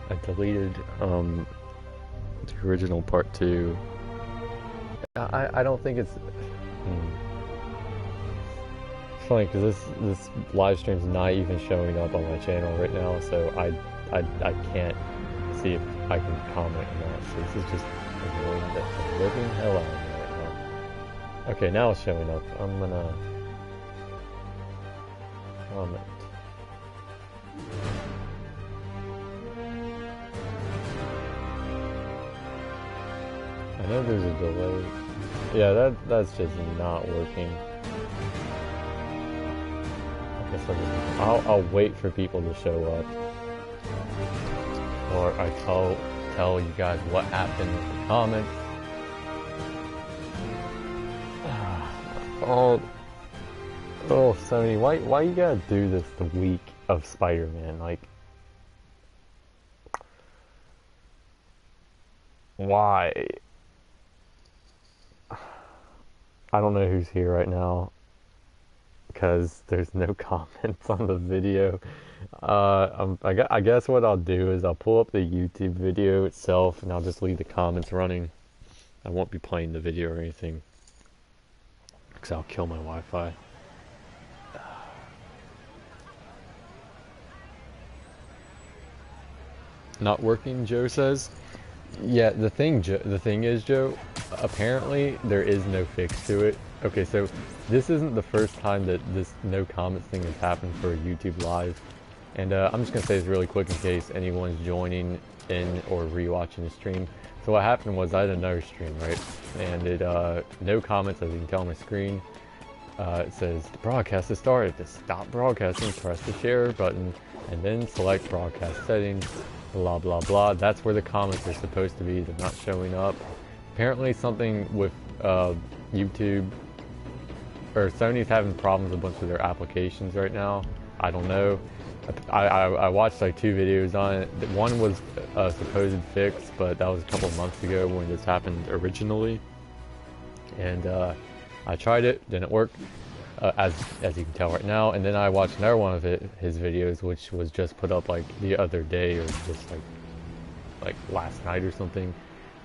I deleted the original part 2. I don't think it's it's funny because this live stream's not even showing up on my channel right now, so I can't see if I can comment or not. So this is just annoying the living hell out of me right now. Okay, now it's showing up. I'm gonna comment. I know there's a delay. Yeah, that's just not working. I guess I'll wait for people to show up, or I tell you guys what happened in the comments. Oh, Sony, why you gotta do this the week of Spider-Man? Like, why? I don't know who's here right now because there's no comments on the video. I guess what I'll do is I'll pull up the YouTube video itself and I'll just leave the comments running. I won't be playing the video or anything because I'll kill my Wi-Fi. Not working, Joe says. Yeah, the thing is, Joe, apparently there is no fix to it. Okay, so this isn't the first time that this no comments thing has happened for YouTube Live. And I'm just going to say this really quick in case anyone's joining in or rewatching the stream. So what happened was I had another stream, right? And it, no comments, as you can tell on my screen. It says, the broadcast has started. To stop broadcasting, press the share button, and then select broadcast settings. Blah blah blah. That's where the comments are supposed to be. They're not showing up. Apparently something with YouTube or Sony's having problems with a bunch of their applications right now. I don't know. I watched like 2 videos on it. One was a supposed fix, but that was a couple months ago when this happened originally. And I tried it, didn't work. As you can tell right now, and then I watched another one of his videos, which was just put up like the other day or just like last night or something.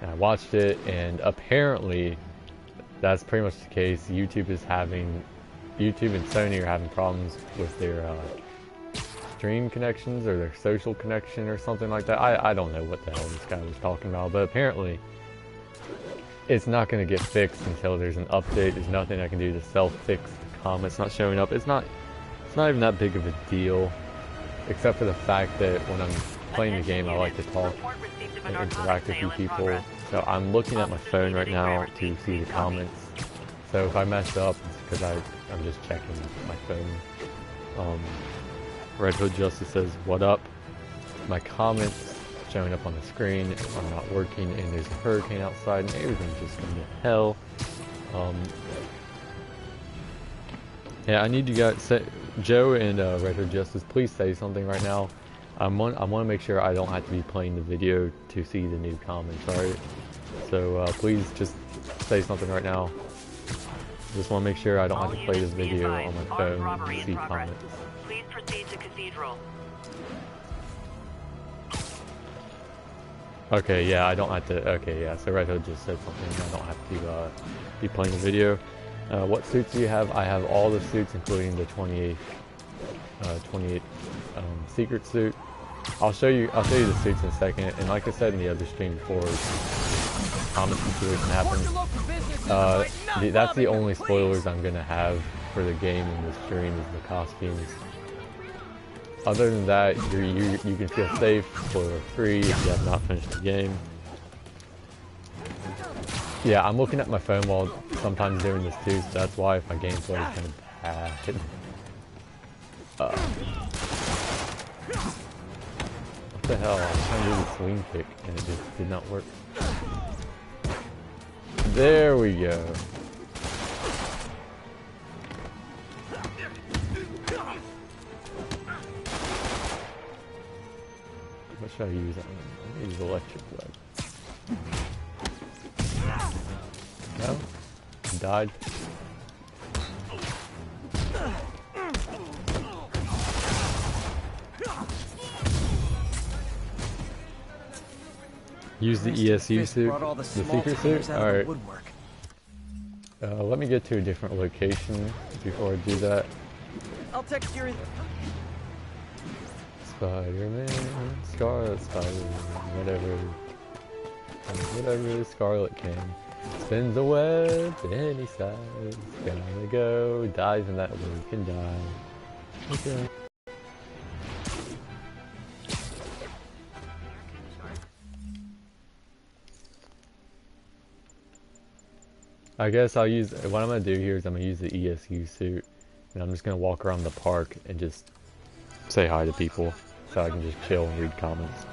And I watched it, and apparently that's pretty much the case. YouTube and Sony are having problems with their stream connections or their social connection or something like that. I don't know what the hell this guy was talking about, but apparently it's not going to get fixed until there's an update. There's nothing I can do to self-fix the comments not showing up. It's not even that big of a deal, except for the fact that when I'm playing the game, I like to talk and interact with you people. So I'm looking at my phone right now to see the comments. So if I mess up, it's because I'm just checking my phone. Red Hood Justice says, what up? My comments showing up on the screen are not working, and there's a hurricane outside and everything's just going to hell. Yeah, I need you guys, Joe and Red Hood Justice, please say something right now. I want to make sure I don't have to be playing the video to see the new comments, alright? So please just say something right now. Just want to make sure I don't have to play this video on my phone to see comments. Please proceed to Cathedral. Okay, yeah, I don't have to. Okay, yeah, so Red Hood just said something. I don't have to be playing the video. What suits do you have? I have all the suits, including the 28 secret suit. I'll show you the suits in a second. And like I said in the other stream before, common situation happened. That's the only spoilers I'm gonna have for the game in this stream is the costumes. Other than that, you can feel safe, spoiler free if you have not finished the game. Yeah, I'm looking at my phone while sometimes doing this too, so that's why if my gameplay is kind of bad. What the hell? I was trying to do the swing kick and it just did not work. There we go. What should I use? I'm gonna use electric web. No? I died. Use the ESU suit, the secret suit? Alright. Let me get to a different location before I do that. I'll text your... Spider-Man, Scarlet Spider-Man, whatever Scarlet can. Spins a web any size. Gotta go, dive in that way, can die. Okay. I guess I'll use, what I'm gonna do here is I'm gonna use the ESU suit, and I'm just gonna walk around the park and just say hi to people, so I can just chill and read comments.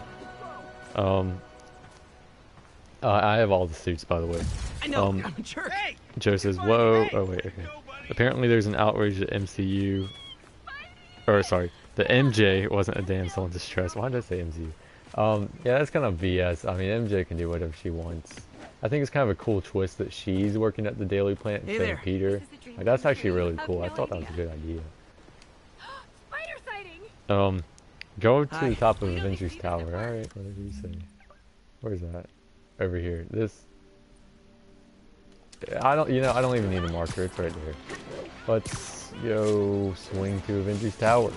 I have all the suits, by the way. I know, I'm a jerk. Joe says, whoa, oh wait, okay. Apparently there's an outrage at MCU, or sorry, the MJ wasn't a damsel in distress. Why did I say MCU? Yeah, that's kind of BS. I mean, MJ can do whatever she wants. I think it's kind of a cool twist that she's working at the Daily Plant instead of Peter. Like, that's actually really cool. I thought that was a good idea. Go to the top of Avengers Tower. Alright, whatever you say. Where's that? Over here. This... I don't even need a marker. It's right there. Let's go swing to Avengers Tower.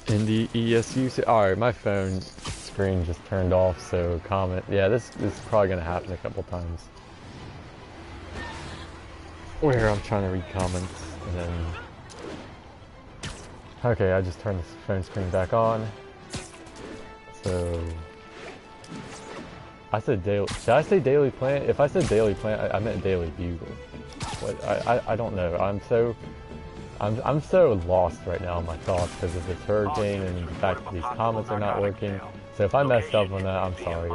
In the ESU... Alright, my phone screen just turned off, so comment. Yeah, this is probably gonna happen a couple times. Where I'm trying to read comments, and then... Okay, I just turned the phone screen back on. So... I said daily... Did I say Daily Plant? If I said Daily Plant, I meant Daily Bugle. But I don't know. I'm so lost right now in my thoughts because of this hurricane and the fact that these comments are not working. So if I messed up on that, I'm sorry.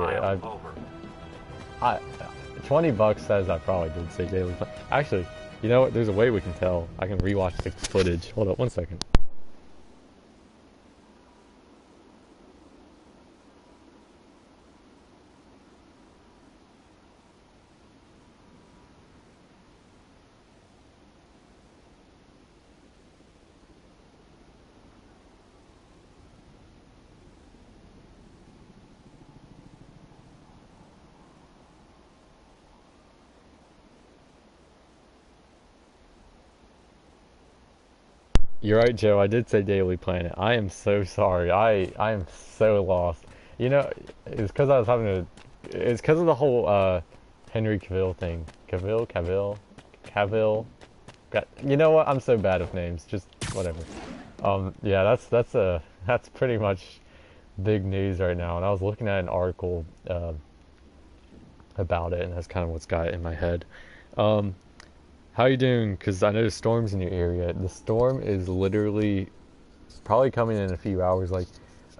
20 bucks says I probably did say Daily Plant. Actually, you know what? There's a way we can tell. I can rewatch the footage. Hold up 1 second. You're right, Joe. I did say Daily Planet. I am so sorry. I am so lost. You know, it's because I was having a... It's because of the whole Henry Cavill thing. Cavill. You know what? I'm so bad with names. Just whatever. Yeah, that's pretty much big news right now. And I was looking at an article about it, and that's kind of what's got it in my head. How you doing? Because I know the storm's in your area. The storm is literally probably coming in a few hours. Like,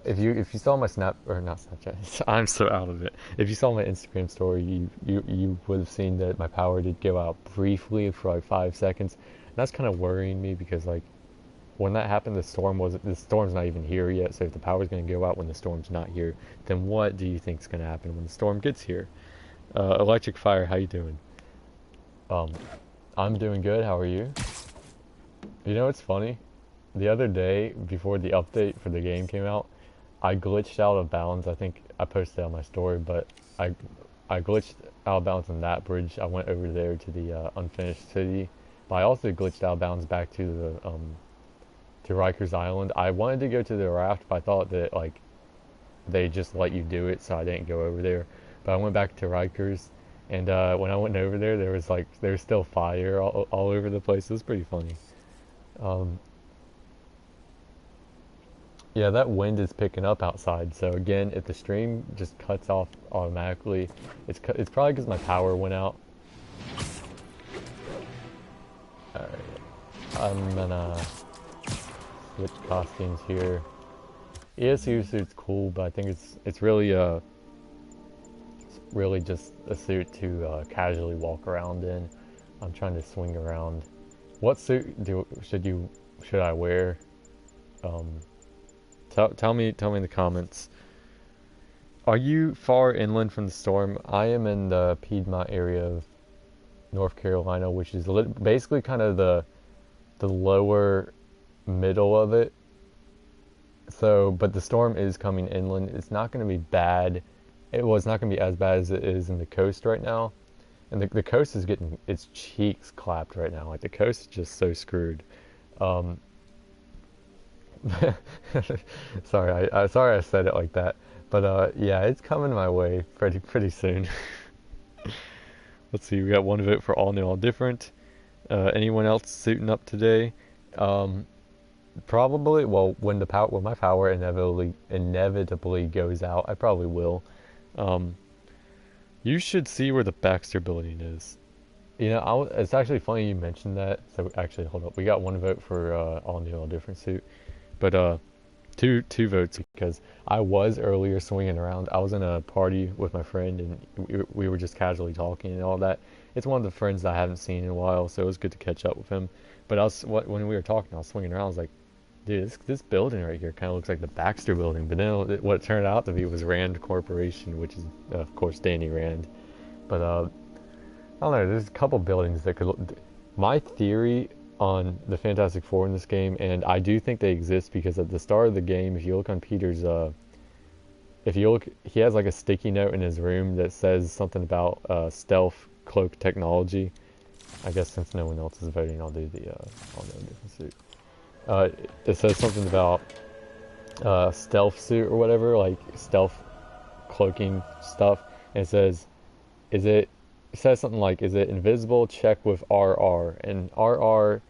if you saw my not Snapchat, I'm so out of it. If you saw my Instagram story, you would have seen that my power did go out briefly for like 5 seconds. And that's kind of worrying me because like when that happened, the storm's not even here yet. So if the power's going to go out when the storm's not here, then what do you think is going to happen when the storm gets here? Electric Fire, how you doing? I'm doing good. How are you? You know what's funny? The other day, before the update for the game came out, I glitched out of bounds. I think I posted on my story, but I glitched out of bounds on that bridge. I went over there to the unfinished city, but I also glitched out of bounds back to the to Rikers Island. I wanted to go to the raft, but I thought that like they just let you do it, so I didn't go over there. But I went back to Rikers. And when I went over there, there was still fire all over the place. It was pretty funny. Yeah, that wind is picking up outside. So again, if the stream just cuts off automatically, it's probably because my power went out. Alright, I'm gonna switch costumes here. ESU suit's cool, but I think it's really just a suit to casually walk around in. I'm trying to swing around. What suit should I wear? Tell me in the comments. Are you far inland from the storm? I am in the Piedmont area of North Carolina, which is basically kind of the lower middle of it. So, but the storm is coming inland. It's not going to be bad it was not gonna be as bad as it is in the coast right now, and the coast is getting its cheeks clapped right now. Like the coast is just so screwed. Um, sorry, sorry I said it like that, but yeah, it's coming my way pretty soon. Let's see, we got one vote for all new, all different. Anyone else suiting up today? Probably. Well, when my power inevitably goes out, I probably will. Um, you should see where the Baxter building is. You know, it's actually funny you mentioned that. So actually, hold up, we got one vote for all new, all different suit, but two votes because I was earlier swinging around. I was in a party with my friend and we were just casually talking and all that. It's one of the friends that I haven't seen in a while, so it was good to catch up with him. But when we were talking, I was swinging around. I was like, dude, this building right here kind of looks like the Baxter building. But then what it turned out to be was Rand Corporation, which is of course Danny Rand. But I don't know. There's a couple buildings that could look. My theory on the Fantastic Four in this game, and I do think they exist because at the start of the game, if you look on Peter's, he has like a sticky note in his room that says something about stealth cloak technology. I guess since no one else is voting, I'll do I'll do a different suit. It says something about stealth suit or whatever, like stealth cloaking stuff, and it says, it says something like, is it invisible? Check with RR, and RR.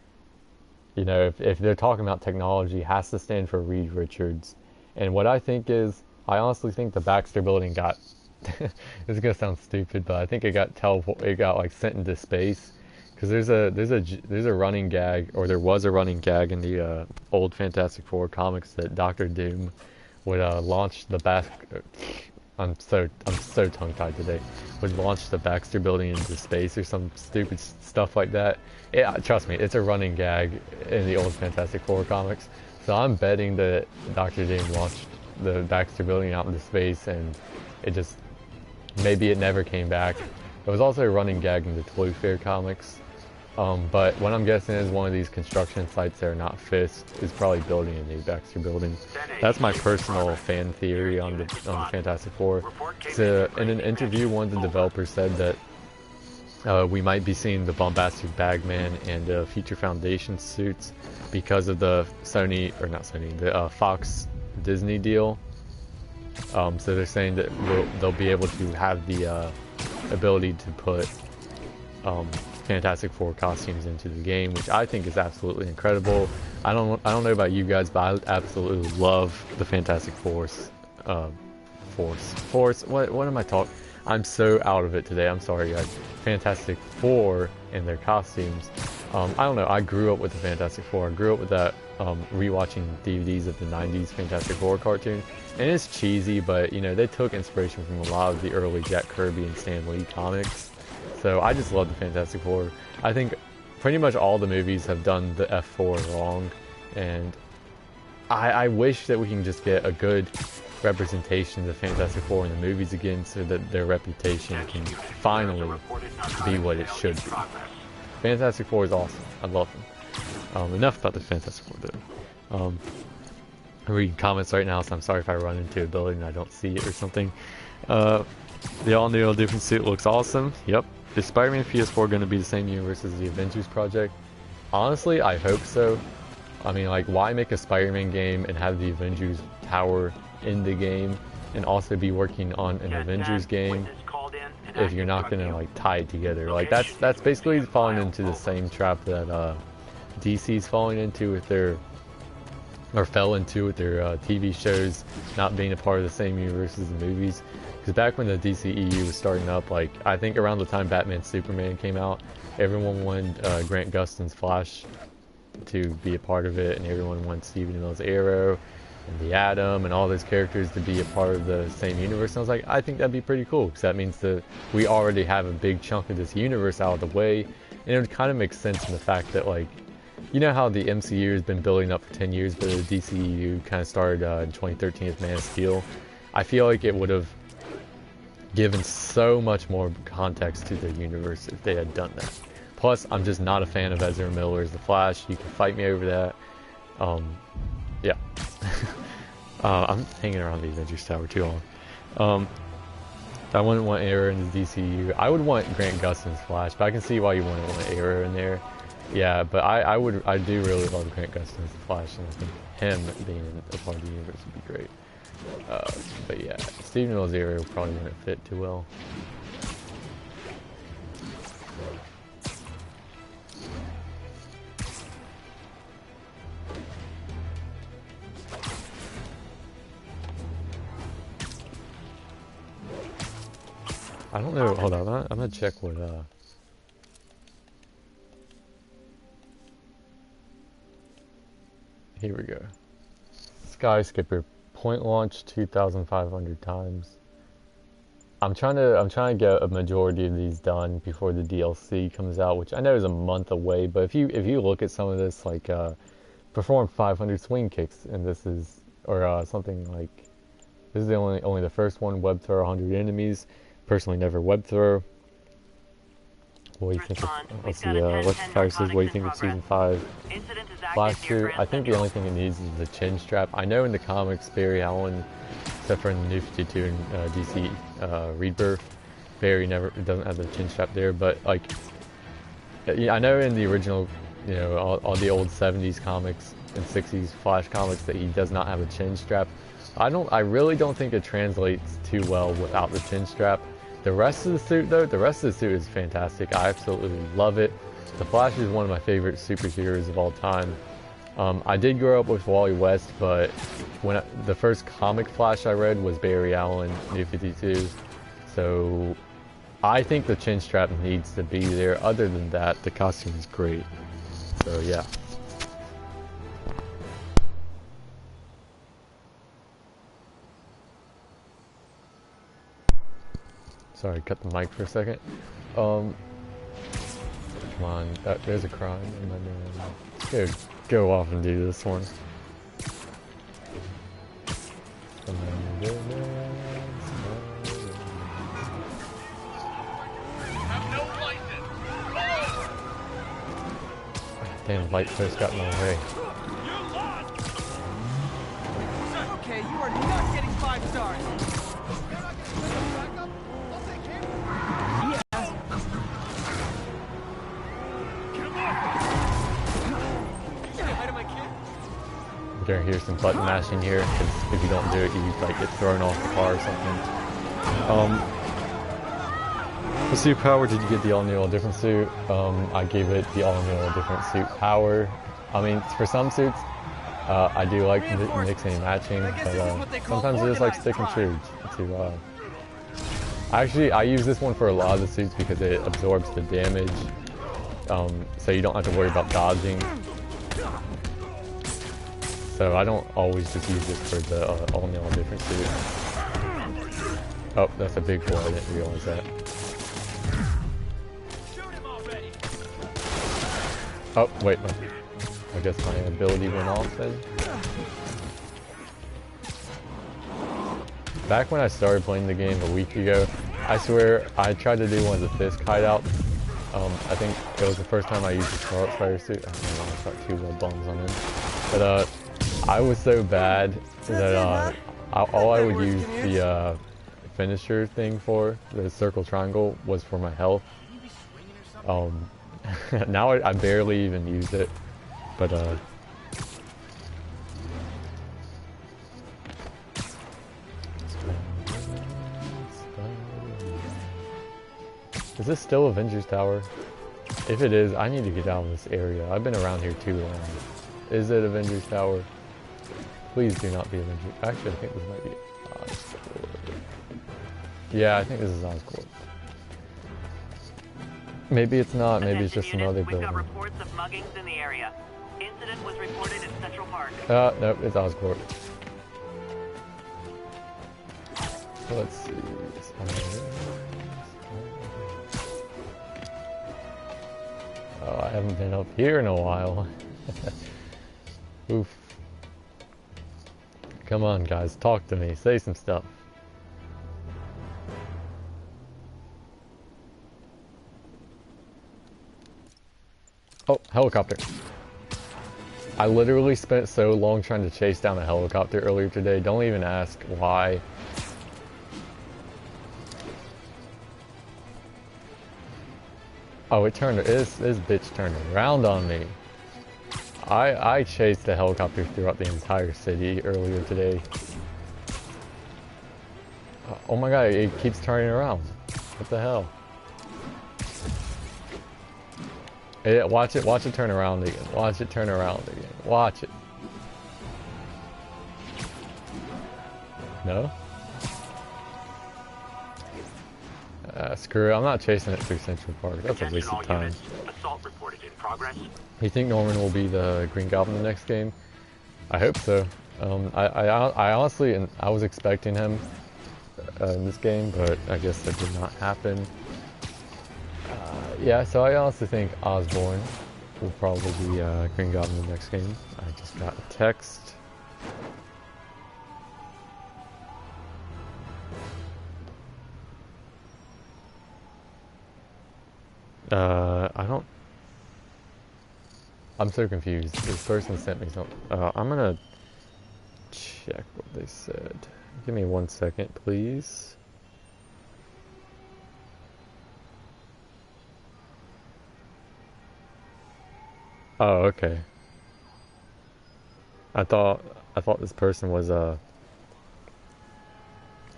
You know, if they're talking about technology, has to stand for Reed Richards. And what I think is, I honestly think the Baxter building got, this is gonna sound stupid, but I think it got like sent into space, because there's a running gag, or there was a running gag in the old Fantastic Four comics that Doctor Doom would launch the I'm so tongue-tied today. Would launch the Baxter building into space or some stupid stuff like that. Yeah, trust me, it's a running gag in the old Fantastic Four comics. So I'm betting that Dr. Doom launched the Baxter building out into space, and maybe it never came back. It was also a running gag in the Toy Fair comics. But what I'm guessing is one of these construction sites that are not Fisk is probably building a new Baxter building. That's my personal fan theory on the Fantastic Four. So in an interview, one of the developers said that we might be seeing the Bombastic Bagman and Future Foundation suits because of the the Fox Disney deal. So they're saying that they'll be able to have the ability to put Fantastic Four costumes into the game, which I think is absolutely incredible. I don't know about you guys, but I absolutely love the Fantastic Force. What am I talking? I'm so out of it today. I'm sorry, guys. Fantastic Four and their costumes. I don't know. I grew up with the Fantastic Four. I grew up with that rewatching DVDs of the '90s Fantastic Four cartoon, and it's cheesy, but you know they took inspiration from a lot of the early Jack Kirby and Stan Lee comics. So I just love the Fantastic Four. I think pretty much all the movies have done the F4 wrong, and I wish that we can just get a good representation of the Fantastic Four in the movies again, so that their reputation can finally be what it should be. Fantastic Four is awesome. I love them. Enough about the Fantastic Four though. I'm reading comments right now, so I'm sorry if I run into a building and I don't see it or something. The all-new, all-different suit looks awesome. Yep. Is Spider-Man PS4 going to be the same universe as the Avengers project? Honestly, I hope so. I mean, like, why make a Spider-Man game and have the Avengers tower in the game, and also be working on an Avengers game if you're not going to, like, tie it together? Like, that's basically falling into the same trap that DC's falling into with their, or fell into with their TV shows not being a part of the same universe as the movies. Because back when the DCEU was starting up, like, I think around the time Batman Superman came out, everyone wanted Grant Gustin's Flash to be a part of it, and everyone wanted Stephen Amell's Arrow and the Atom and all those characters to be a part of the same universe. And I was like, I think that'd be pretty cool, because that means that we already have a big chunk of this universe out of the way, and it would kind of make sense in the fact that, like, you know how the MCU has been building up for 10 years, but the DCEU kind of started in 2013 with Man of Steel. I feel like it would have given so much more context to the universe if they had done that. Plus, I'm just not a fan of Ezra Miller as the Flash. You can fight me over that. Yeah. I'm hanging around the Avengers Tower too long. I wouldn't want Arrow in the DCU. I would want Grant Gustin's Flash, but I can see why you wouldn't want Arrow in there. Yeah, but I do really love Grant Gustin's Flash, and I think him being in a part of the universe would be great. But yeah, Stephen Amell's Arrow probably wouldn't fit too well. I don't know, hold on, I'm gonna check what, here we go. Skyscraper, point launch 2,500 times. I'm trying to get a majority of these done before the DLC comes out, which I know is a month away, but if you look at some of this, like, perform 500 swing kicks, and this is, or, something like, this is the only the first one, web throw 100 enemies. Personally, never web throw. What do you think of, let's see, What's Fire says, what do you think of Season 5? Flash suit, I think the only thing it needs is the chin strap. I know in the comics, Barry Allen, except for in the New 52 and DC Rebirth, Barry doesn't have the chin strap there, but, like, I know in the original, you know, all the old 70s comics and 60s Flash comics that he does not have a chin strap. I really don't think it translates too well without the chin strap. The rest of the suit, though, the rest of the suit is fantastic. I absolutely love it. The Flash is one of my favorite superheroes of all time. I did grow up with Wally West, but the first comic Flash I read was Barry Allen, New 52. So I think the chin strap needs to be there. Other than that, the costume is great. So yeah. Sorry, cut the mic for a second. Come on, there's a crime in my name. Go off and do this one. Damn, light post got in my way. Okay, you are not getting 5 stars. You're gonna hear some button mashing here, because if you don't do it, you like get thrown off the car or something. What suit power did you get the all-new, all-different suit? I gave it the all-new, all-different suit power. I mean, for some suits, I do like mixing and matching, but sometimes I just like sticking true to, actually, I use this one for a lot of the suits because it absorbs the damage, so you don't have to worry about dodging. So I don't always just use this for the all-new, all-different suit. Oh, that's a big boy, I didn't realize that. Oh, wait, I guess my ability went off then. Back when I started playing the game a week ago, I swear I tried to do one of the Fisk hideouts. I think it was the first time I used the Scarlet Fire suit. I don't know, I got 2 red bombs on him. But I was so bad that all I would use the finisher thing for, the circle triangle, was for my health. Now I barely even use it, but is this still Avengers Tower? If it is, I need to get out of this area. I've been around here too long. Is it Avengers Tower? Please do not be Avengers. Actually, I think this might be Oscorp. Yeah, I think this is Oscorp. Maybe it's not. Maybe it's just some other building. We've got reports of muggings in the area. Incident was reported in Central Park. Nope, it's Oscorp. Let's see. Oh, I haven't been up here in a while. Oof. Come on, guys, talk to me. Say some stuff. Oh, helicopter. I literally spent so long trying to chase down a helicopter earlier today. Don't even ask why. Oh, this bitch turned around on me. I chased the helicopter throughout the entire city earlier today. Oh my god, it keeps turning around. What the hell? Watch it turn around again. Watch it turn around again. Watch it. No? Screw it. I'm not chasing it through Central Park. That's a waste of time. Assault reported in progress. You think Norman will be the Green Goblin the next game? I hope so. I honestly, and I was expecting him in this game, but I guess that did not happen. Yeah, so I honestly think Osborn will probably be Green Goblin the next game. I just got a text. I'm so confused. This person sent me something. I'm gonna check what they said. Give me 1 second, please. Oh, okay. I thought this person was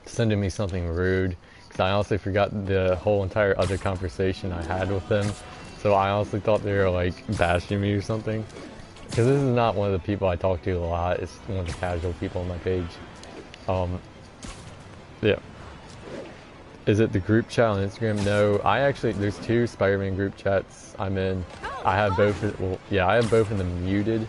sending me something rude, because I honestly forgot the whole entire other conversation I had with them. So I honestly thought they were like bashing me or something. Because this is not one of the people I talk to a lot. It's one of the casual people on my page. Yeah. Is it the group chat on Instagram? No, there's 2 Spider-Man group chats I'm in. I have both, I have both of them muted.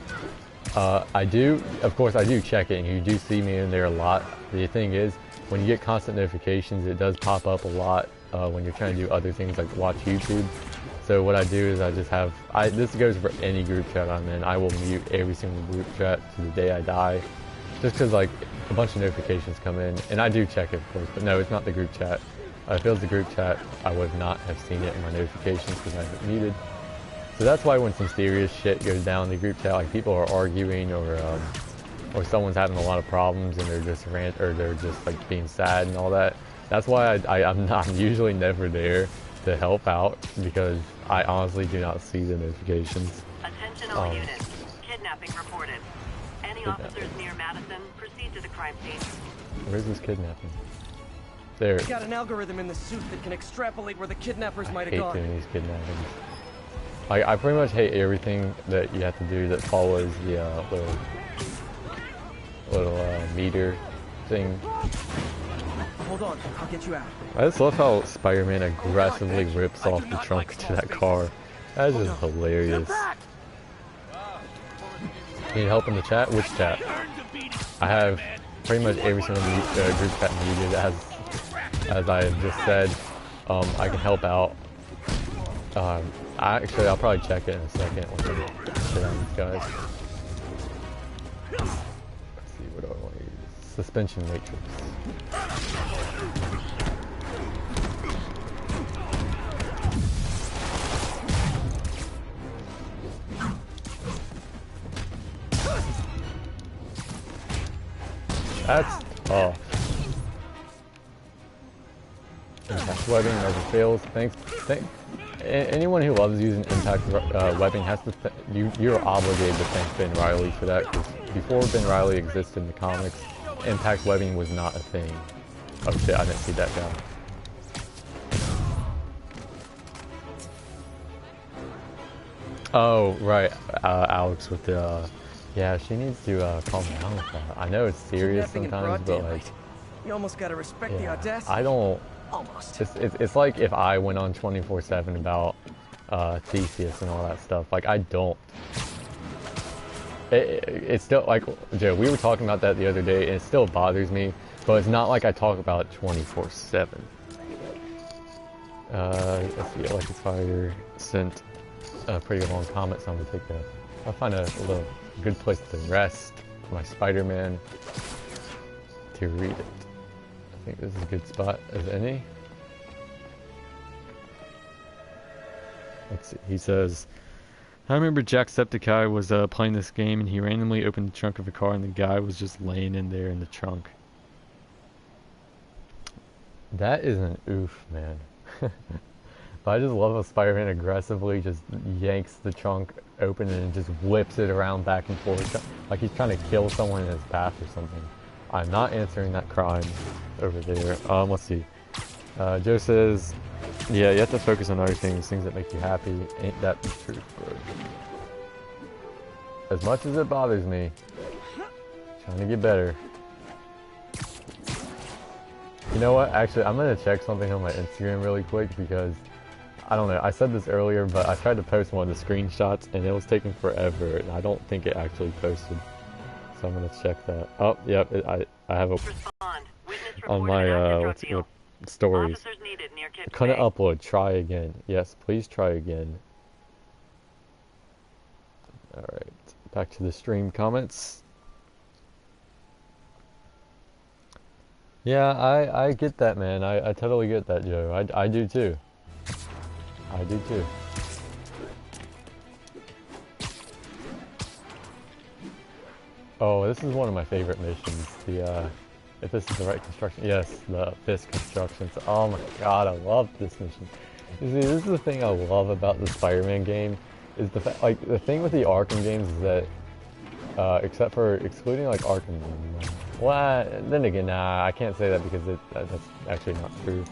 Of course I do check it, and you do see me in there a lot. The thing is, when you get constant notifications, it does pop up a lot when you're trying to do other things like watch YouTube. So what I do is I just have, this goes for any group chat I'm in. I will mute every single group chat to the day I die. Just because like a bunch of notifications come in, and I do check it of course, but no, it's not the group chat. If it was the group chat, I would not have seen it in my notifications because I have it muted. So that's why when some serious shit goes down in the group chat, like people are arguing or someone's having a lot of problems and they're just they're just like being sad and all that. That's why I'm usually never there to help out, because I honestly do not see the notifications. Attention all units. Kidnapping reported. Any officers near Madison, proceed to the crime scene. Where's this kidnapping? There. Got an algorithm in the suit that can extrapolate where the kidnappers might have gone. I hate doing these kidnappings. I pretty much hate everything that you have to do that follows the little meter thing. Hold on, I'll get you out. I just love how Spider-Man aggressively rips off the trunk to that car. That is just hilarious. Need help in the chat? Which chat? I have pretty much every single group chat muted, as I have just said. I can help out. Actually, I'll probably check it in a second once I sit on these guys. Let's see, what do I want to use? Suspension matrix. That's tough. Impact webbing never fails. Anyone who loves using impact webbing has to. You're obligated to thank Ben Reilly for that, because before Ben Reilly existed in the comics, impact webbing was not a thing. Oh shit! I didn't see that guy. Oh right, Alex with the. Yeah, she needs to calm down with that. I know it's serious sometimes, but like. You almost gotta respect the audacity. I don't. Almost. It's like if I went on 24/7 about Theseus and all that stuff. Like I don't. It's still like, Joe, we were talking about that the other day, and it still bothers me. But it's not like I talk about it 24/7. Let's see, Electric Fire sent a pretty long comment, so I'm gonna take I'll find a little good place to rest for my Spider-Man to read it. I think this is a good spot as any. Let's see. He says, I remember Jacksepticeye was playing this game, and he randomly opened the trunk of a car, and the guy was just laying in there in the trunk. That is an oof, man. But I just love how Spider-Man aggressively just yanks the trunk open and just whips it around back and forth, like he's trying to kill someone in his path or something. I'm not answering that crime over there. Let's see. Joe says, yeah, you have to focus on other things that make you happy. Ain't that the truth, bro? As much as it bothers me, trying to get better. You know what? Actually, I'm gonna check something on my Instagram really quick because I don't know. I said this earlier, but I tried to post one of the screenshots and it was taking forever, and I don't think it actually posted. So I'm gonna check that. Oh, yep. I have a on my what stories. Couldn't upload. Try again. Yes, please try again. All right. Back to the stream comments. Yeah, I get that, man. I totally get that, Joe. I do too. I do too. Oh, this is one of my favorite missions. The if this is the right construction, yes, the fist constructions. Oh my god, I love this mission. You see, this is the thing I love about the Spider-Man game, is the fact, like, the thing with the Arkham games is that, except for excluding like Arkham. Well, then again, nah, I can't say that because that's actually not true.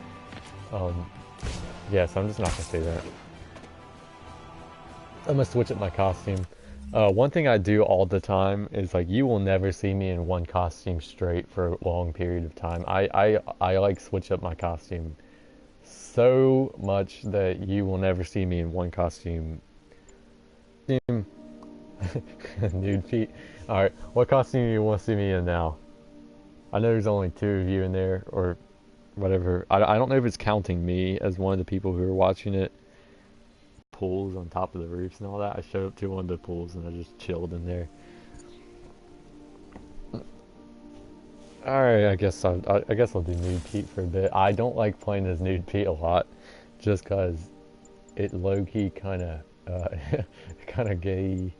Yeah, so I'm just not gonna say that. I'm gonna switch up my costume. One thing I do all the time is, like, you will never see me in one costume straight for a long period of time. I like switch up my costume so much that you will never see me in one costume. Nude Pete. Alright, what costume do you want to see me in now? I know there's only 2 of you in there, or whatever. I don't know if it's counting me as one of the people who are watching it. Pools on top of the roofs and all that. I showed up to one of the pools and I just chilled in there. Alright, I guess I'll do Nude Pete for a bit. I don't like playing as Nude Pete a lot, just cause it low-key kinda kinda gay.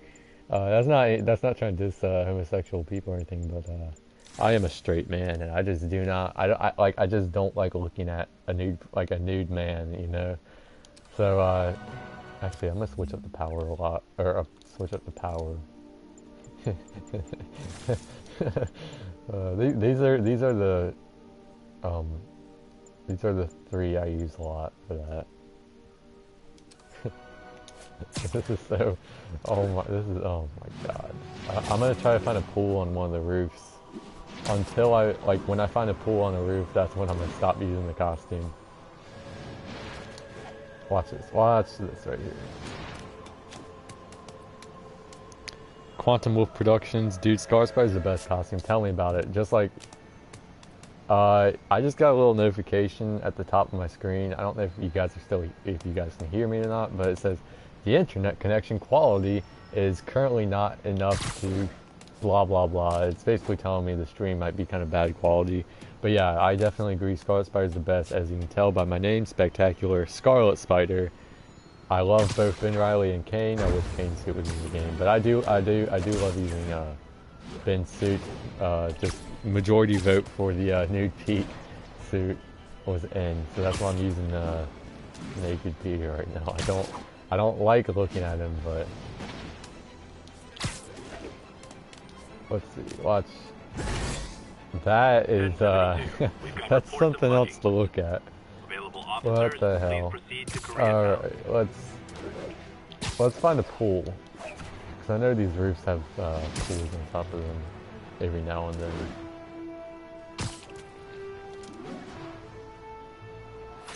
That's not trying to diss homosexual people or anything, but I am a straight man, and I just do not. I just don't like looking at a nude man, you know. So actually, I'm gonna switch up the power a lot, or switch up the power. These are the 3 I use a lot for that. This is so. Oh my god. I'm gonna try to find a pool on one of the roofs. Until when I find a pool on a roof, that's when I'm gonna stop using the costume. Watch this right here. Quantum Wolf Productions, dude, Scarspy is the best costume. Tell me about it. Just like, I just got a little notification at the top of my screen. I don't know if you guys can hear me or not, but it says the internet connection quality is currently not enough to blah blah blah. It's basically telling me the stream might be kind of bad quality. But yeah, I definitely agree. Scarlet Spider is the best, as you can tell by my name, Spectacular Scarlet Spider. I love both Ben Reilly and Kane. I wish Kane's suit was in the game, but I do love using Ben's suit. Just majority vote for the Nude Pete suit was in, so that's why I'm using Naked Pete right now. I don't like looking at him, but let's see. Watch. That is that's something else to look at. What the hell? Alright, let's find a pool. Because I know these roofs have pools on top of them every now and then.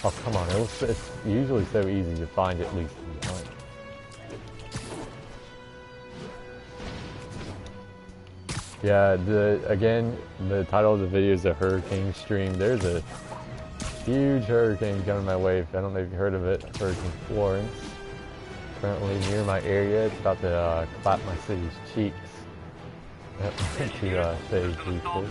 Oh, come on. It's usually so easy to find at least one. Yeah, again, the title of the video is a hurricane stream. There's a huge hurricane coming my way. I don't know if you heard of it. Hurricane Florence. Currently near my area. It's about to clap my city's cheeks. To say briefly.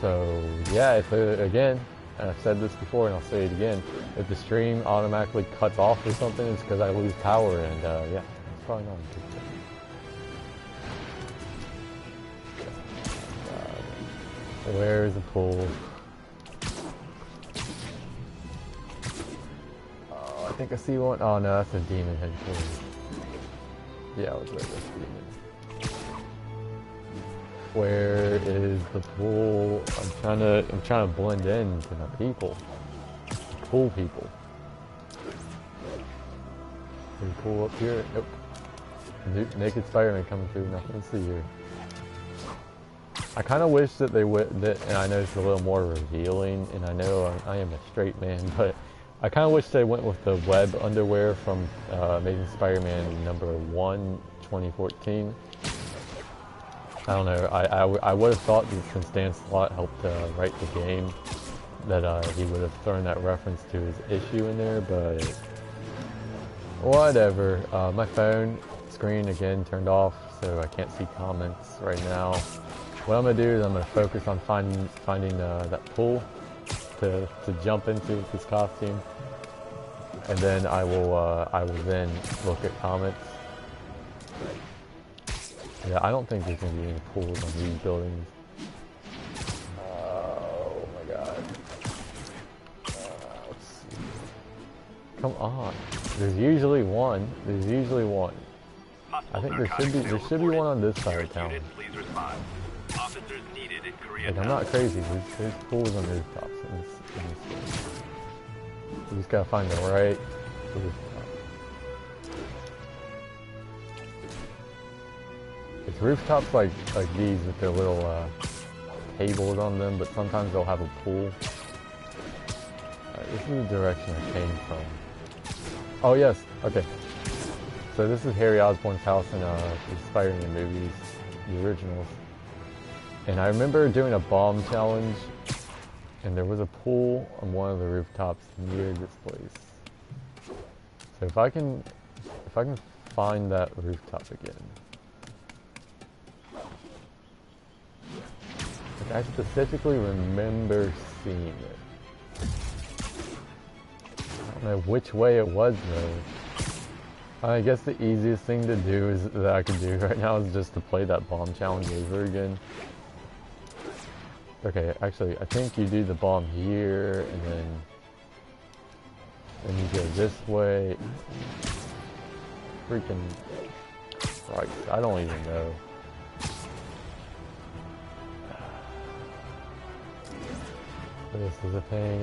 So yeah, if again, and I've said this before and I'll say it again, if the stream automatically cuts off or something, it's because I lose power, and yeah, it's probably not a good thing. Where is the pool? think I see one. Oh no, that's a demon headquarters. Yeah, I was right, that's demon. Where is the pool? I'm trying to blend in to my people. Pool people. Can we pull up here? Nope. Naked Spider-Man coming through, nothing to see here. I kind of wish that they would, and I know it's a little more revealing, and I know I am a straight man, but I kind of wish they went with the web underwear from Amazing Spider-Man #1, 2014. I don't know, I would have thought that since Dan Slott helped write the game, that he would have thrown that reference to his issue in there, but whatever. My phone screen again turned off, so I can't see comments right now. What I'm gonna do is I'm gonna focus on finding that pool to jump into with this costume, and then I will then look at comments. Yeah, I don't think there's gonna be any pools on these buildings. Oh my god. Let's see. Come on. There's usually one. There's usually one. I think there should be one on this side of town. Like, I'm not crazy. There's pools on rooftops in this game. You just gotta find the right rooftop. It's rooftops like these with their little tables on them, but sometimes they'll have a pool. This is the direction I came from. Oh yes, okay. So this is Harry Osborn's house in the Spider-Man movies, the originals. And I remember doing a bomb challenge, and there was a pool on one of the rooftops near this place. So if I can find that rooftop again. Like, I specifically remember seeing it. I don't know which way it was though. I guess the easiest thing to do that I can do right now is just to play that bomb challenge over again. Okay, actually, I think you do the bomb here, and then you go this way. Freaking Christ, I don't even know. This is a pain.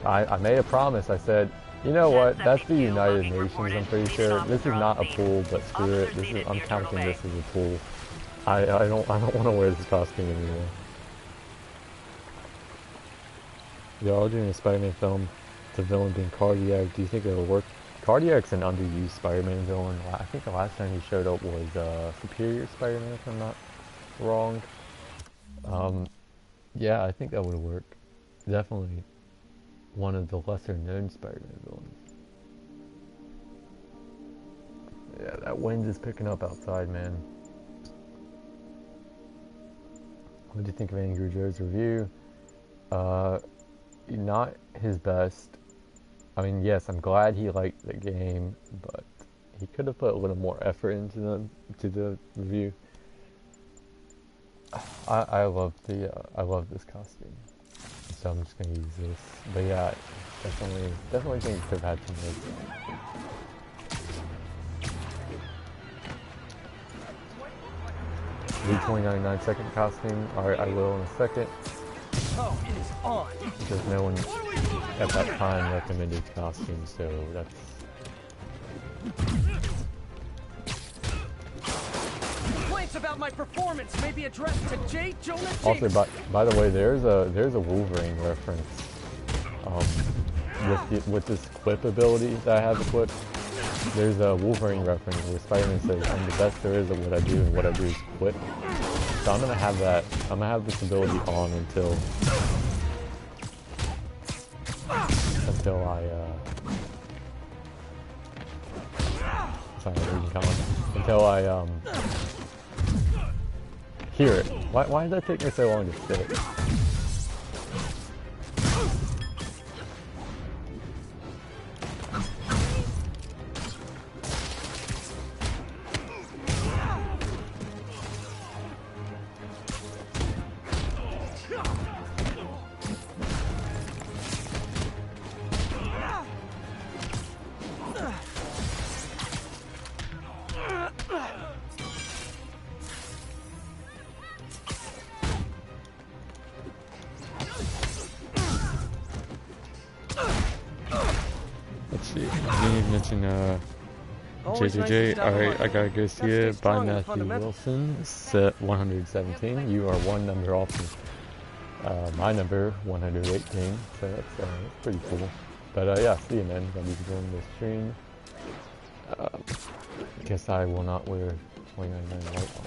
I made a promise. I said, you know what? That's the United Nations. I'm pretty sure. This is not a pool, but screw it. I'm counting this as a pool. I don't want to wear this costume anymore. Y'all doing a Spider-Man film, the villain being Cardiac. Do you think it'll work? Cardiac's an underused Spider-Man villain. I think the last time he showed up was Superior Spider-Man, if I'm not wrong. Yeah, I think that would work. Definitely one of the lesser-known Spider-Man villains. Yeah, that wind is picking up outside, man. What do you think of Angry Joe's review? Not his best. I mean, yes, I'm glad he liked the game, but he could have put a little more effort into the review. I love this costume, so I'm just gonna use this. But yeah, definitely think it could have had some more. 29.9-second costume. Alright, I will in a second. Oh, it is on. Because no one at that time recommended costumes, so that's... Complaints about my performance may be addressed to J. Jonah Also, Jameson. by the way, there's a Wolverine reference with this clip ability that I have equipped. There's a Wolverine reference where Spider-Man says, "I'm the best there is at what I do, and what I do is quit." So I'm gonna have that. I'm gonna have this ability on until I sorry, reading comments. Until I hear it. Why did that take me so long to stick? see. You didn't even mention Always nice to JJJ. stop Alright, by. I gotta go see Gotta stay it. Bye, strong and Matthew fundamental. Wilson. Set 117. You are one number off from my number, 118. So that's pretty cool. But yeah, see you, man. Glad you joined the stream. Guess I will not wear 2099 white on.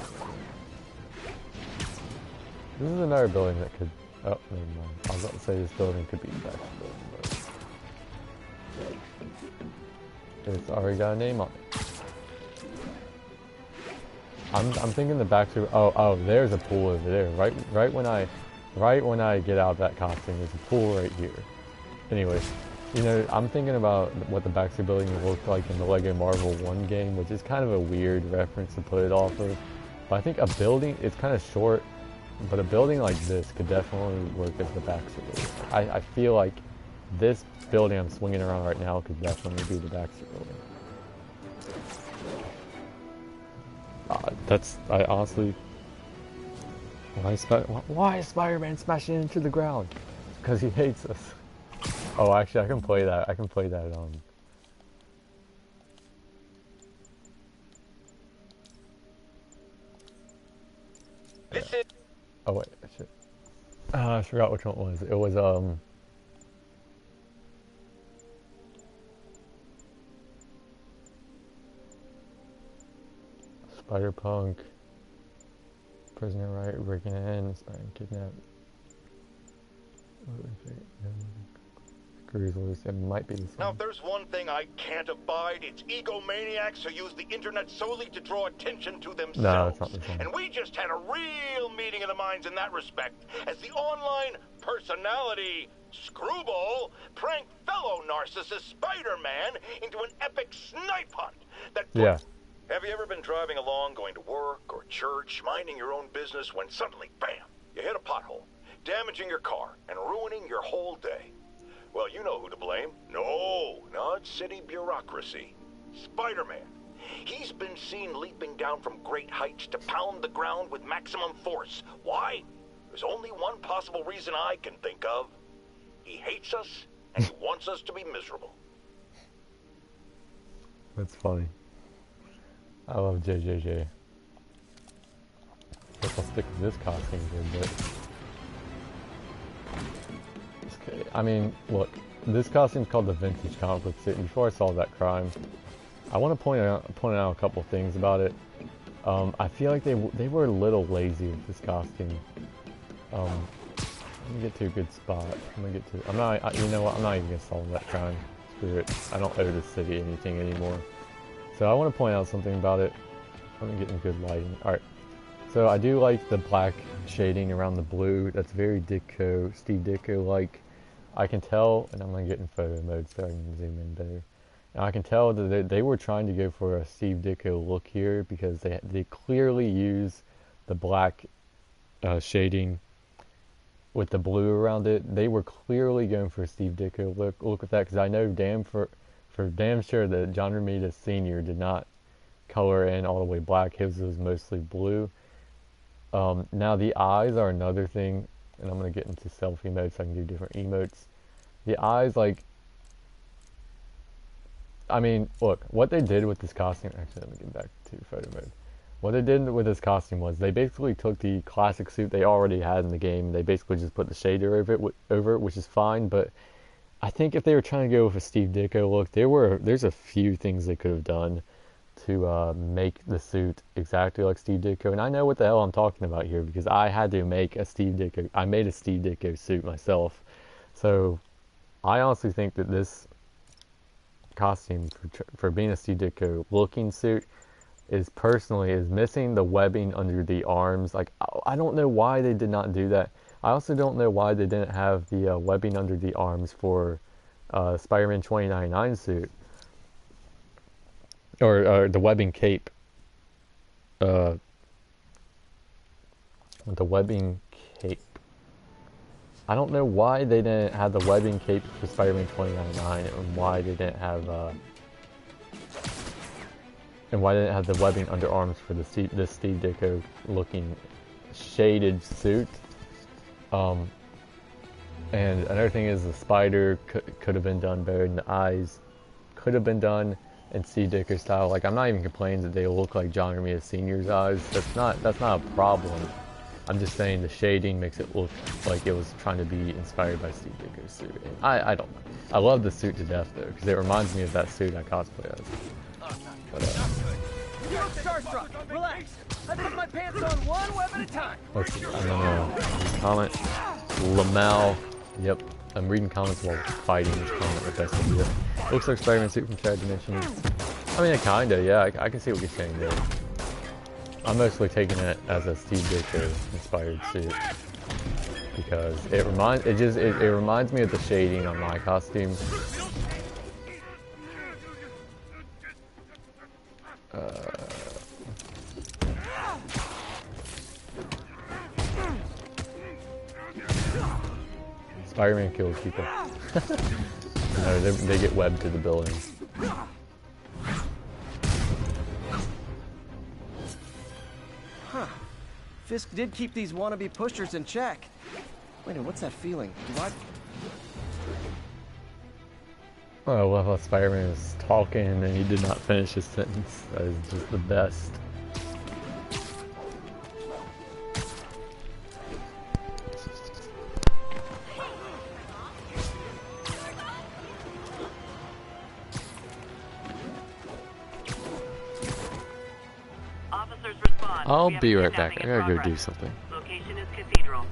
This is another building that could... Oh, never mind. I was about to say this building could be the back building, but... It's already got a name on it. I'm thinking the back to... Oh, there's a pool over there. Right when I get out of that costume, there's a pool right here. Anyway, you know, I'm thinking about what the Baxter building looked like in the Lego Marvel 1 game, which is kind of a weird reference to put it off of. But I think a building, it's kind of short, but a building like this could definitely work as the Baxter building. I feel like this building I'm swinging around right now could definitely be the Baxter building. I honestly... Why is Spider-Man smashing into the ground? Because he hates us. Oh, actually, I can play that. I can play that, Oh, wait, shit. I forgot which one it was. It was, Spider-Punk. Prisoner right, breaking in, Spider-Man kidnapped. Screws loose, it might be this one. Now, if there's one thing I can't abide, it's egomaniacs who use the internet solely to draw attention to themselves. No, it's not this one. And we just had a real meeting of the minds in that respect, as the online personality Screwball pranked fellow narcissist Spider-Man into an epic snipe hunt that... Yeah. Have you ever been driving along, going to work or church, minding your own business, when suddenly, bam, you hit a pothole, damaging your car and ruining your whole day? Well, you know who to blame. No, not city bureaucracy. Spider-Man. He's been seen leaping down from great heights to pound the ground with maximum force. Why? There's only one possible reason I can think of. He hates us, and he wants us to be miserable. That's funny. I love JJJ. Guess I'll stick with this costume for a bit. Okay, I mean, look, this costume's called the Vintage Comic Book Suit. Before I solve that crime, I want to point out a couple things about it. I feel like they were a little lazy with this costume. Let me get to a good spot. I'm not. You know what? I'm not even gonna solve that crime. Screw it. I don't owe the city anything anymore. So I want to point out something about it. Let me get in good lighting. Alright. So I do like the black shading around the blue. That's very Ditko, Steve Ditko-like. I can tell, and I'm going to get in photo mode so I can zoom in better. And I can tell that they were trying to go for a Steve Ditko look here because they clearly use the black shading with the blue around it. They were clearly going for a Steve Ditko look with that, because I know for damn sure that John Romita Sr. did not color in all the way black. His was mostly blue. Now the eyes are another thing, and I'm going to get into selfie mode so I can do different emotes. The eyes, like, I mean, look, what they did with this costume, actually let me get back to photo mode. What they did with this costume was they basically took the classic suit they already had in the game, they basically just put the shader over it, which is fine, but I think if they were trying to go with a Steve Ditko look, there's a few things they could have done to make the suit exactly like Steve Ditko. And I know what the hell I'm talking about here because I had to make a Steve Ditko. I made a Steve Ditko suit myself. So I honestly think that this costume for being a Steve Ditko looking suit is missing the webbing under the arms. Like, I don't know why they did not do that. I also don't know why they didn't have the webbing under the arms for Spider-Man 2099 suit. Or the webbing cape. The webbing cape. I don't know why they didn't have the webbing cape for Spider-Man 2099 and why they didn't have the webbing underarms for this Steve Ditko looking shaded suit. And another thing is the spider could have been done better, and the eyes could have been done in Steve Dicker style. Like, I'm not even complaining that they look like John Romita Sr.'s eyes. That's not a problem. I'm just saying the shading makes it look like it was trying to be inspired by Steve Dicker's suit. And I don't know. I love the suit to death though, because it reminds me of that suit I cosplay as. But, You look starstruck. Relax. I put my pants on one web at a time. let's see. I'm gonna comment. Lamel. Yep. I'm reading comments while fighting this comment the best idea. Looks like Spider-Man suit from Chad Dimensions. I mean, kinda, yeah. I can see what you're saying there. I'm mostly taking it as a Steve Ditko inspired suit because it reminds me of the shading on my costume. Spider-Man kills people. No, they get webbed to the buildings. Huh. Fisk did keep these wannabe pushers in check. Wait a minute, what's that feeling? Do I... Oh, I love how Spider-Man is talking and then he did not finish his sentence. That is just the best. Officers respond. I'll We have be a right back. I kidnapping in gotta go do progress. something. Location is Cathedral.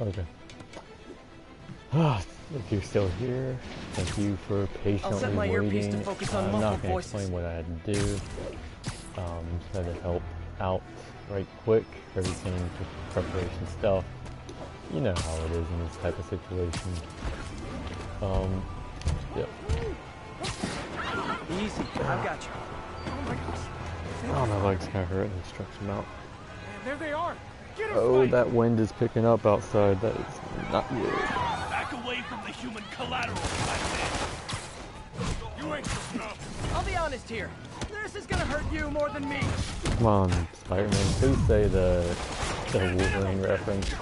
Okay. If you're still here, thank you for patiently set my earpiece to waiting. focus on I'm not muffled going to voices. explain what I had to do. Just had to help out right quick. Everything, preparation stuff. You know how it is in this type of situation. Yep. Easy, I've got you. Oh my gosh. Oh, my leg's kind of hurt. It stretch them out. And there they are. Get 'em, Oh, Spike. that wind is picking up outside. That is not good. Back away from the human collateral, Spike. You ain't the stuff. I'll be honest here. This is gonna hurt you more than me. Come on, Spider-Man. Please say the Wolverine reference.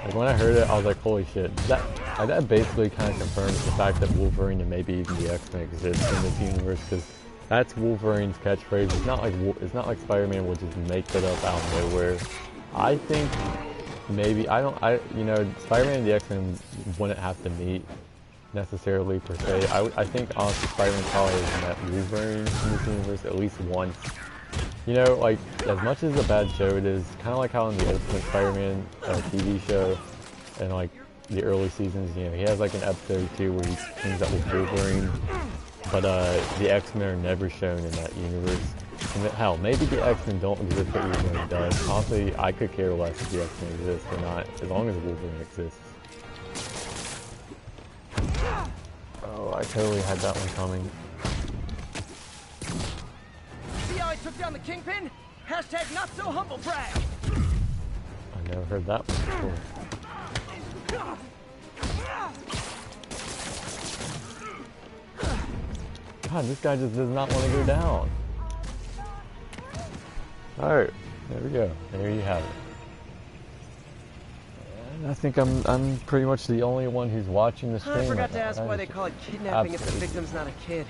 Like, when I heard it, I was like, holy shit. That basically kind of confirms the fact that Wolverine and maybe even the X-Men exist in this universe, because that's Wolverine's catchphrase. It's not like Spider-Man will just make that up out of nowhere. I think maybe, you know, Spider-Man and the X-Men wouldn't have to meet necessarily per se. I think honestly Spider-Man probably has met Wolverine in this universe at least once. You know, like, as much as a bad show it is, kind of like how in the Ultimate Spider-Man TV show and like the early seasons, you know, he has like an episode too where he teams up with Wolverine, but the X-Men are never shown in that universe. And hell, maybe the X-Men don't exist, but Wolverine does. Honestly, I could care less if the X-Men exist or not, as long as Wolverine exists. Oh, I totally had that one coming. See how I took down the Kingpin? Hashtag not so humble brag. I never heard that one before. God, this guy just does not want to go down. Alright, there we go. There you have it. And I think I'm pretty much the only one who's watching the stream. I forgot right to now. ask That why is they call it kidnapping if the absolutely- victim's not a kid.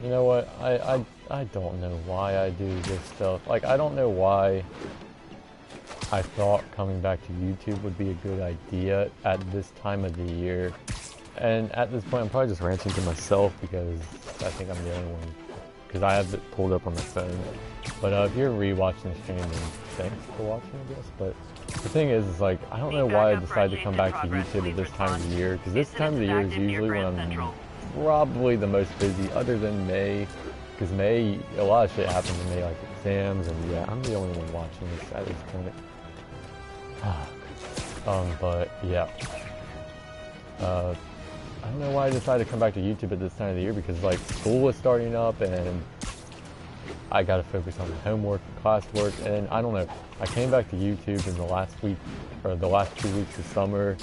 You know what? I don't know why I do this stuff. Like, I don't know why I thought coming back to YouTube would be a good idea at this time of the year. And at this point, I'm probably just ranting to myself because I think I'm the only one. Because I have it pulled up on my phone. But if you're rewatching the stream, then thanks for watching, I guess. But the thing is like, I don't know why I decided to come back to YouTube at this time of the year. Because this time of the year is usually when I'm probably the most busy, other than May. Because May, a lot of shit happens in May, like exams, and yeah, I'm the only one watching this at this point. But yeah. I don't know why I decided to come back to YouTube at this time of the year, because like school is starting up and I gotta focus on homework and classwork, and I don't know. I came back to YouTube in the last week, or the last 2 weeks of summer,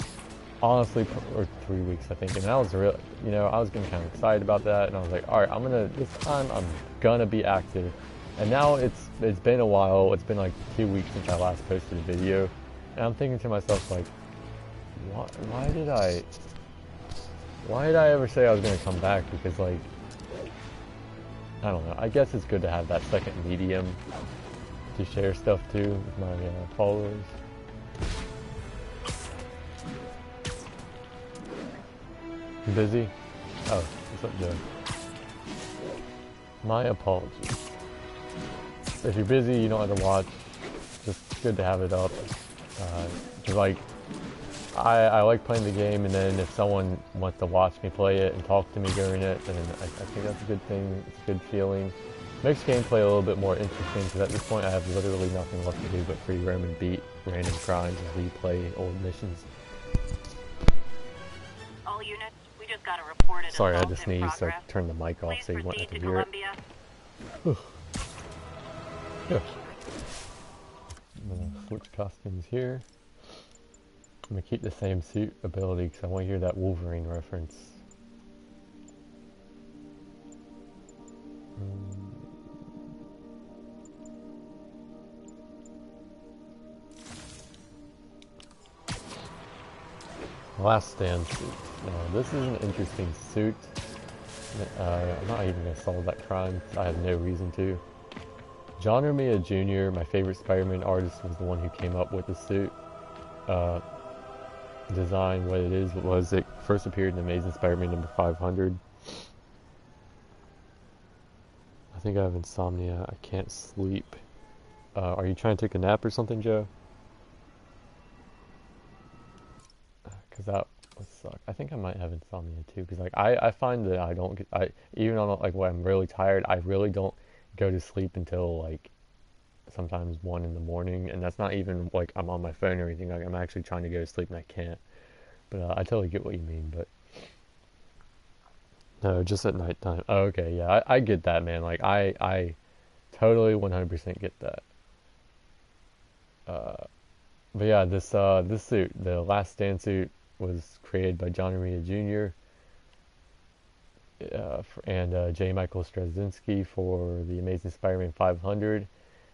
honestly, or 3 weeks I think, and I was real, you know, I was getting kind of excited about that, and I was like, all right, this time I'm gonna be active. And now it's been a while. It's been like 2 weeks since I last posted a video, and I'm thinking to myself like, why did I ever say I was gonna come back? Because like, I don't know. I guess it's good to have that second medium to share stuff to with my followers. You busy? Oh, what's up, Joe? My apologies. If you're busy, you don't have to watch. Just good to have it up. 'Cause like, I like playing the game, and then if someone wants to watch me play it and talk to me during it, then I think that's a good thing. It's a good feeling. Makes gameplay a little bit more interesting, because at this point I have literally nothing left to do but free roam and beat random crimes and replay old missions. All units, we just got a reported Sorry, I had to assault in sneeze, so I progress. turned the mic off Please so you wouldn't proceed have to to hear it. Columbia. Yeah. I'm gonna switch costumes here. I'm gonna keep the same suit ability because I want to hear that Wolverine reference. Last Stand suit. Now, this is an interesting suit. I'm not even gonna solve that crime. I have no reason to. John Romita Jr., my favorite Spider-Man artist, was the one who came up with the suit. Design, what it is, was it first appeared in Amazing Spider-Man number 500. I think I have insomnia. I can't sleep. Are you trying to take a nap or something, Joe? Because that would suck. I think I might have insomnia too. Because like I find that I don't get even on like when I'm really tired, I really don't go to sleep until like sometimes 1 in the morning, and that's not even like I'm on my phone or anything. Like I'm actually trying to go to sleep and I can't. But I totally get what you mean. But no, just at nighttime. Oh, okay, yeah, I get that, man. Like I totally 100% get that. But yeah, this suit, the Last Stand suit, was created by John Romita Jr. And J. Michael Straczynski for the Amazing Spider-Man 500.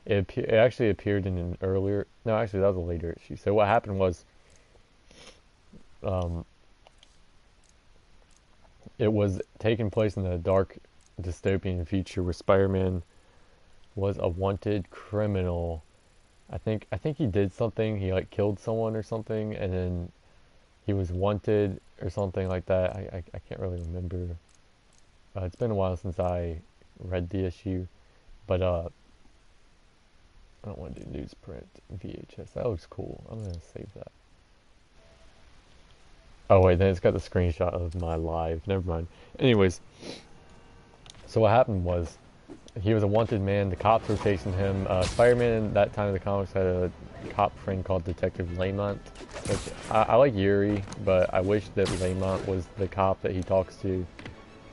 It actually appeared in an earlier. No, actually, that was a later issue. So what happened was, it was taking place in the dark dystopian future where Spider-Man was a wanted criminal. I think he did something. He like killed someone or something, and then he was wanted or something like that. I can't really remember. It's been a while since I read the issue, but I don't want to do newsprint VHS. That looks cool. I'm gonna save that. Oh wait, then it's got the screenshot of my live. Never mind. Anyways, so what happened was, he was a wanted man. The cops were chasing him. Spider-Man in that time of the comics had a cop friend called Detective Lamont, which I like Yuri, but I wish that Lamont was the cop that he talks to.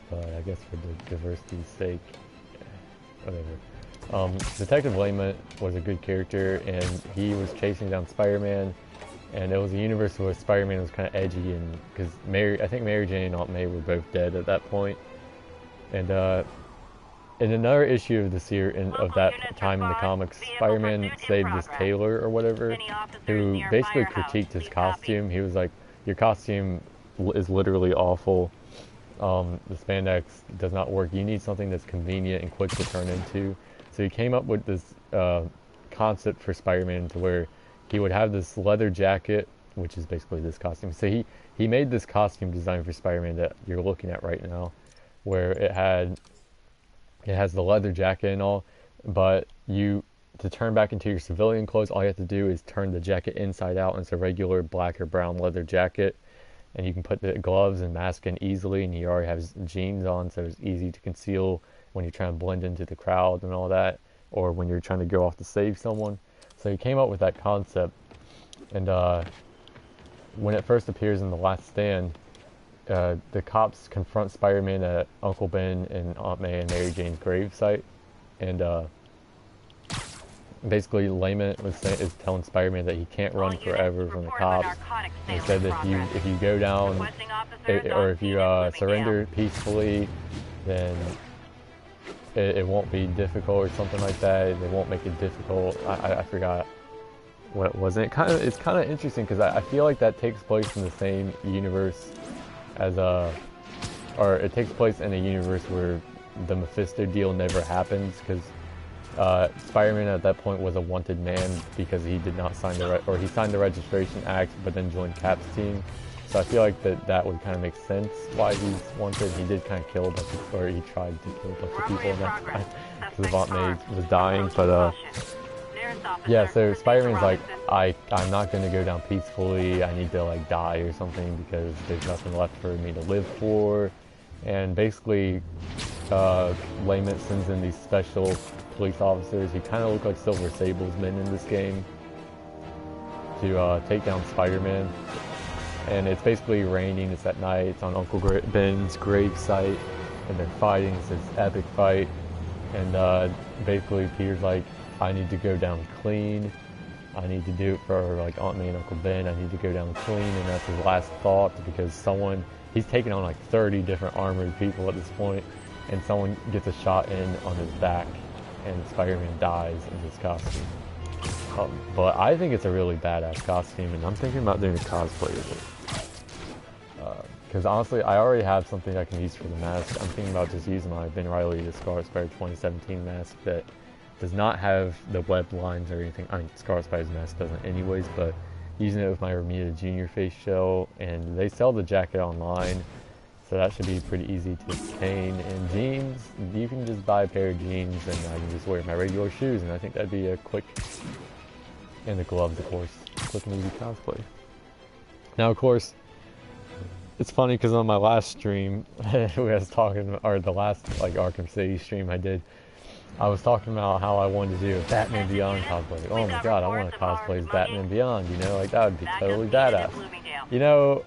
But I guess for the diversity's sake, whatever. Detective Lamont was a good character, and he was chasing down Spider-Man. And it was a universe where Spider-Man was kind of edgy, and because I think Mary Jane and Aunt May were both dead at that point. And in another issue of the series, of that time in the comics, Spider-Man saved this tailor or whatever, who basically critiqued his costume. He was like, "Your costume is literally awful. The spandex does not work. You need something that's convenient and quick to turn into." So he came up with this concept for Spider-Man to where he would have this leather jacket, which is basically this costume. So he made this costume design for Spider-Man that you're looking at right now, where it has the leather jacket and all, but to turn back into your civilian clothes, all you have to do is turn the jacket inside out, and it's a regular black or brown leather jacket, and you can put the gloves and mask in easily, and he already has jeans on, so it's easy to conceal when you're trying to blend into the crowd and all that, or when you're trying to go off to save someone. So he came up with that concept, and when it first appears in The Last Stand, the cops confront Spider-Man at Uncle Ben and Aunt May and Mary Jane's gravesite, and basically Lamont is telling Spider-Man that he can't run forever from the cops. And he said that if you go down, or if you surrender peacefully, then it won't be difficult or something like that. It won't make it difficult. I forgot what it was. And it's kind of interesting because I feel like that takes place in the same universe as or it takes place in a universe where the Mephisto deal never happens, because Spider-Man at that point was a wanted man because he did not sign he signed the Registration Act but then joined Cap's team. So I feel like that would kind of make sense why he's wanted. He did kind of kill a bunch of, or he tried to kill a bunch of people in that time because Aunt May was dying. But yeah, so Spider-Man's like, I'm not going to go down peacefully. I need to like die or something because there's nothing left for me to live for. And basically, Lamont sends in these special police officers who kind of look like Silver Sable's men in this game to take down Spider-Man. And it's basically raining, it's at night, it's on Uncle Ben's grave site, and they're fighting. It's this epic fight, and basically Peter's like, I need to go down clean. I need to do it for like Aunt May and Uncle Ben. I need to go down clean, and that's his last thought, because he's taken on like 30 different armored people at this point, and someone gets a shot in on his back, and Spider-Man dies in his costume. But I think it's a really badass costume, and I'm thinking about doing a cosplay of it. Because honestly, I already have something I can use for the mask. I'm thinking about just using my Ben Reilly the Scarlet Spider 2017 mask that does not have the web lines or anything. I mean, Scarlet Spider's mask doesn't anyways, but using it with my Romita Jr. face shell, and they sell the jacket online So that should be pretty easy to obtain. And jeans, you can just buy a pair of jeans and I can just wear my regular shoes, and I think that'd be a quick, and the gloves of course, quick and easy cosplay. Now of course, it's funny because on my last stream, we was talking, or the last like Arkham City stream I did, I was talking about how I wanted to do a Batman Beyond cosplay. Oh my god, I want to cosplay as Batman Beyond, you know, like that would be totally badass. You know,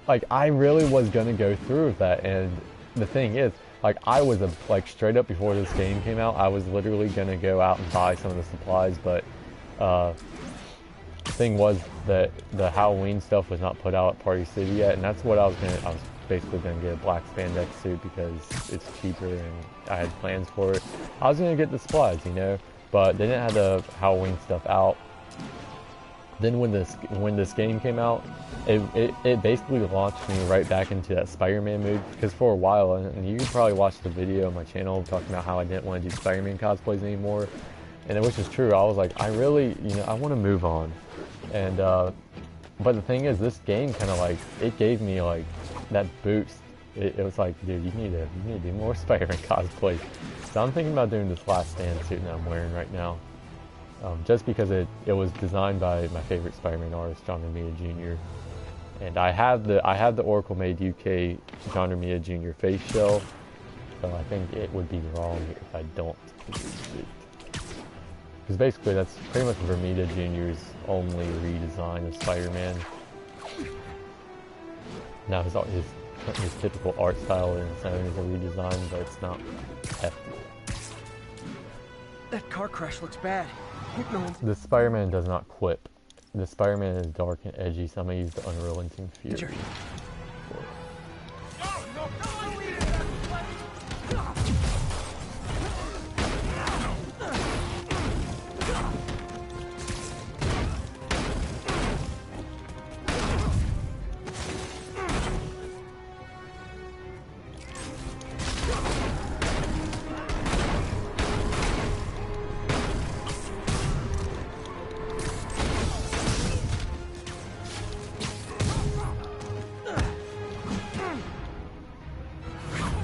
like I really was gonna go through with that, and the thing is, like I was like straight up before this game came out, I was literally gonna go out and buy some of the supplies, but the thing was that the Halloween stuff was not put out at Party City yet, and that's what I was basically gonna get a black spandex suit because it's cheaper and I had plans for it. I was gonna get the supplies, you know, but they didn't have the Halloween stuff out. Then when this game came out, it basically launched me right back into that Spider-Man mood, because for a while, and you can probably watch the video on my channel talking about how I didn't want to do Spider-Man cosplays anymore, and which is true. I was like, I really, you know, I want to move on, and but the thing is, this game kind of like, it gave me like that boost. It was like, dude, you need to do more Spider-Man cosplays. So I'm thinking about doing this Last Stand suit that I'm wearing right now. Just because it was designed by my favorite Spider-Man artist, John Romita Jr. And I have the Oracle Made UK John Romita Jr. face shell, so I think it would be wrong if I don't. Because basically that's pretty much Romita Jr.'s only redesign of Spider-Man. Now his typical art style in its own is a redesign, but it's not hefty. That car crash looks bad. Hope no one's... The Spider-Man does not quip. The Spider-Man is dark and edgy, so I'm gonna use the Unrelenting Fury.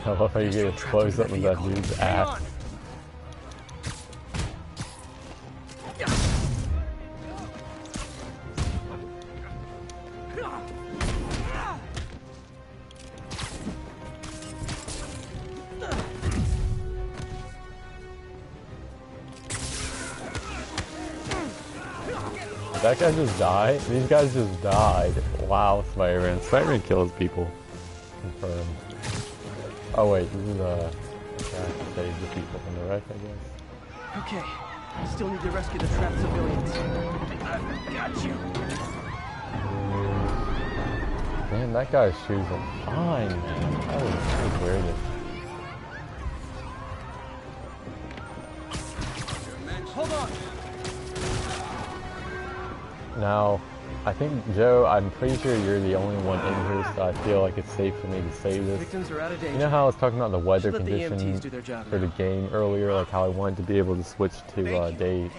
I love how you get a close up with that dude's ass. That guy just died? These guys just died. Wow, Spider-Man. Spider-Man kills people. Confirmed. Oh wait, this is okay, I have to save the people from the wreck, I guess. Okay, I still need to rescue the trapped civilians. I've got you. Man, that guy's shoes are fine, man. That was weird. Hold on. Now, I think, Joe, I'm pretty sure you're the only one in here, so I feel like it's safe for me to save this. Victims are out of danger. You know how I was talking about the weather Let the condition EMTs do their job for the now. game earlier, like how I wanted to be able to switch to the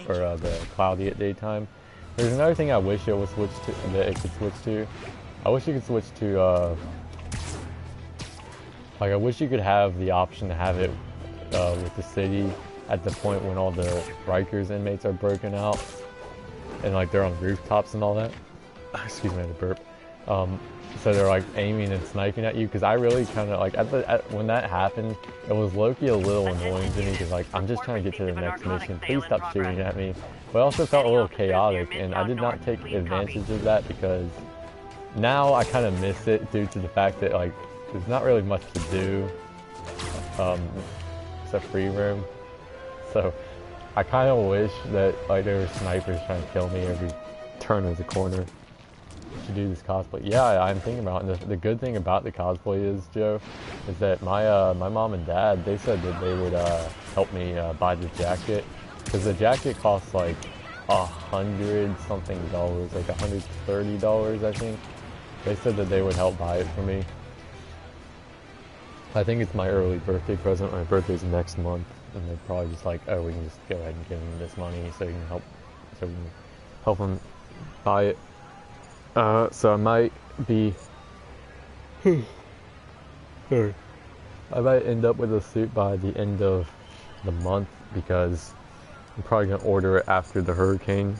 cloudy at daytime. There's another thing I wish it could switch to. I wish you could switch to like I wish you could have the option to have it with the city at the point when all the Rikers inmates are broken out and like they're on rooftops and all that. Excuse me, I had a burp. So they're like aiming and sniping at you, because I really kind of like when that happened, it was low-key a little annoying to me, because like I'm just trying to get to the next mission. Please stop shooting at me. But it also felt a little chaotic, and I did not take advantage of that, because now I kind of miss it due to the fact that like there's not really much to do except free roam. So I kind of wish that like there were snipers trying to kill me every turn of the corner to do this cosplay. Yeah, I'm thinking about it. And the good thing about the cosplay is, Joe, is that my mom and dad, they said that they would help me buy the jacket, because the jacket costs like $100 something, like $130, I think. They said that they would help buy it for me. I think it's my early birthday present. My birthday's next month, and they're probably just like, oh, we can just go ahead and give them this money so you can help them buy it. So I might be Sure. I might end up with a suit by the end of the month because I'm probably gonna order it after the hurricane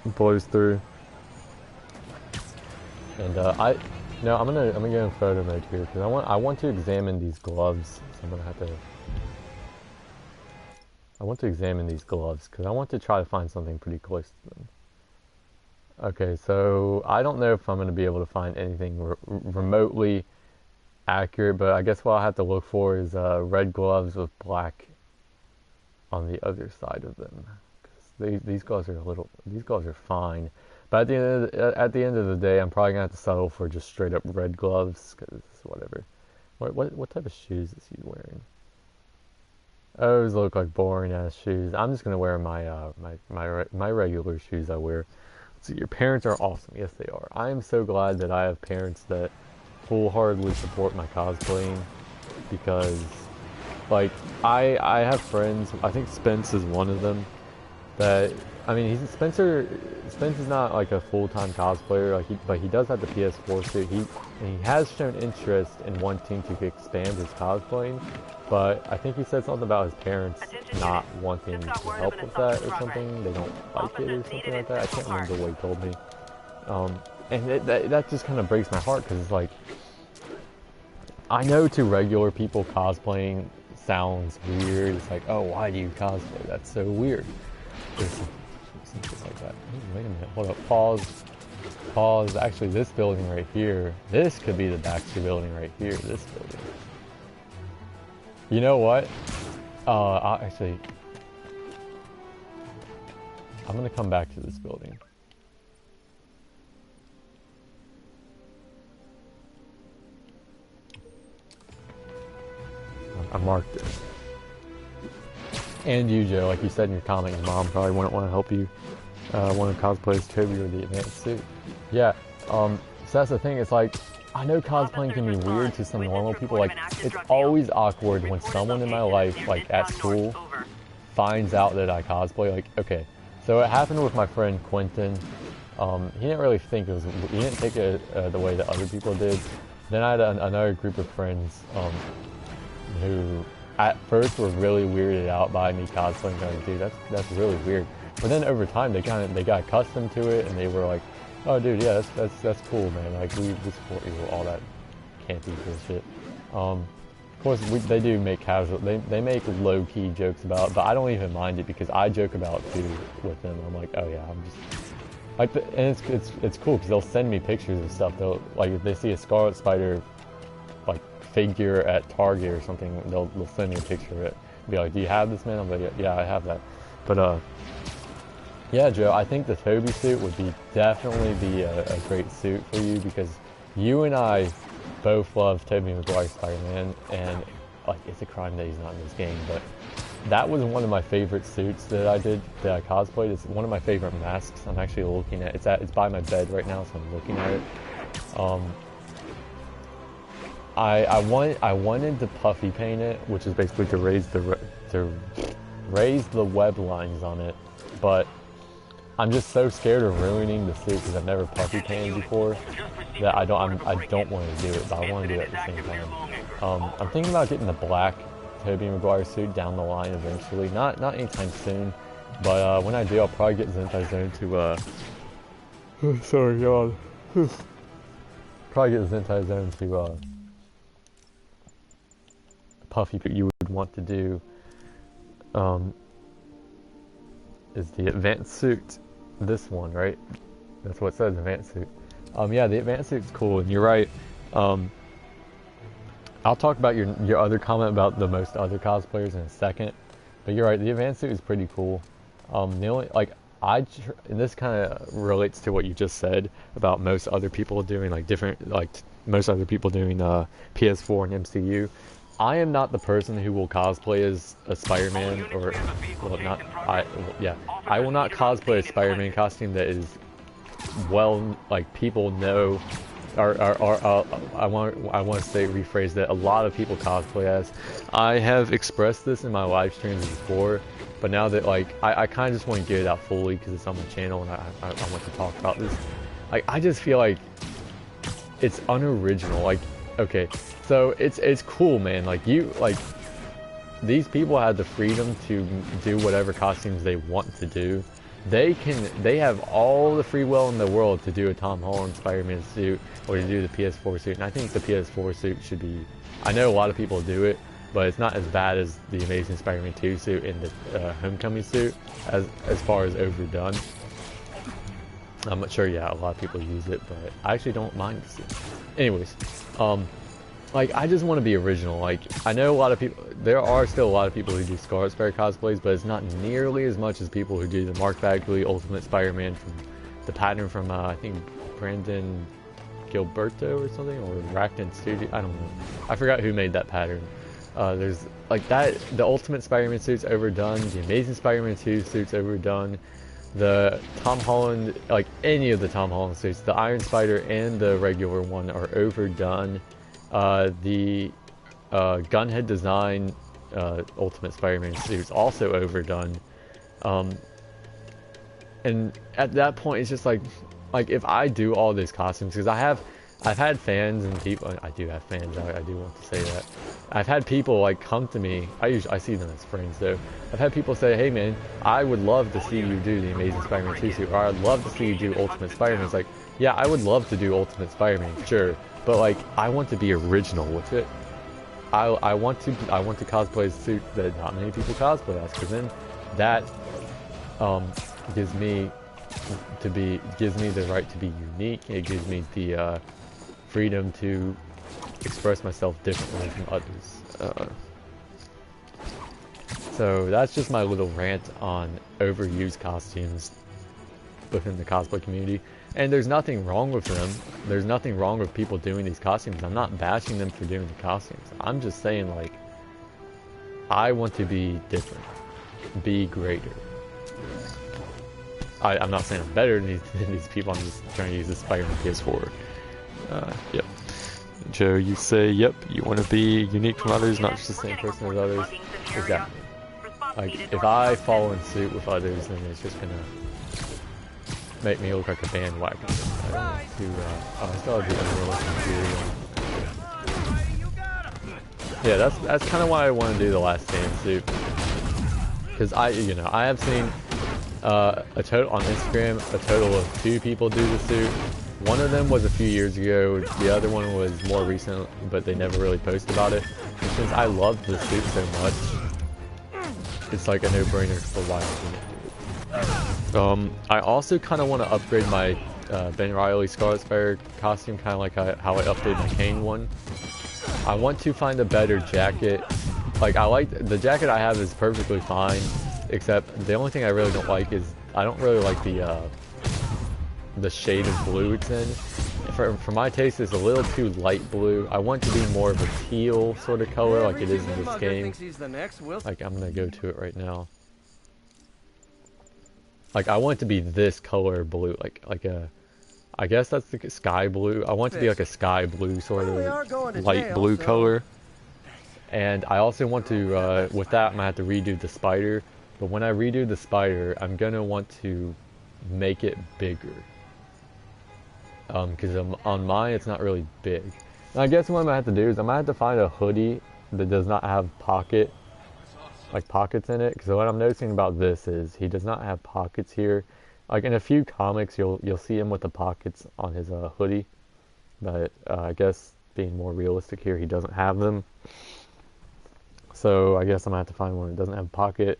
blows through. And I'm gonna go in photo mode here because I want to examine these gloves. So I'm gonna have to. I want to examine these gloves because I want to try to find something pretty close to them. Okay, so I don't know if I'm gonna be able to find anything remotely accurate, but I guess what I have to look for is red gloves with black on the other side of them. These gloves are fine, but at the end of the day, I'm probably gonna have to settle for just straight up red gloves because whatever. What type of shoes is he wearing? Those look like boring ass shoes. I'm just gonna wear my regular shoes I wear. Let's see, your parents are awesome. Yes, they are. I am so glad that I have parents that full-heartedly support my cosplaying because, like, I have friends. I think Spence is one of them. That I mean, Spence is not like a full-time cosplayer, like but he does have the PS4 suit. He has shown interest in wanting to expand his cosplaying, but I think he said something about his parents not wanting to help with that or something. They don't like it or something like that. I can't remember what he told me. And that just kind of breaks my heart because it's like, I know to regular people cosplaying sounds weird. It's like, oh, why do you cosplay? That's so weird. Something like that. Ooh, wait a minute, hold up, pause. Actually, this building right here, this could be the Baxter building right here, this building. You know what? I'm gonna come back to this building. I marked it. And you, Joe, like you said in your comment, your mom probably wouldn't want to help you. Want to cosplay as Toby or the advanced suit. Yeah, so that's the thing, it's like, I know cosplaying can be weird to some normal people. Like, it's always awkward when someone in my life, like at school, finds out that I cosplay. Like, okay, so it happened with my friend Quentin. He didn't really think it was, he didn't take it the way that other people did. Then I had another group of friends who at first were really weirded out by me cosplaying, going, dude, that's really weird. But then over time, they got accustomed to it, and they were like, oh, dude, yeah, that's cool, man. Like, we support you, all that campy bullshit. Of course, they do make casual, they make low-key jokes about it, but I don't even mind it because I joke about it too with them. I'm like, oh yeah, I'm just like, and it's cool because they'll send me pictures of stuff. They'll, like, if they see a Scarlet Spider like figure at Target or something, they'll send me a picture of it. Be like, do you have this, man? I'm like, yeah, I have that. But yeah, Joe, I think the Toby suit would definitely be a great suit for you because you and I both love Tobey Maguire's Spider-Man, and like, it's a crime that he's not in this game, but that was one of my favorite suits that I cosplayed. It's one of my favorite masks. I'm actually looking at it's by my bed right now, so I'm looking at it. I wanted to puffy paint it, which is basically to raise the web lines on it, but I'm just so scared of ruining the suit because I've never puffy painted before that I don't want to do it, but I want to do it at the same time. I'm thinking about getting the black Tobey Maguire suit down the line eventually, not anytime soon, but when I do, I'll probably get Zentai Zone to sorry, God. Probably get Zentai Zone to puffy, but you would want to do is the advanced suit. This one, right? That's what it says, advanced suit. Yeah, the advanced suit's cool, and you're right. I'll talk about your other comment about the most other cosplayers in a second, but you're right, the advanced suit is pretty cool. The only, like, and this kind of relates to what you just said about most other people doing, like, different, like, most other people doing PS4 and MCU. I am not the person who will cosplay as a Spider-Man, or, well, not, I will not cosplay a Spider-Man costume that is, well, like, people know, or I want to say, rephrase that, a lot of people cosplay as. I have expressed this in my live streams before, but now that, like, I kind of just want to get it out fully because it's on my channel and I want to talk about this. Like, I just feel like it's unoriginal. Like, Okay, so it's cool, man. Like these people have the freedom to do whatever costumes they want to do. They have all the free will in the world to do a Tom Holland Spider-Man suit or to do the PS4 suit. And I think the PS4 suit should be, I know a lot of people do it, but it's not as bad as the Amazing Spider-Man 2 suit and the Homecoming suit as far as overdone. I'm not sure, yeah, a lot of people use it, but I actually don't mind the suit. Anyways, like, I just want to be original. Like, I know a lot of people, there are still a lot of people who do Scarlet Spider cosplays, but it's not nearly as much as people who do the Mark Bagley Ultimate Spider-Man from the pattern from, I think, Brandon Gilberto or something, or Racton Studio, I don't know. I forgot who made that pattern. There's, like, that, the Ultimate Spider-Man suit's overdone, the Amazing Spider-Man 2 suit's overdone, the Tom Holland, like, any of the Tom Holland suits, the Iron Spider and the regular one are overdone. The Gunhead Design Ultimate Spider-Man suit's also overdone. And at that point, it's just like if I do all these costumes, because I've had fans and people, I do have fans, I do want to say that. I've had people like come to me, I see them as friends though. I've had people say, hey man, I would love to see you do the Amazing Spider-Man 2 suit, or I'd love to see you do Ultimate Spider-Man. It's like, yeah, I would love to do Ultimate Spider-Man, sure. But like, I want to be original with it. I want to cosplay a suit that not many people cosplay as, because then that gives me the right to be unique. It gives me the freedom to express myself differently from others. So that's just my little rant on overused costumes within the cosplay community. And there's nothing wrong with them. There's nothing wrong with people doing these costumes. I'm not bashing them for doing the costumes. I'm just saying, like, I want to be different. Be greater. I'm not saying I'm better than these people. I'm just trying to use the Spider-Man PS4. Yep. Joe, you say, yep, you want to be unique from others, not just the same person as others. Exactly. Like, if I follow in suit with others, then it's just gonna make me look like a bandwagon. I still have the unrealistic material. Yeah, that's kind of why I want to do the Last Stand suit, because I have seen a total on Instagram, a total of 2 people do the suit. One of them was a few years ago. The other one was more recent, but they never really posted about it. And since I love the suit so much, it's like a no-brainer for why I'm doing it. I also kind of want to upgrade my Ben Reilly Scarlet Spider costume, kind of like how I updated my Kane one. I want to find a better jacket. Like, I like the jacket I have is perfectly fine, except the only thing I really don't like is I don't really like the shade of blue it's in. For my taste, it's a little too light blue. I want to be more of a teal sort of color, like it is in this game. Like, I'm gonna go to it right now. Like, I want it to be this color blue, like a, I guess that's the sky blue. I want it to be like a sky blue sort of light blue color. And I also want to, with that, I'm gonna have to redo the spider. But when I redo the spider, I'm gonna want to make it bigger. Because on mine, it's not really big. And I guess what I'm gonna have to do is I'm gonna have to find a hoodie that does not have pockets in it. Because what I'm noticing about this is he does not have pockets here. Like in a few comics, you'll see him with the pockets on his hoodie, but I guess being more realistic here, he doesn't have them. So I guess I'm gonna have to find one that doesn't have a pocket.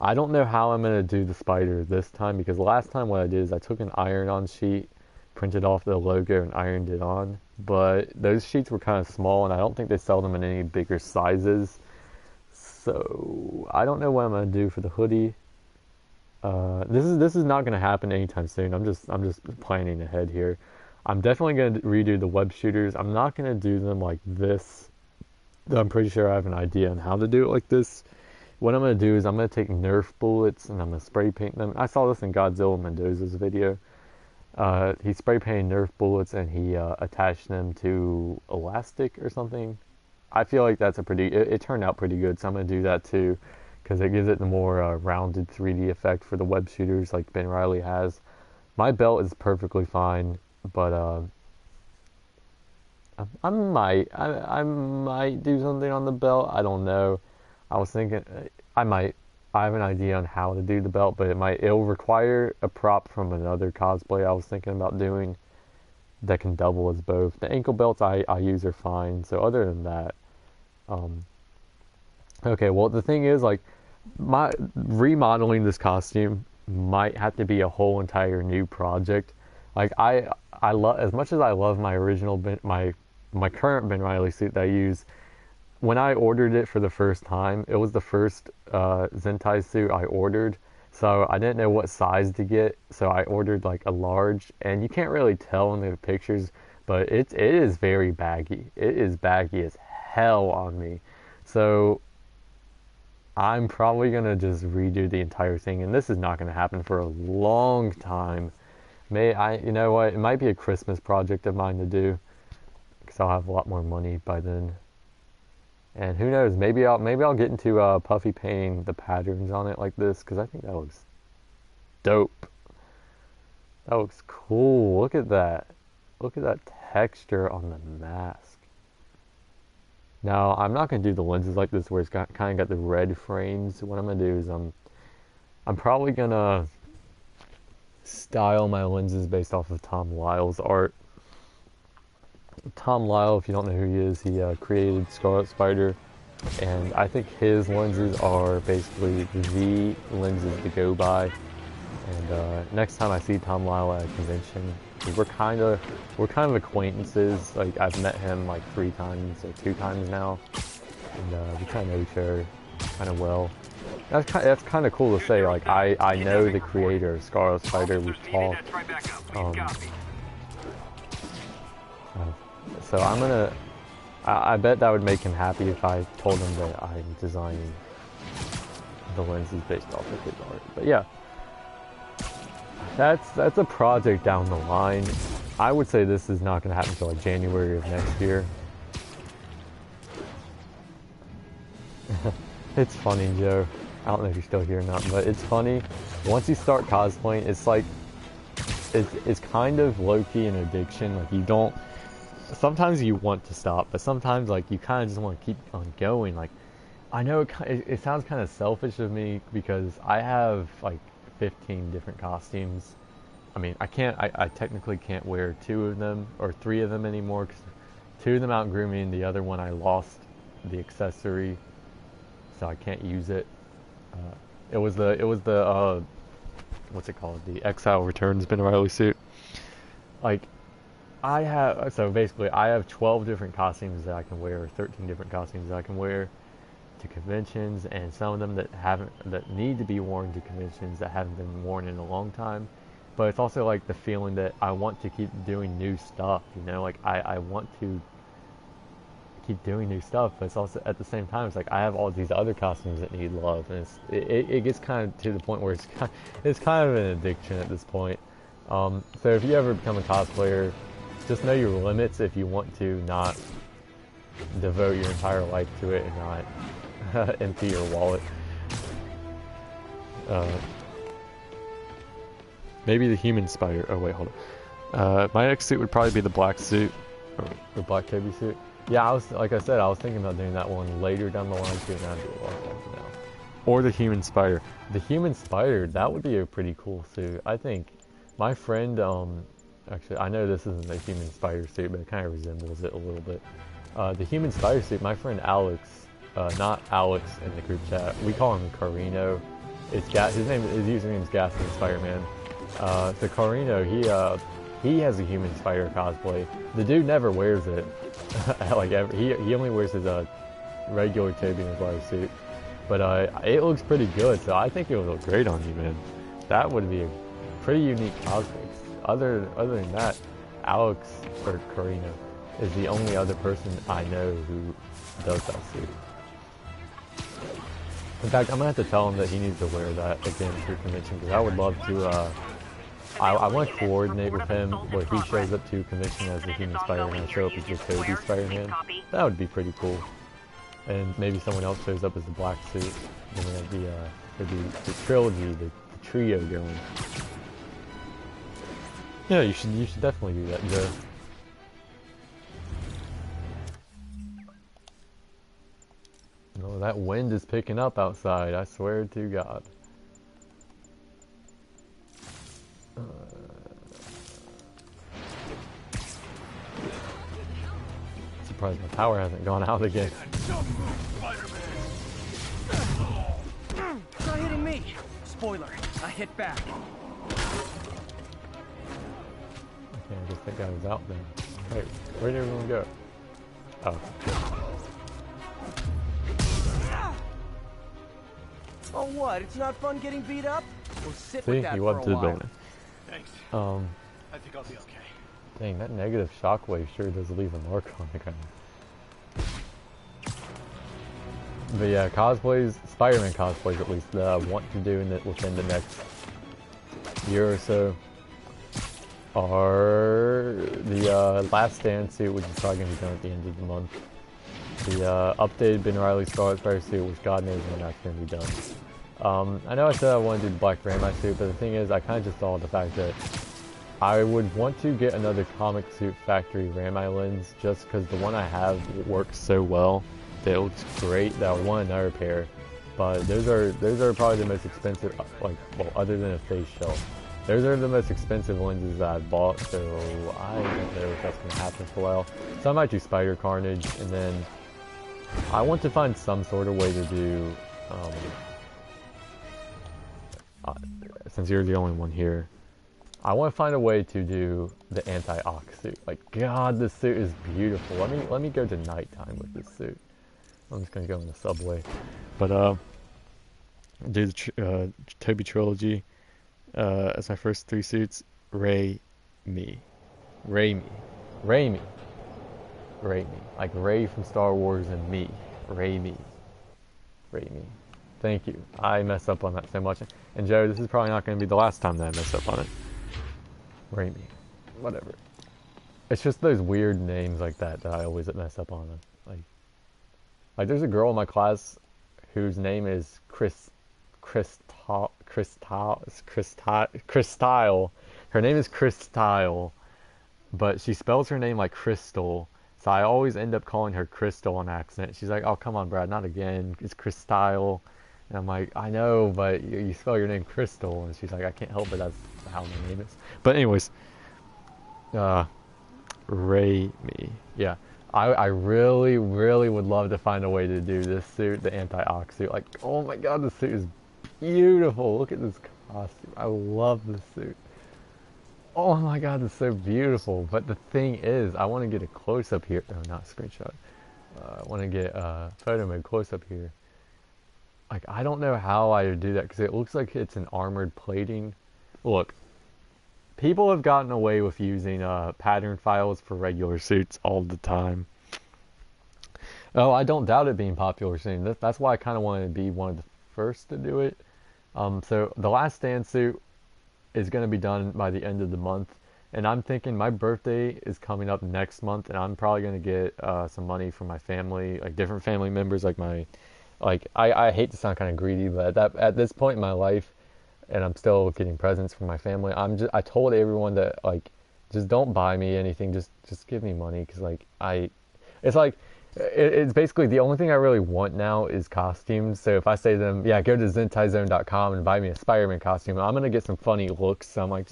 I don't know how I'm gonna do the spider this time, because last time what I did is I took an iron-on sheet, printed off the logo, and ironed it on. But those sheets were kind of small, and I don't think they sell them in any bigger sizes. So I don't know what I'm gonna do for the hoodie. This is not gonna happen anytime soon. I'm just planning ahead here. I'm definitely gonna redo the web shooters. I'm not gonna do them like this. I'm pretty sure I have an idea on how to do it like this. What I'm gonna do is I'm gonna take Nerf bullets and I'm gonna spray paint them. I saw this in Godzilla Mendoza's video. He spray painted Nerf bullets and he attached them to elastic or something. I feel like that's it turned out pretty good, so I'm gonna do that too, because it gives it the more rounded 3D effect for the web shooters like Ben Reilly has. My belt is perfectly fine, but I might do something on the belt. I don't know. I was thinking I might. I have an idea on how to do the belt, but it'll require a prop from another cosplay I was thinking about doing that can double as both. The ankle belts I use are fine. So other than that, um, okay. Well, the thing is, like, my remodeling this costume might have to be a whole entire new project. Like I love, as much as I love my original my current Ben Riley suit that I use. When I ordered it for the first time, it was the first Zentai suit I ordered, so I didn't know what size to get, so I ordered like a large, and you can't really tell in the pictures, but it is very baggy. It is baggy as hell on me. So I'm probably gonna just redo the entire thing, and this is not gonna happen for a long time. You know what? It might be a Christmas project of mine to do, because I'll have a lot more money by then. And who knows? Maybe I'll get into puffy painting the patterns on it like this, because I think that looks dope. That looks cool. Look at that. Look at that texture on the mask. Now I'm not gonna do the lenses like this where it's kind of got the red frames. What I'm gonna do is I'm probably gonna style my lenses based off of Tom Lyle's art. Tom Lyle, if you don't know who he is, he created Scarlet Spider, and I think his lenses are basically the lenses to go by. And next time I see Tom Lyle at a convention, we're kind of acquaintances. Like, I've met him like 3 times or 2 times now, and we kind of know each other kind of well. That's kind of cool to say. Like, I know the creator of Scarlet Spider. We've talked. So I bet that would make him happy if I told him that I'm designing the lenses based off of his art. But yeah, that's a project down the line. I would say this is not going to happen until like January of next year. It's funny, Joe. I don't know if you're still here or not, but it's funny. Once you start cosplaying, it's like it's kind of low-key an addiction. Like, you don't. Sometimes you want to stop, but sometimes like you kind of just want to keep on going. Like, I know it sounds kind of selfish of me because I have like 15 different costumes. I mean, I technically can't wear 2 of them or 3 of them anymore because 2 of them outgrew me, and the other one I lost the accessory, so I can't use it. It was the what's it called? The Exile Returns Ben Riley suit. Like, so basically I have 12 different costumes that I can wear, or 13 different costumes that I can wear to conventions, and some of them that need to be worn to conventions that haven't been worn in a long time. But it's also like the feeling that I want to keep doing new stuff, you know, like I want to keep doing new stuff, but it's also at the same time it's like I have all these other costumes that need love, and it gets kind of to the point where it's kind of an addiction at this point. So if you ever become a cosplayer, just know your limits if you want to not devote your entire life to it and not empty your wallet. Maybe the human spider. Oh wait, hold on. My next suit would probably be the black suit, or black Toby suit. Yeah, like I said, I was thinking about doing that one later down the line too, and that'd be a lot of fun now. Or the human spider. The human spider, that would be a pretty cool suit. I think my friend, actually, I know this isn't a human spider suit, but it kind of resembles it a little bit. The human spider suit, my friend Alex, not Alex in the group chat, we call him Carino. His username is Gaston Spider-Man. So Carino, he has a human spider cosplay. The dude never wears it, like ever. He only wears his regular Toby Maguire suit, but it looks pretty good. So I think it would look great on you, man. That would be a pretty unique cosplay. Other than that, Alex, or Carino, is the only other person I know who does that suit. In fact, I'm gonna have to tell him that he needs to wear that again for convention, because I would love to. I want to coordinate with him where he shows up to a convention as the human spider and I show up as the Toby Spider-Man. That would be pretty cool. And maybe someone else shows up as the black suit. And then the trilogy, the trio going. Yeah, you should definitely do that, Joe. that wind is picking up outside, I swear to God. Surprised my power hasn't gone out again. Try hitting me. Spoiler, I hit back. Okay, I guess that guy was out then. Wait, where did everyone go? Oh. Oh what? It's not fun getting beat up? We'll sit See, with that he for went a to the while. building. Thanks. I think I'll be okay. Dang, that negative shockwave sure does leave a mark on the ground. But yeah, cosplays, Spider-Man cosplays at least, that I want to do within the next year or so are the Last Stand suit, which is probably going to be done at the end of the month. The updated Ben Reilly Scarlet Spider suit, which God knows when that's going to be done. I know I said I wanted to do the Black Ramai suit, but the thing is, I kind of just thought of the fact that I would want to get another Comic Suit Factory Ramai lens, just because the one I have works so well that it looks great that I want another pair. But those are probably the most expensive, like, well, other than a face shelf. Those are the most expensive lenses that I've bought, so I don't know if that's going to happen for a while. So I might do Spider Carnage, and then I want to find some sort of way to do, since you're the only one here, I want to find a way to do the anti-ox suit. Like, God, this suit is beautiful. Let me go to nighttime with this suit. I'm just gonna go in the subway, but do the Toby trilogy as my first 3 suits. Ray me, like Ray from Star Wars and me, Ray me. Thank you. I mess up on that so much, and Joe, this is probably not going to be the last time that I mess up on it. Ray me, whatever. It's just those weird names like that I always mess up on. Like there's a girl in my class whose name is Crystile. Her name is Crystile, but she spells her name like Crystal. So I always end up calling her Crystal on accident. She's like, "Oh, come on, Brad, not again. It's Crystile." And I'm like, "I know, but you spell your name Crystal." And she's like, "I can't help it. That's how my name is." But anyways, Ray me. Yeah. I really, really would love to find a way to do this suit, the anti-ox suit. Like, oh my God, this suit is beautiful. Look at this costume. I love this suit. Oh my God, it's so beautiful. But the thing is, I want to get a close-up here. No, not a screenshot. I want to get photo mode close-up here. Like, I don't know how I would do that, because it looks like it's an armored plating. Look. People have gotten away with using pattern files for regular suits all the time. Oh, I don't doubt it being popular soon. That's why I kind of wanted to be one of the first to do it. So the Last Stand suit is going to be done by the end of the month. And I'm thinking my birthday is coming up next month, and I'm probably going to get some money from my family, like different family members. I hate to sound kind of greedy, but at this point in my life, and I'm still getting presents from my family, I told everyone that, like, just don't buy me anything, just give me money, because it's basically the only thing I really want now is costumes. So if I say to them, yeah, go to zentaizone.com and buy me a Spider-Man costume, I'm gonna get some funny looks. So I'm like,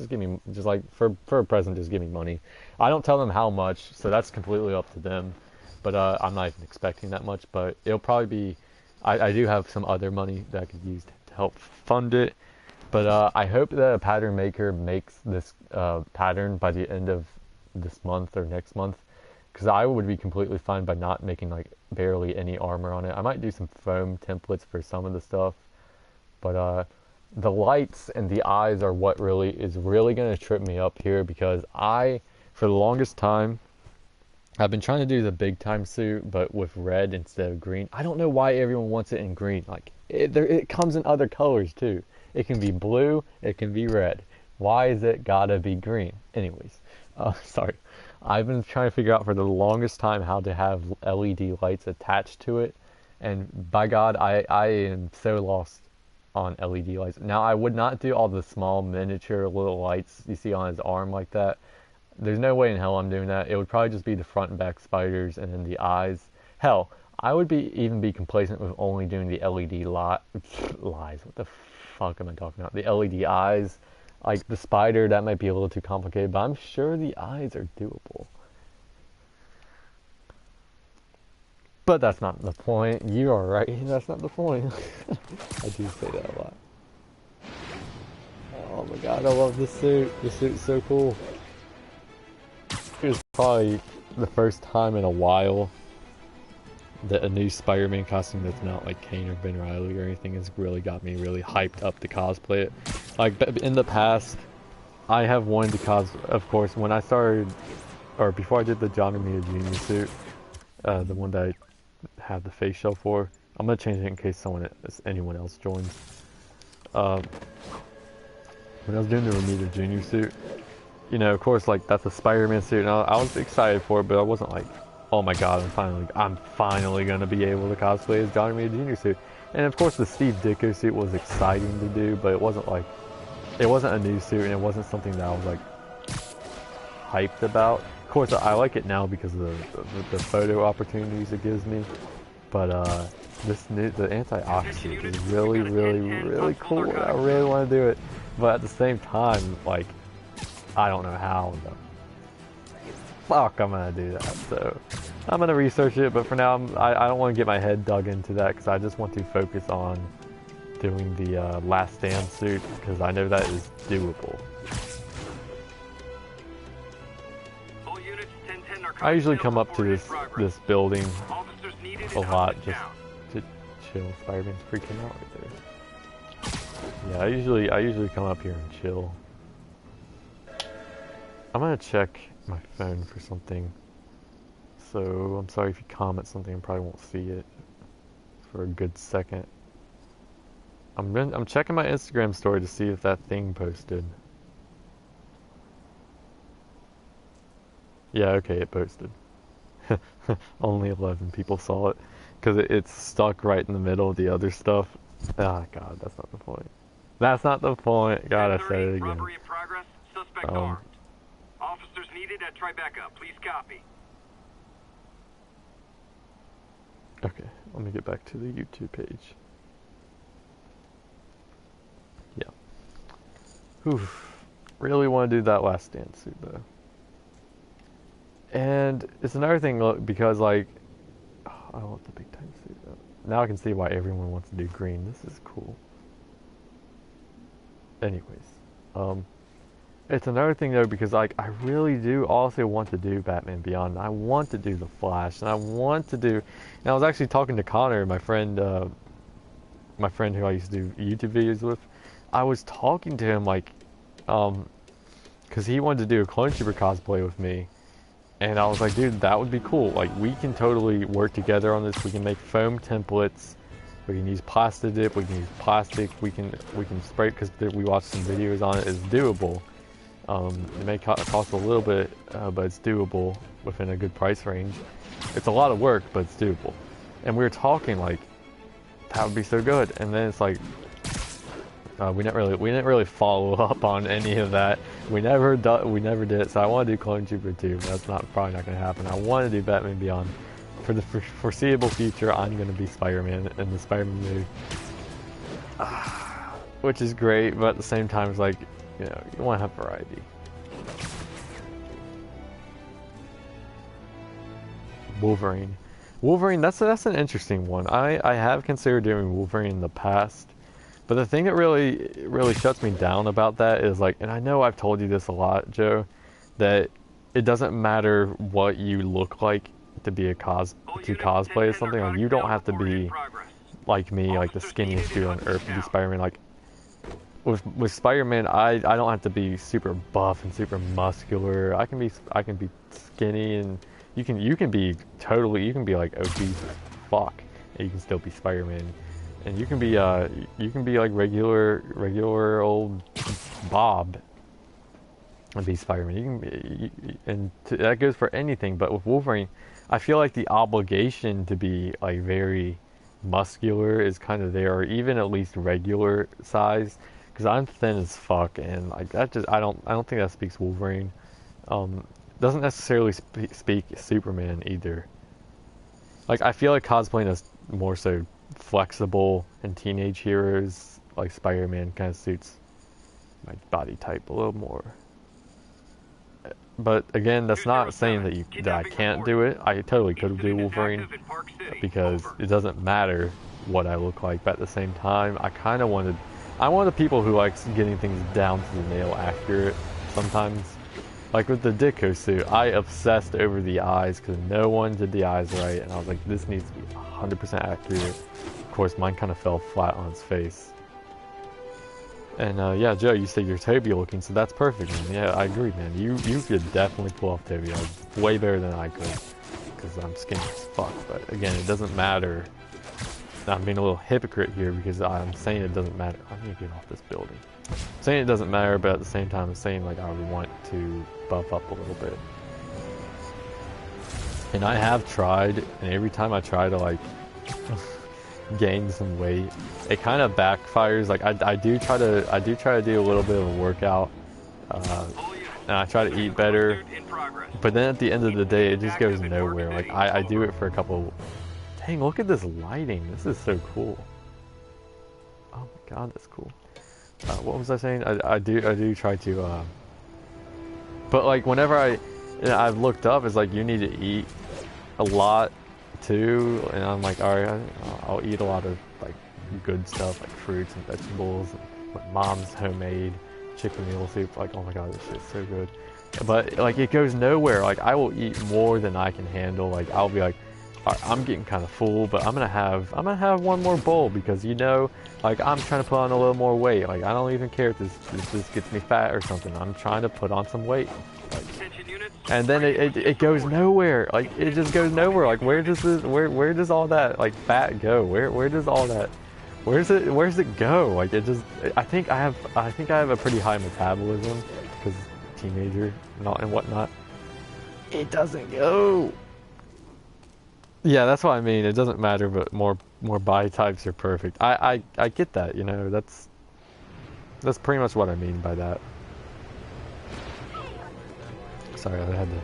for a present, just give me money. I don't tell them how much, so that's completely up to them. But I'm not even expecting that much, but it'll probably be, I do have some other money that I could use to help fund it. But I hope that a pattern maker makes this pattern by the end of this month or next month, because I would be completely fine by not making like barely any armor on it. I might do some foam templates for some of the stuff, but the lights and the eyes are what is really going to trip me up here, because for the longest time, I've been trying to do the big time suit, but with red instead of green. I don't know why everyone wants it in green. Like it comes in other colors too. It can be blue, it can be red. Why is it gotta be green? Anyways, sorry. I've been trying to figure out for the longest time how to have LED lights attached to it. And by God, I am so lost on LED lights. Now, I would not do all the small miniature little lights you see on his arm like that. There's no way in hell I'm doing that. It would probably just be the front and back spiders and then the eyes. Hell, I would even be complacent with only doing the LED lies. What the fuck am I talking about? The LED eyes, like the spider, that might be a little too complicated, but I'm sure the eyes are doable. But that's not the point. You are right. That's not the point. I do say that a lot. Oh my god, I love this suit. This suit's so cool. It was probably the first time in a while that a new Spider-Man costume that's not like Kane or Ben Reilly or anything has really got me really hyped up to cosplay it. Like in the past, I have wanted to cosplay, of course, when I started, or before I did the John Romita Jr. suit, the one that I have the face shell for. I'm gonna change it in case anyone else joins. When I was doing the Romita Jr. suit, you know, of course, like that's a Spider-Man suit, and I was excited for it, but I wasn't like, oh my god, I'm finally gonna be able to cosplay as John Romita Jr. suit. And of course, the Steve Ditko suit was exciting to do, but it wasn't a new suit, and it wasn't something that I was like hyped about. Of course, I like it now because of the photo opportunities it gives me. But the anti-ox suit is really, really, really cool. I really want to do it, but at the same time, like, I don't know how the fuck I'm gonna do that. So I'm gonna research it. But for now, I don't want to get my head dug into that because I just want to focus on doing the Last Stand suit because I know that is doable. I usually come up to this building a lot just to chill. Spider-Man's freaking out right there. Yeah, I usually come up here and chill. I'm gonna check my phone for something. So I'm sorry if you comment something, I probably won't see it for a good second. I'm checking my Instagram story to see if that thing posted. Yeah, okay, it posted. Only 11 people saw it because it's stuck right in the middle of the other stuff. Ah, God, that's not the point. That's not the point. God, I said it again. Robbery in progress. Suspect armed. Officers needed at Tribeca. Please copy. Okay, let me get back to the YouTube page. Yeah. Oof. Really want to do that Last Stand suit though. And it's another thing, look, because like, oh, I don't want the big time suit though. Now I can see why everyone wants to do green. This is cool. Anyways, it's another thing though because like I really do also want to do Batman Beyond. I want to do the Flash, and I want to do. And I was actually talking to Connor, my friend who I used to do YouTube videos with. I was talking to him like, because he wanted to do a Clone Trooper cosplay with me. And I was like, dude, that would be cool. Like, we can totally work together on this. We can make foam templates. We can use plastic dip. We can use plastic. We can spray it because we watched some videos on it. It's doable. It may cost a little bit, but it's doable within a good price range. It's a lot of work, but it's doable. And we were talking like, that would be so good. And then it's like, we didn't really follow up on any of that. We never did it. So I want to do Clone Trooper 2, but that's probably not going to happen. I want to do Batman Beyond. For the foreseeable future, I'm going to be Spider-Man in the Spider-Man movie, which is great. But at the same time, it's like, you know, you want to have variety. Wolverine. That's an interesting one. I have considered doing Wolverine in the past. But the thing that really shuts me down about that is like, and I know I've told you this a lot, Joe, that it doesn't matter what you look like to be to cosplay something. Like, you don't have to be like me, like the skinniest dude on earth to be Spider-Man. Like with Spider-Man, I don't have to be super buff and super muscular. I can be skinny, and you can be like obese as fuck, and you can still be Spider-Man. And you can be like regular old Bob and be Spider-Man. That goes for anything. But with Wolverine, I feel like the obligation to be like very muscular is kind of there, or even at least regular size. Because I'm thin as fuck, and like that I don't think that speaks Wolverine. Doesn't necessarily speak Superman either. Like, I feel like cosplaying is more so flexible, and teenage heroes like Spider-Man kind of suits my body type a little more. But again, that's not saying that I can't do it. I totally could do Wolverine because it doesn't matter what I look like. But at the same time, I'm one of the people who likes getting things down to the nail accurate. Sometimes, like with the Ditko suit, I obsessed over the eyes because no one did the eyes right, and I was like, this needs to be 100% accurate. Of course, mine kind of fell flat on its face. And yeah, Joe, you said you're Toby looking, so that's perfect, man. Yeah, I agree, man. You could definitely pull off Toby. Way better than I could, because I'm skinny as fuck. But again, it doesn't matter. I'm being a little hypocrite here because I'm saying it doesn't matter. I need to get off this building. I'm saying it doesn't matter, but at the same time, I'm saying like I would want to buff up a little bit. And I have tried, and every time I try to like gain some weight, it kind of backfires. Like I do try to do a little bit of a workout, and I try to eat better, but then at the end of the day it just goes nowhere. Like I do it for a couple. Dang, look at this lighting, this is so cool. Oh my god, that's cool. What was I saying? I do try to but like whenever I've looked up, it's like you need to eat a lot too, and I'm like, alright, I'll eat a lot of like good stuff like fruits and vegetables and like mom's homemade chicken noodle soup. Like, oh my god, this shit's so good. But like it goes nowhere. Like I will eat more than I can handle. Like I'll be like, alright, I'm getting kind of full, but I'm gonna have one more bowl because you know, like I'm trying to put on a little more weight. Like I don't even care if this gets me fat or something. I'm trying to put on some weight. Like, and then it goes nowhere. Like it just goes nowhere. Like where does all that like fat go? Where does all that where's it go? Like it just I think I have a pretty high metabolism because teenager and whatnot. It doesn't go. Yeah, that's what I mean. It doesn't matter, but more body types are perfect. I get that, you know. That's pretty much what I mean by that. Sorry, I had to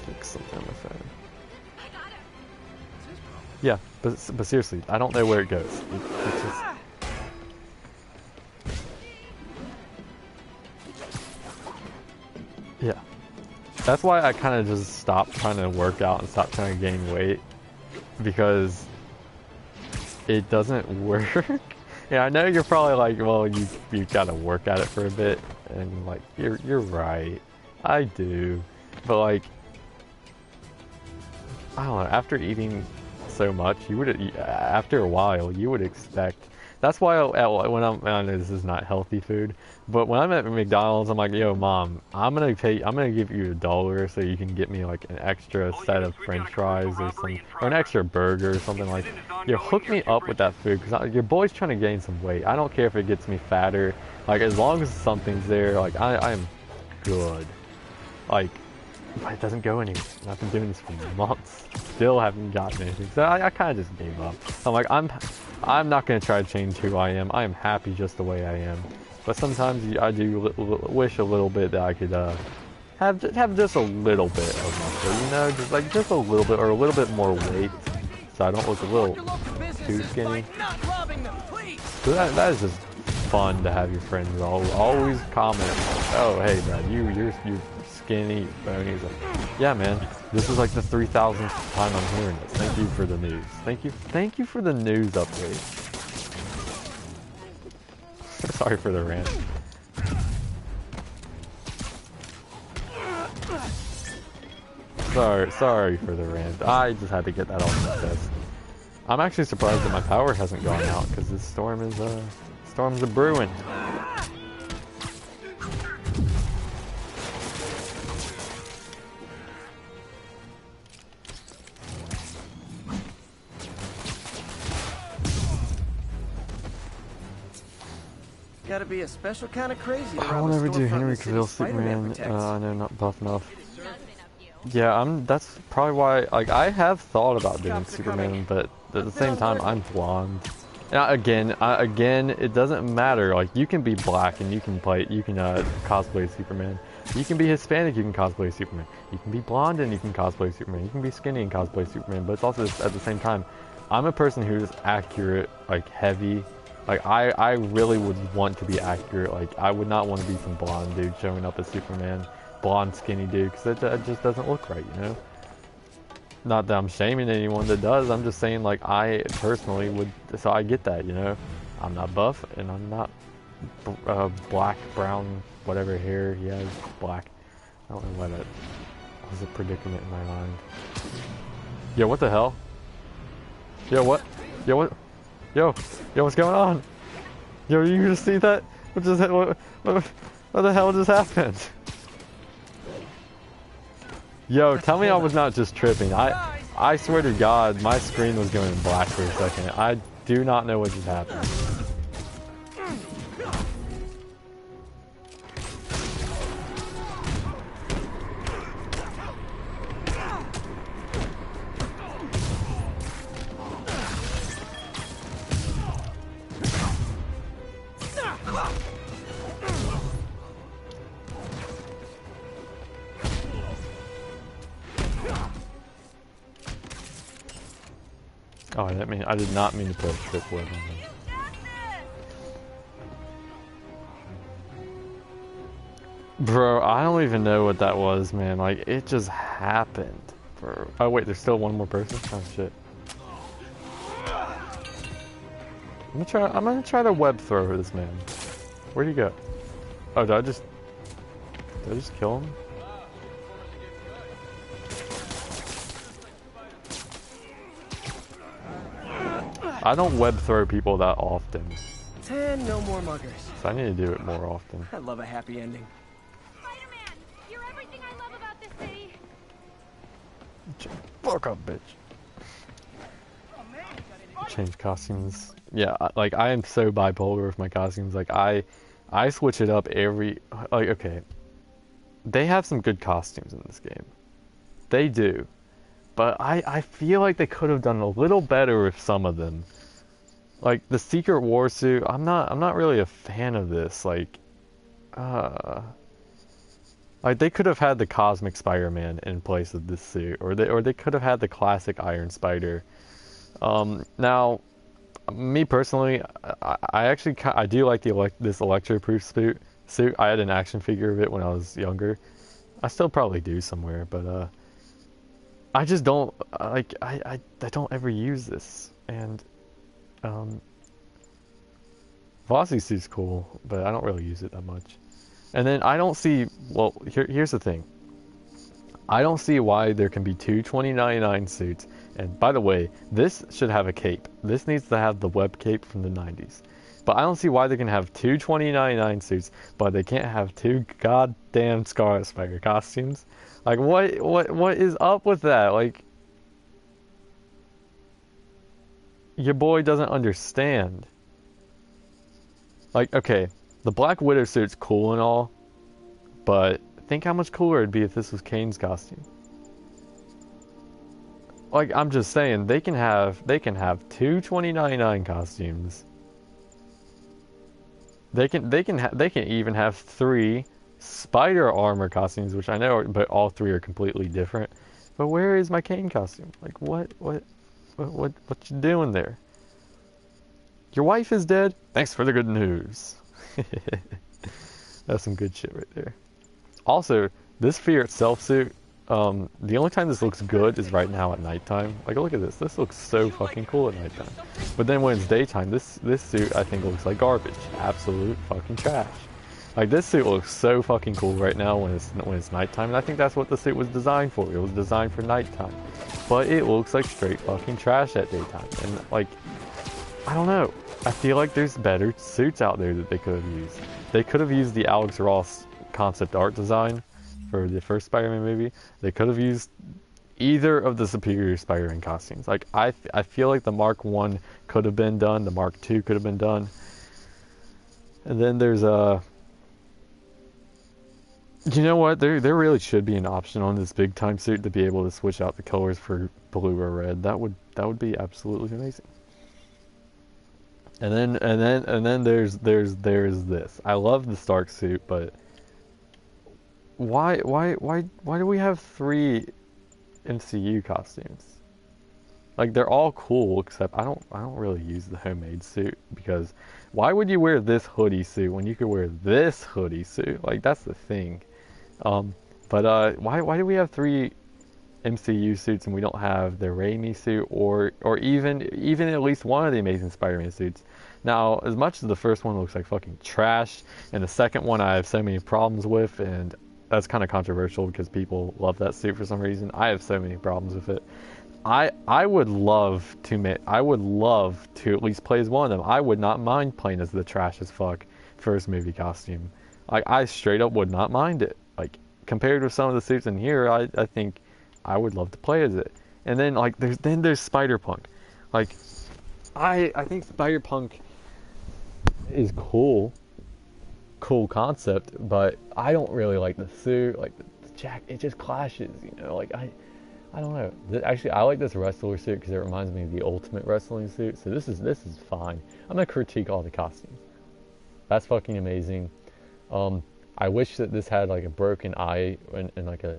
fix something on my phone. Yeah, but seriously, I don't know where it goes. It's just... Yeah. That's why I kind of just stopped trying to work out and stopped trying to gain weight. Because it doesn't work. Yeah, I know you're probably like, well, you gotta work at it for a bit, and like you're right. I do, but like I don't know. After eating so much, after a while you would expect. That's why when I know this is not healthy food, but when I'm at McDonald's, I'm like, yo, mom, I'm gonna give you $1 so you can get me like an extra set of French fries or an extra burger or something like. Yo, hook me up with that food because your boy's trying to gain some weight. I don't care if it gets me fatter. Like as long as something's there, like I'm good. Like, but it doesn't go anywhere. I've been doing this for months, still haven't gotten anything. So I kind of just gave up. I'm like, I'm not going to try to change who I am. I am happy just the way I am. But sometimes I do wish a little bit that I could have just a little bit of muscle, you know, just a little bit or a little bit more weight, so I don't look a little too skinny. So that is just fun to have your friends always comment, oh hey Brad, you're skinny, bony. Like, yeah man, this is like the 3,000th time I'm hearing this. Thank you for the news. Thank you for the news update. Sorry for the rant. Sorry for the rant. I just had to get that off my chest. I'm actually surprised that my power hasn't gone out because this storm's a brewing. Gotta be a special kind of crazy. I won't ever do Henry Cavill Superman. I know, not buff enough. Yeah, that's probably why. Like, I have thought about doing Superman, but at the same time, I'm blonde. Now, again, it doesn't matter. Like, you can be black and you can cosplay Superman. You can be Hispanic, you can cosplay Superman. You can be blonde and you can cosplay Superman. You can be skinny and cosplay Superman. But it's also at the same time, I'm a person who's accurate, like heavy. Like I really would want to be accurate. Like I would not want to be some blonde dude showing up as Superman, blonde skinny dude, because that just doesn't look right, you know. Not that I'm shaming anyone that does. I'm just saying, like, I personally would. So I get that, you know. I'm not buff and I'm not black, brown, whatever hair he has, black. I don't know why that was a predicament in my mind. Yo, what the hell? Yo, what? Yo, what? Yo, what's going on? Yo, you just see that? What the hell just happened? Yo, tell me I was not just tripping. I swear to God, my screen was going black for a second. I do not know what just happened. Oh, I did not mean to put a trip web on them. Bro, I don't even know what that was, man. Like, it just happened. Bro. Oh wait, there's still one more person? Oh shit. I'm gonna try to web throw this man. Where'd he go? Oh, did I just kill him? I don't web throw people that often. 10, no more muggers. So I need to do it more often. I love a happy ending. Spider-Man, you're everything I love about this city. Fuck up, bitch. Change costumes. Yeah, like I am so bipolar with my costumes. Like I switch it up every. Like okay, they have some good costumes in this game. They do. But I feel like they could have done a little better with some of them. Like the Secret War suit, I'm not really a fan of this. Like they could have had the Cosmic Spider-Man in place of this suit, or they could have had the classic Iron Spider. Now, me personally, I do like this Electro-proof suit. I had an action figure of it when I was younger. I still probably do somewhere, but I just don't like I don't ever use this, and Vossy suit's cool, but I don't really use it that much. And then I don't see, well, here's the thing. I don't see why there can be two 2099 suits. And by the way, this should have a cape. This needs to have the web cape from the 90s. But I don't see why they can have two 2099 suits, but they can't have two goddamn Scarlet Spider costumes. Like, what is up with that? Like, your boy doesn't understand. Like, okay, the Black Widow suit's cool and all, but think how much cooler it'd be if this was Kane's costume. Like, I'm just saying, they can have two 2099 costumes. They can even have three spider armor costumes, which I know, but all three are completely different. But where is my Kane costume? Like, what you doing there? Your wife is dead? Thanks for the good news. That's some good shit right there. Also, this Fear Itself suit, the only time this looks good is right now at nighttime. Like, look at this. This looks so fucking cool at nighttime. But then when it's daytime, this suit, I think, looks like garbage. Absolute fucking trash. Like, this suit looks so fucking cool right now when it's nighttime, and I think that's what the suit was designed for. It was designed for nighttime. But it looks like straight fucking trash at daytime. And, like, I don't know. I feel like there's better suits out there that they could have used. They could have used the Alex Ross concept art design for the first Spider-Man movie. They could have used either of the Superior Spider-Man costumes. Like, I feel like the Mark 1 could have been done, the Mark 2 could have been done. And then there's you know what, there really should be an option on this big time suit to be able to switch out the colors for blue or red. That would be absolutely amazing. And then there's this. I love the Stark suit, but why do we have 3 MCU costumes? Like they're all cool except I don't really use the homemade suit because why would you wear this hoodie suit when you could wear this hoodie suit? Like that's the thing. But why do we have 3 MCU suits and we don't have the Raimi suit or even at least one of the Amazing Spider-Man suits? Now, as much as the first one looks like fucking trash, and the second one I have so many problems with, and that's kind of controversial because people love that suit for some reason. I have so many problems with it. I would love to at least play as one of them. I would not mind playing as the trash as fuck first movie costume. Like I straight up would not mind it. Like compared with some of the suits in here, I think I would love to play as it. And then like there's Spider-Punk. Like I think Spider-Punk is cool concept, but I don't really like the suit. Like the jacket, it just clashes, you know. Like I don't know. Actually, I like this wrestler suit because it reminds me of the Ultimate Wrestling suit. So this is fine. I'm gonna critique all the costumes. That's fucking amazing. I wish that this had like a broken eye and like a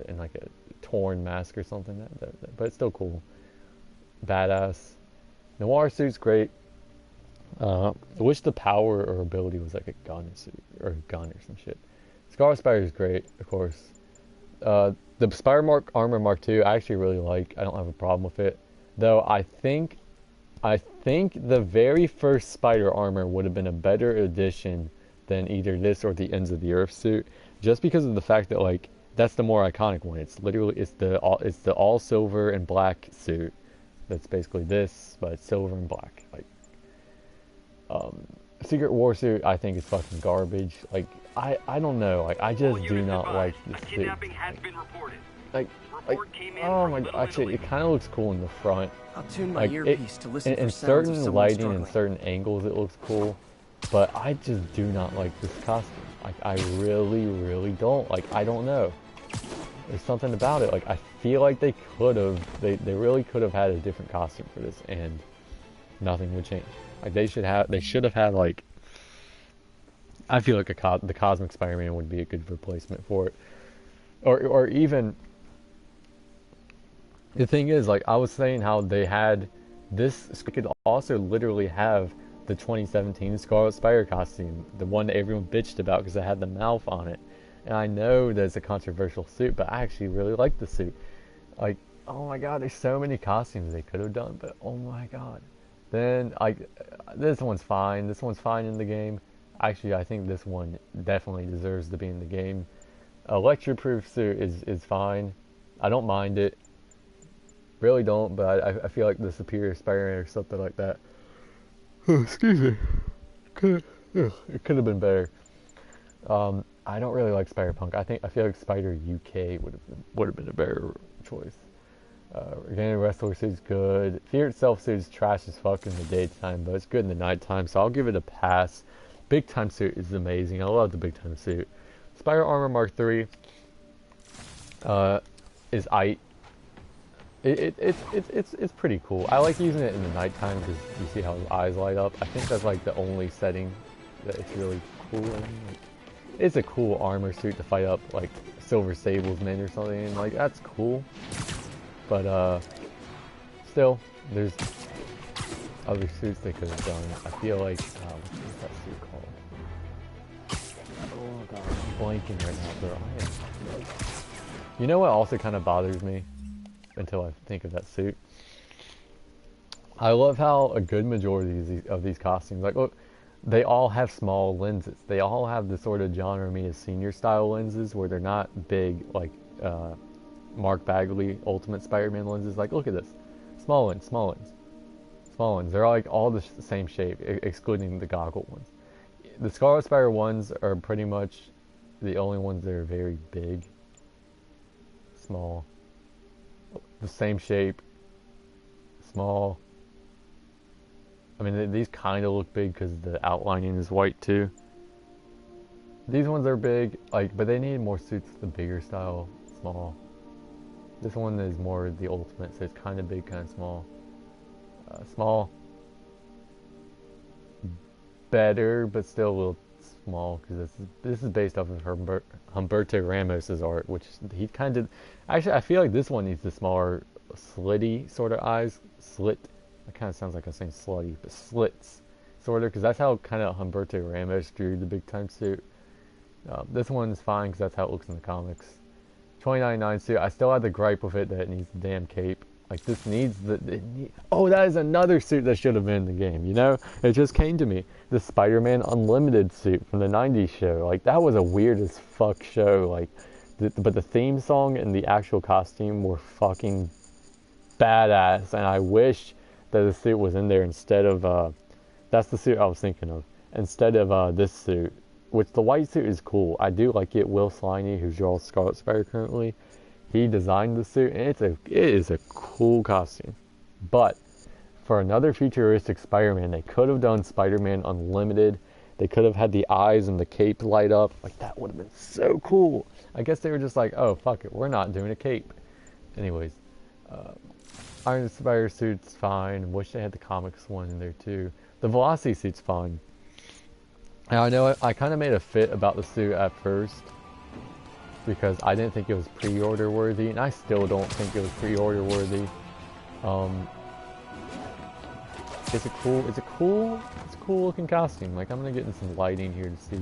torn mask or something. But it's still cool. Badass. Noir suit's great. I wish the power or ability was like a gun or some shit. Scarlet Spider is great, of course. The Spider Armor Mark II, I actually really like. I don't have a problem with it, though. I think the very first Spider Armor would have been a better addition than either this or the Ends of the Earth suit, just because of the fact that like that's the more iconic one. It's the all silver and black suit. That's basically this, but it's silver and black. Like, Secret War suit, I think is fucking garbage. Like, I don't know. Like, I just do not like this suit. Kidnapping has been reported. Like, Report came in oh from my Little god, actually, Italy. it kind of looks cool in the front. I'll tune my Like, earpiece to listen in for sounds of certain someone lighting struggling. and certain angles, it looks cool. But I just do not like this costume. Like, I really, really don't. Like, I don't know. There's something about it. Like, I feel like they really could have had a different costume for this, and nothing would change. Like, they should have had, like, I feel like the Cosmic Spider-Man would be a good replacement for it. Or even, the thing is, like, I was saying how they had this, could also literally have the 2017 Scarlet Spider costume, the one that everyone bitched about because it had the mouth on it. And I know that it's a controversial suit, but I actually really like the suit. Like, oh my god, there's so many costumes they could have done, but oh my god. Then, like, this one's fine. This one's fine in the game. Actually, I think this one definitely deserves to be in the game. Electro-proof suit is fine. I don't mind it. Really don't, but I feel like the Superior Spider-Man or something like that. Oh, excuse me. It could have been better. I don't really like Spider-Punk. I feel like Spider UK would have been a better choice. Organic Wrestler suit's good. Fear itself suit's trash as fuck in the daytime, but it's good in the nighttime, so I'll give it a pass. Big Time suit is amazing. I love the Big Time suit. Spider Armor Mark III is it's pretty cool. I like using it in the nighttime because you see how his eyes light up. I think that's like the only setting that it's really cool in. Like, it's a cool armor suit to fight up like Silver Sable's men or something, and like that's cool. But still, there's other suits they could have done. I feel like what's that suit called? Oh god, I'm blanking right now, bro. You know what also kind of bothers me until I think of that suit? I love how a good majority of these costumes, like look, they all have small lenses. They all have the sort of John Romita Sr. style lenses where they're not big like Mark Bagley Ultimate Spider-Man lenses. Like look at this, small lens. They're like all the same shape, excluding the goggle ones. The Scarlet Spider ones are pretty much the only ones that are very big, small, the same shape, small. I mean, these kind of look big because the outlining is white too. These ones are big, like, but they need more suits. The bigger style, small. This one is more the ultimate, so it's kind of big, kind of small. Small, better, but still a little small because this is based off of Humberto Ramos's art, which he kind of actually I feel like this one needs the smaller slitty sort of eyes. Slit. That kind of sounds like I'm saying slutty, but slits sort of because that's how kind of Humberto Ramos drew the big time suit. This one's fine because that's how it looks in the comics. 2099 suit. I still have the gripe with it that it needs the damn cape. Like this needs oh, that is another suit that should have been in the game. You know, it just came to me. The Spider-Man Unlimited suit from the '90s show. Like that was a weird as fuck show. Like, but the theme song and the actual costume were fucking badass. And I wish that the suit was in there instead of. That's the suit I was thinking of instead of this suit. Which the white suit is cool. I do like it. Will Sliney, who draws Scarlet Spider currently, he designed the suit, and it is a cool costume. But for another futuristic Spider-Man, they could have done Spider-Man Unlimited. They could have had the eyes and the cape light up. Like that would have been so cool. I guess they were just like, oh fuck it, we're not doing a cape. Anyways, Iron Spider suit's fine. Wish they had the comics one in there too. The Velocity suit's fine. And I know I kind of made a fit about the suit at first because I didn't think it was pre-order worthy, and I still don't think it was pre-order worthy. It's a cool looking costume. Like I'm gonna get in some lighting here to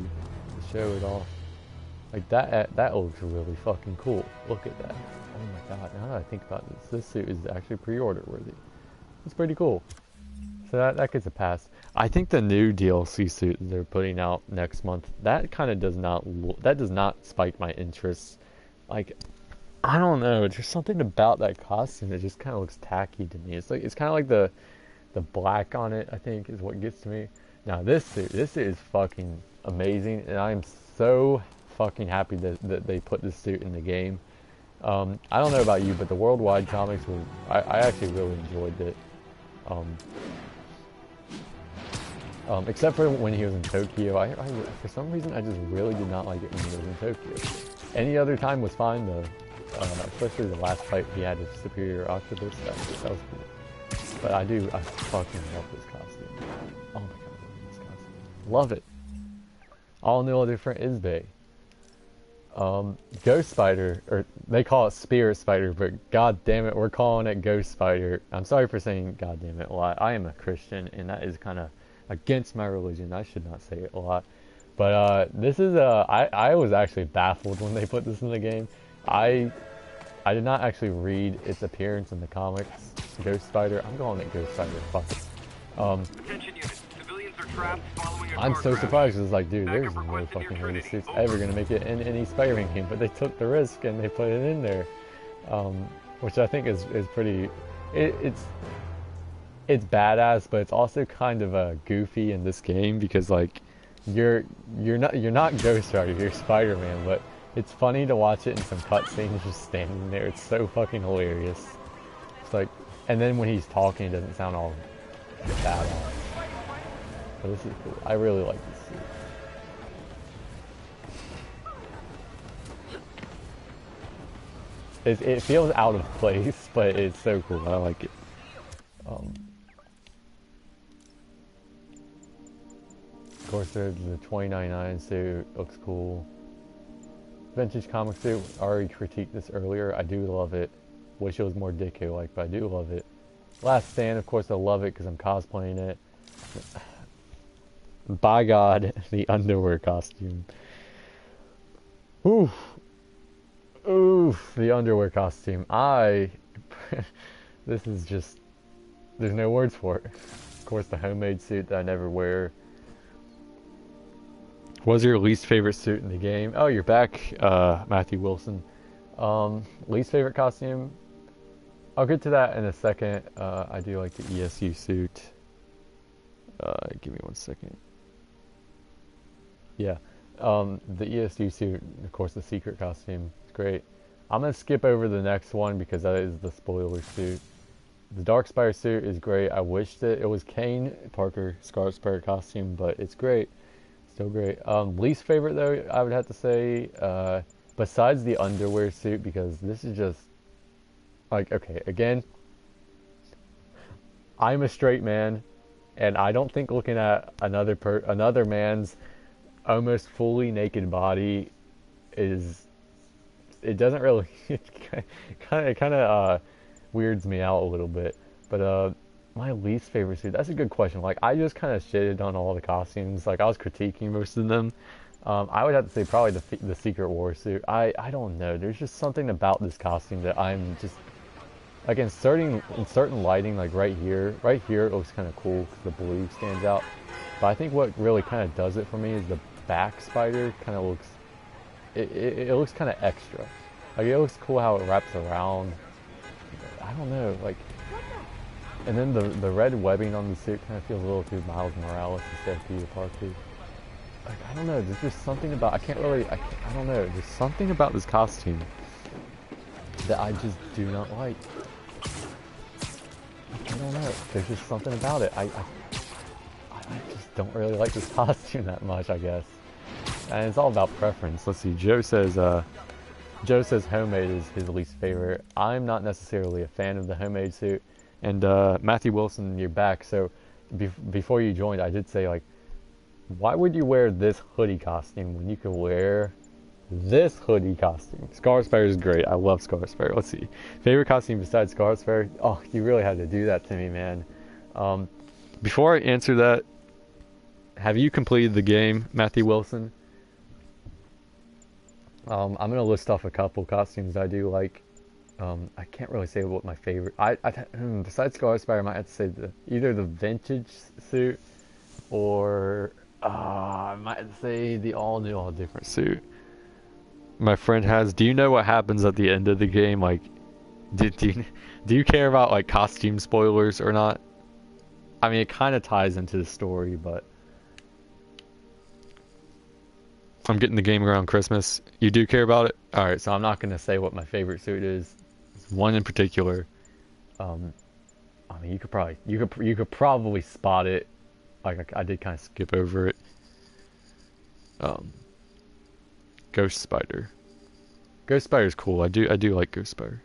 show it off. Like that looks really fucking cool. Look at that. Oh my god! Now that I think about this suit is actually pre-order worthy. It's pretty cool. So that gets a pass. I think the new DLC suit that they're putting out next month, that kind of does not spike my interest. Like, I don't know, there's something about that costume that just kind of looks tacky to me. It's kind of like the black on it, I think, is what gets to me. Now this suit is fucking amazing, and I am so fucking happy that they put this suit in the game. I don't know about you, but the Worldwide comics I actually really enjoyed it. Except for when he was in Tokyo. I for some reason I just really did not like it when he was in Tokyo. Any other time was fine though. Especially the last fight he had with Superior Octopus. That was cool. But I fucking love this costume. Oh my god, I love this costume. Love it. All new, all different Isbay. Ghost Spider, or they call it Spirit Spider, but god damn it, we're calling it Ghost Spider. I'm sorry for saying god damn it a lot. I am a Christian, and that is kind of against my religion. I should not say it a lot. But this is I was actually baffled when they put this in the game. I did not actually read its appearance in the comics. Ghost Spider. I'm calling it Ghost Spider. Fuck it. Attention units. Civilians are trapped following a I'm car so crash. surprised. It's like, dude, there's Backup no requested fucking near way this Trinity. suit's ever gonna make it in any Spider-Man game, but they took the risk and they put it in there, which I think is pretty. It's badass, but it's also kind of goofy in this game because like you're not Ghost Rider, you're Spider-Man, but it's funny to watch it in some cutscenes just standing there. It's so fucking hilarious. It's like, and then when he's talking, it doesn't sound all badass. But this is cool. I really like this suit. It feels out of place, but it's so cool. I like it. Of course, there's the 2099 suit. Looks cool. Vintage comic suit. I already critiqued this earlier. I do love it. Wish it was more Ditko-like, but I do love it. Last Stand, of course, I love it because I'm cosplaying it. By God, the underwear costume. Oof. Oof, the underwear costume. This is just, there's no words for it. Of course, the homemade suit that I never wear. What's your least favorite suit in the game? Oh, you're back, Matthew Wilson. Least favorite costume? I'll get to that in a second. I do like the ESU suit. Give me 1 second. Yeah, the ESU suit, of course, the secret costume. It's great. I'm going to skip over the next one because that is the spoiler suit. The Dark Spider suit is great. I wish that it was Kane Parker Scarlet Spider costume, but it's great. Still great. Least favorite, though, I would have to say, besides the underwear suit, because this is just, like, okay, again, I'm a straight man, and I don't think looking at another man's almost fully naked body is, it doesn't really, it kind of weirds me out a little bit. But my least favorite suit, that's a good question. Like, I just kind of shitted on all the costumes. Like, I was critiquing most of them. I would have to say probably the Secret War suit. I don't know. There's just something about this costume that I'm just, like, in certain lighting, like right here it looks kind of cool because the blue stands out. But I think what really kind of does it for me is the back spider kind of looks, it looks kind of extra. Like, it looks cool how it wraps around. I don't know, like, and then the red webbing on the suit kind of feels a little too Miles Morales instead of Peter Parker. Like, I don't know, there's just something about, I don't know, there's something about this costume that I just do not like. I don't know, there's just something about it. I just don't really like this costume that much, I guess. And it's all about preference. Let's see, Joe says homemade is his least favorite. I'm not necessarily a fan of the homemade suit. And Matthew Wilson, you're back. So before you joined, I did say, like, why would you wear this hoodie costume when you could wear this hoodie costume? Scar Spider is great. I love Scar Spider. Let's see. Favorite costume besides Scar Spider? Oh, you really had to do that to me, man. Before I answer that, have you completed the game, Matthew Wilson? I'm going to list off a couple costumes I do like. I can't really say what my favorite... besides Scar Spider, I might have to say either the vintage suit or... I might have to say the all-new, all-different suit. My friend has... Do you know what happens at the end of the game? Like, do you care about, like, costume spoilers or not? I mean, it kind of ties into the story, but... I'm getting the game around Christmas. You do care about it? Alright, so I'm not going to say what my favorite suit is. It's one in particular. I mean, you could probably spot it. Like, I did kind of skip over it. Ghost Spider. Ghost Spider's cool. I do like Ghost Spider.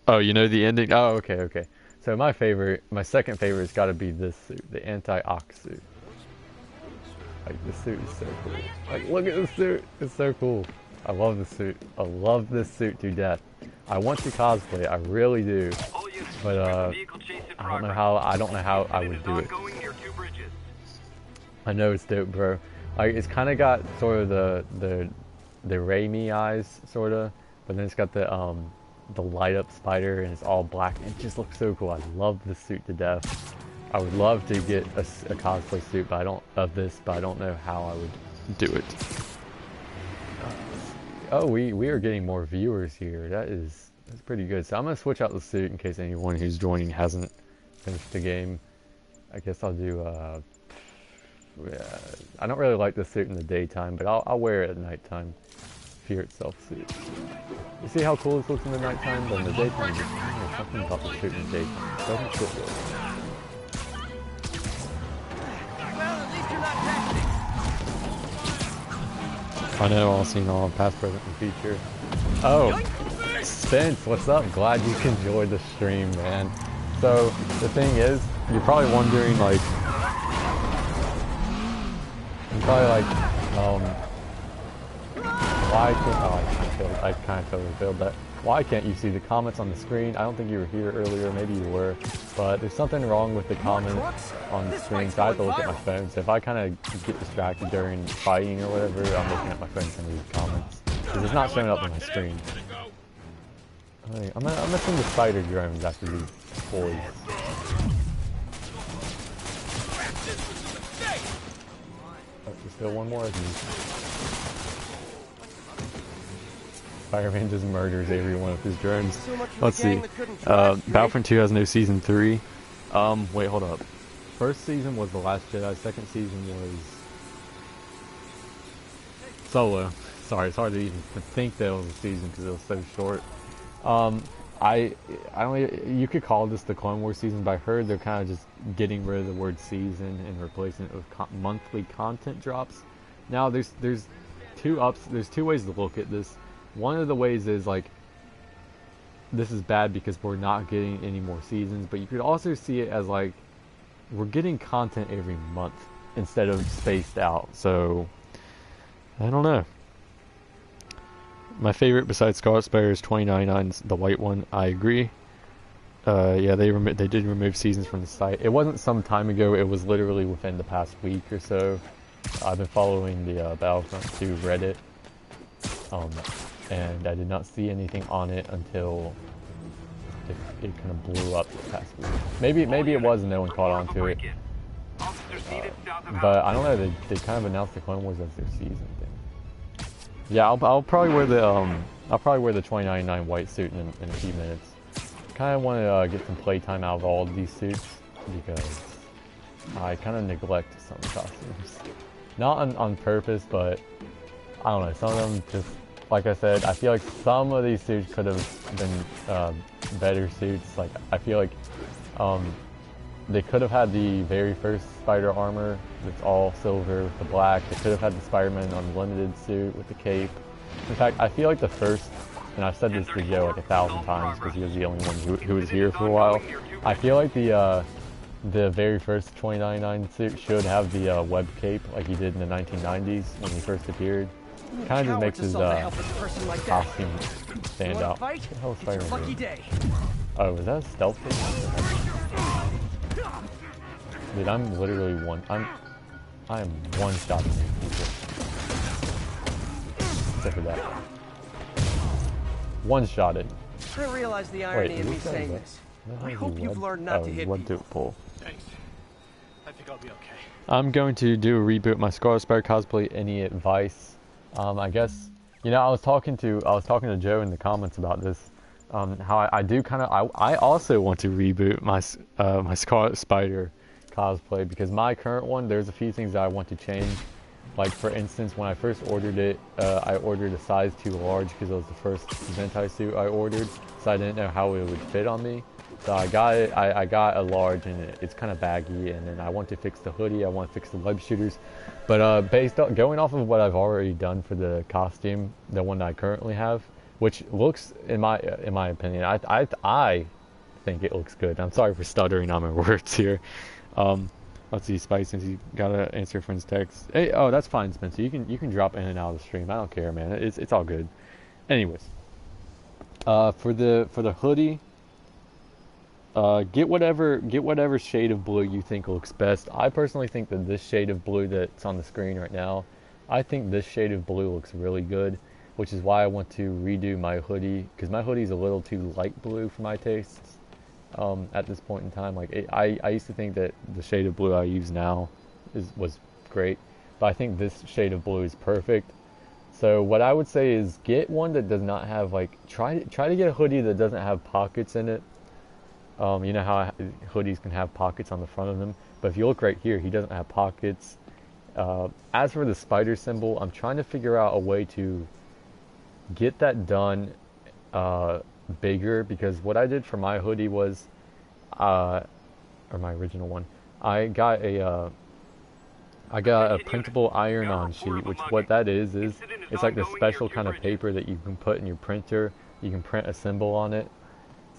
Oh, you know the ending? Oh, okay. So my second favorite has got to be this suit, the anti-ox suit. Like, this suit is so cool. Like, look at this suit. It's so cool. I love this suit. I love this suit to death. I want to cosplay it. I really do. But I don't know how I would do it. I know it's dope, bro. Like, it's kind of got sort of the Raimi eyes, sort of, but then it's got the light up spider and it's all black. It just looks so cool. I love this suit to death. I would love to get a cosplay suit, but I don't know how I would do it. Oh, we are getting more viewers here. That's pretty good. So I'm gonna switch out the suit in case anyone who's joining hasn't finished the game. I guess I'll do. Yeah, I don't really like the suit in the daytime, but I'll wear it at nighttime. Fear itself suit. You see how cool this looks in the nighttime, but in the daytime, there's something about the suit in the daytime. It doesn't fit good. I know, all seen all past, present, and future. Oh, Spence, what's up? Glad you enjoyed the stream, man. So, the thing is, you're probably wondering, like, why can't, I kind of totally failed that. Why can't you see the comments on the screen? I don't think you were here earlier, maybe you were, but there's something wrong with the comments on the screen, so I have to look at my phone. So if I kind of get distracted during fighting or whatever, I'm looking at my phone and read the comments, because it's not showing up on my screen. Right, I'm gonna send the spider drones after these boys. Oh, there's still one more of these. Spider-Man just murders every one of his drones. Let's see. Battlefront 2 has no Season 3. Wait, hold up. First season was The Last Jedi. Second season was... Solo. Sorry, it's hard to even think that it was a season because it was so short. You could call this the Clone Wars season, but I heard they're kind of just getting rid of the word season and replacing it with monthly content drops. Now, there's two ways to look at this. One of the ways is, like, this is bad because we're not getting any more seasons, but you could also see it as, like, we're getting content every month. instead of spaced out. So I don't know. My favorite besides cosplayer is 2099's the white one. I agree. Yeah, they did remove seasons from the site. It wasn't some time ago. It was literally within the past week or so. I've been following the Battlefront 2 Reddit, and I did not see anything on it until it kind of blew up this past week. Maybe it was and no one caught on to it. But I don't know. They kind of announced the Clone Wars as their season thing. Yeah, I'll probably wear the 2099 white suit in a few minutes. Kind of want to get some playtime out of all of these suits because I kind of neglect some costumes. Not on purpose, but I don't know. Some of them just, like I said, I feel like some of these suits could have been better suits. Like I feel like they could have had the very first Spider armor that's all silver with the black. They could have had the Spider-Man Unlimited suit with the cape. In fact, I feel like the first, and I've said this to Joe like 1,000 times because he was the only one who was here for a while. I feel like the very first 2099 suit should have the web cape like he did in the 1990s when he first appeared. Kind of just makes his costume stand out. What the hell is Spider-Man doing? Oh, was that a stealth thing? Dude, I'm literally I am one-shotting these people. Except for that. One-shotted. I realize the irony in me saying this. I hope you've learned not to hit people. Pull. Thanks. I think I'll be okay. I'm going to do a reboot of my Scarlet Spider cosplay. Any advice? I guess, you know, I was talking to Joe in the comments about this. How I also want to reboot my my Scarlet Spider cosplay because my current one, there's a few things that I want to change. Like for instance, when I first ordered it, I ordered a size too large because it was the first Zentai suit I ordered, so I didn't know how it would fit on me. So I got it. I got a large, and it's kind of baggy. And then I want to fix the hoodie. I want to fix the web shooters. But going off of what I've already done for the costume, the one that I currently have, which looks, in my opinion, I think it looks good. I'm sorry for stuttering on my words here. Let's see, Spice, since you gotta answer a friend's text. Hey, oh, that's fine, Spencer. You can drop in and out of the stream. I don't care, man. It's all good. Anyways, for the hoodie, get whatever shade of blue you think looks best. I personally think that this shade of blue that's on the screen right now, I think this shade of blue looks really good, which is why I want to redo my hoodie, because my hoodie is a little too light blue for my tastes. At this point in time, like I used to think that the shade of blue I use now was great, but I think this shade of blue is perfect. So what I would say is get one that does not have, like, try to get a hoodie that doesn't have pockets in it. You know how hoodies can have pockets on the front of them, but if you look right here, he doesn't have pockets. As for the spider symbol, I'm trying to figure out a way to get that done bigger, because what I did for my hoodie was, or my original one, I got a printable iron-on sheet, which what that is it's like the special kind of paper that you can put in your printer. You can print a symbol on it.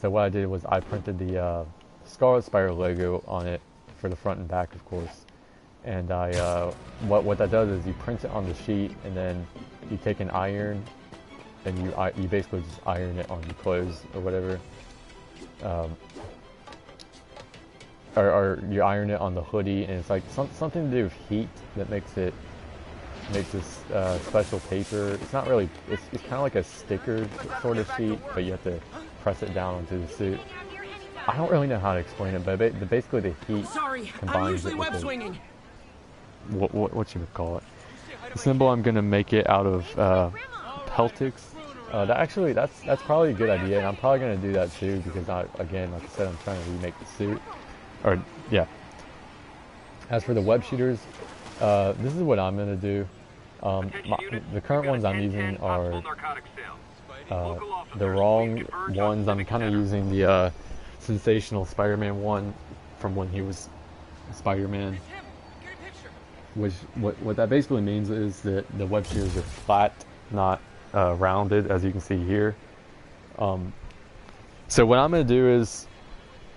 So what I did was I printed the Scarlet Spider logo on it for the front and back, of course. And what that does is you print it on the sheet, and then you take an iron and you basically just iron it on your clothes or whatever, or you iron it on the hoodie, and it's like something to do with heat that makes this special paper. It's not really, it's kind of like a sticker sort of sheet, but you have to press it down onto the suit. I don't really know how to explain it, but basically the heat combines it with what you would call it. The symbol, I'm gonna make it out of Peltics. That's probably a good idea, and I'm probably gonna do that too, because again, like I said, I'm trying to remake the suit. Or yeah. As for the web shooters, this is what I'm gonna do. The current ones I'm using are the wrong ones. I'm kind of using the Sensational Spider-Man one from when he was Spider-Man. Which what that basically means is that the web shooters are flat, not rounded, as you can see here. So what I'm going to do is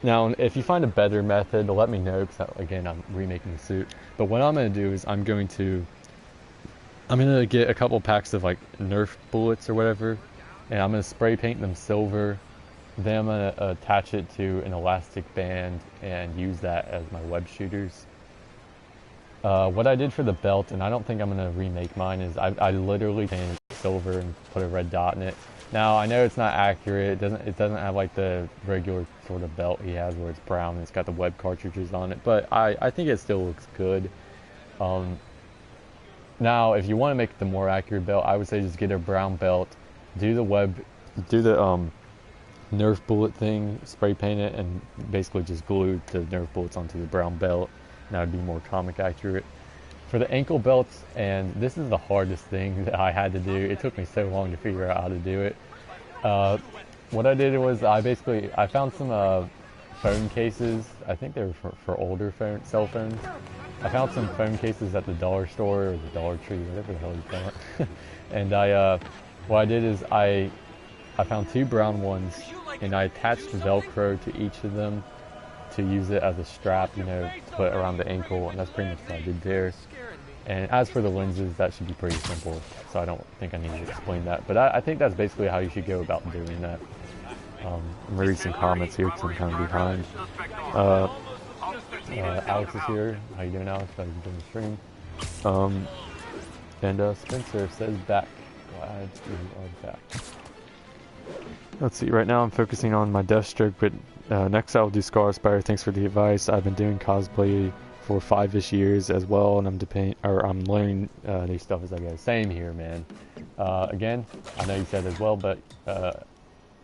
Now, if you find a better method, let me know, because again, I'm remaking the suit. But what I'm going to do is I'm going to get a couple packs of like Nerf bullets or whatever, and I'm going to spray paint them silver. Then I'm going to attach it to an elastic band and use that as my web shooters. What I did for the belt, and I don't think I'm going to remake mine, is I literally painted silver and put a red dot in it. Now, I know it's not accurate. It doesn't have like the regular sort of belt he has where it's brown and it's got the web cartridges on it, but I think it still looks good. Now, if you want to make the more accurate belt, I would say just get a brown belt, do the Nerf bullet thing, spray paint it, and basically just glue the Nerf bullets onto the brown belt. That would be more comic accurate. For the ankle belts, and this is the hardest thing that I had to do. It took me so long to figure out how to do it. What I did was I found some phone cases. I think they were for older cell phones. I found some phone cases at the dollar store or the Dollar Tree, whatever the hell you call it. And what I did is I found 2 brown ones, and I attached Velcro to each of them to use it as a strap, to put around the ankle, and that's pretty much what I did there. And as for the lenses, that should be pretty simple, so I don't think I need to explain that. But I think that's basically how you should go about doing that. I'm going to read some comments here because I'm kind of behind. Alex is here. How you doing, Alex? How you doing the stream? And Spencer says back. Glad you are back. Let's see, right now I'm focusing on my Deathstroke, but next I'll do Scar Aspire. Thanks for the advice. I've been doing cosplay for 5-ish years as well, and I'm learning new stuff as I go. Same here, man. Again, I know you said as well, but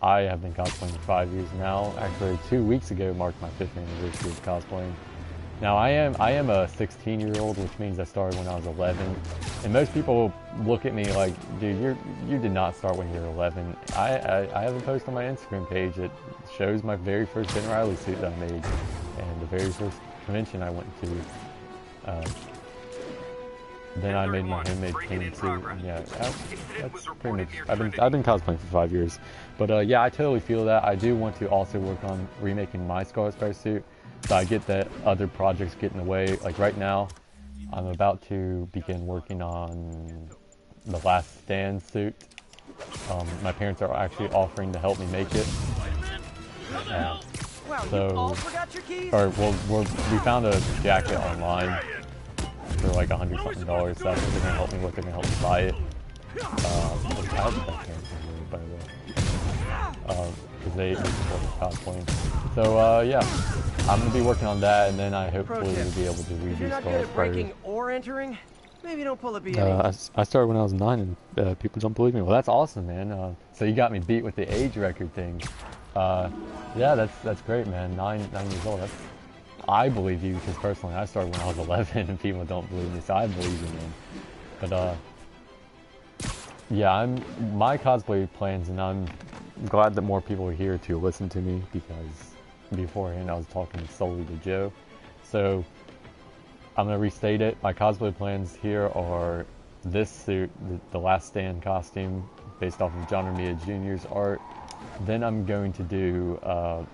I have been cosplaying for 5 years now. Actually, 2 weeks ago marked my 5th anniversary of cosplaying. Now I am a 16-year-old, which means I started when I was 11. And most people look at me like, dude, you did not start when you were 11. I have a post on my Instagram page that shows my very first Ben Riley suit that I made, and the very first convention I went to. Then I made my handmade clean suit. And yeah, that's pretty much. I've been cosplaying for 5 years, but yeah, I totally feel that. I do want to also work on remaking my Scar Aspire suit. So I get that other projects get in the way. Like right now, I'm about to begin working on the Last Stand suit. My parents are actually offering to help me make it. We found a jacket online for like $100 something. So that's what they're gonna help me with. They're gonna help me buy it. I have my parents by the way. Because they support me cosplaying. So yeah, I'm gonna be working on that, and then I hopefully will be able to redo If you're not good at breaking or entering, maybe don't pull a B. I started when I was 9, and people don't believe me. Well, that's awesome, man. So you got me beat with the age record thing. Yeah, that's great, man. 9 years old. I believe you, because personally I started when I was 11, and people don't believe me, so I believe you, man. But yeah, my cosplay plans, and I'm glad that more people are here to listen to me, because beforehand I was talking solely to Joe. So I'm going to restate it. My cosplay plans here are this suit, the Last Stand costume, based off of John Romita Jr.'s art. Then I'm going to do, I'm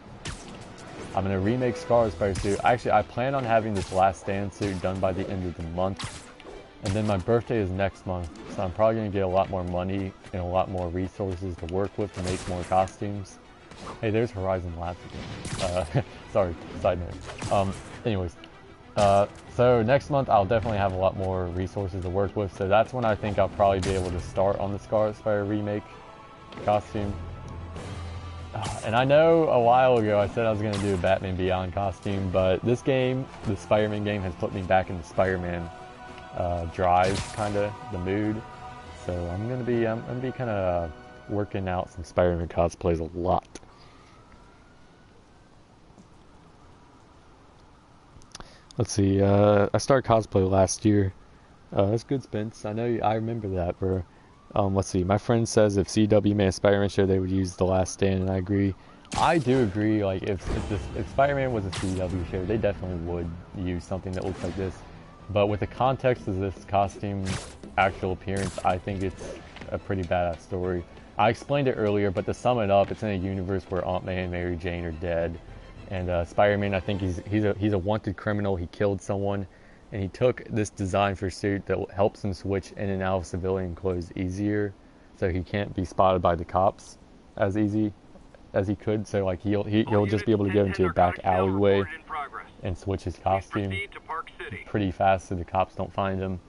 going to remake Scar Aspire suit. Actually, I plan on having this Last Stand suit done by the end of the month. And then my birthday is next month, so I'm probably going to get a lot more money and a lot more resources to work with to make more costumes. Hey, there's Horizon Labs again. Sorry, side note. Anyways, so next month I'll definitely have a lot more resources to work with, so that's when I think I'll probably be able to start on the Scar Aspire remake costume. And I know a while ago I said I was going to do a Batman Beyond costume, but this game, the Spider-Man game, has put me back in the Spider-Man drive, kind of, the mood. So I'm gonna be kind of working out some Spider-Man cosplays a lot. Let's see, I started cosplay last year. That's good, Spence. I know I remember that, bro. Let's see, my friend says if CW made a Spider-Man show, they would use The Last Stand, and I agree. I do agree, like, if Spider-Man was a CW show, they definitely would use something that looks like this. But with the context of this costume's actual appearance, I think it's a pretty badass story. I explained it earlier, but to sum it up, it's in a universe where Aunt May and Mary Jane are dead, And Spider-Man, I think he's a wanted criminal. He killed someone, and he took this design for suit that helps him switch in and out of civilian clothes easier, so he can't be spotted by the cops as easy as he could. So like he'll just be able to go into a back alleyway and switch his costume pretty fast, so the cops don't find him.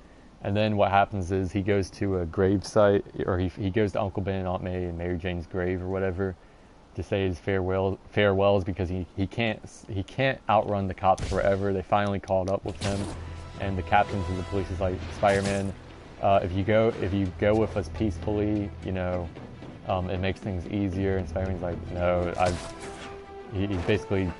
And then what happens is he goes to a grave site, or he goes to Uncle Ben and Aunt May and Mary Jane's grave or whatever, to say his farewells, because he can't outrun the cops forever. They finally caught up with him, and the captain of the police is like, Spider-Man, if you go with us peacefully, you know, it makes things easier. And Spider-Man's like, no, he's basically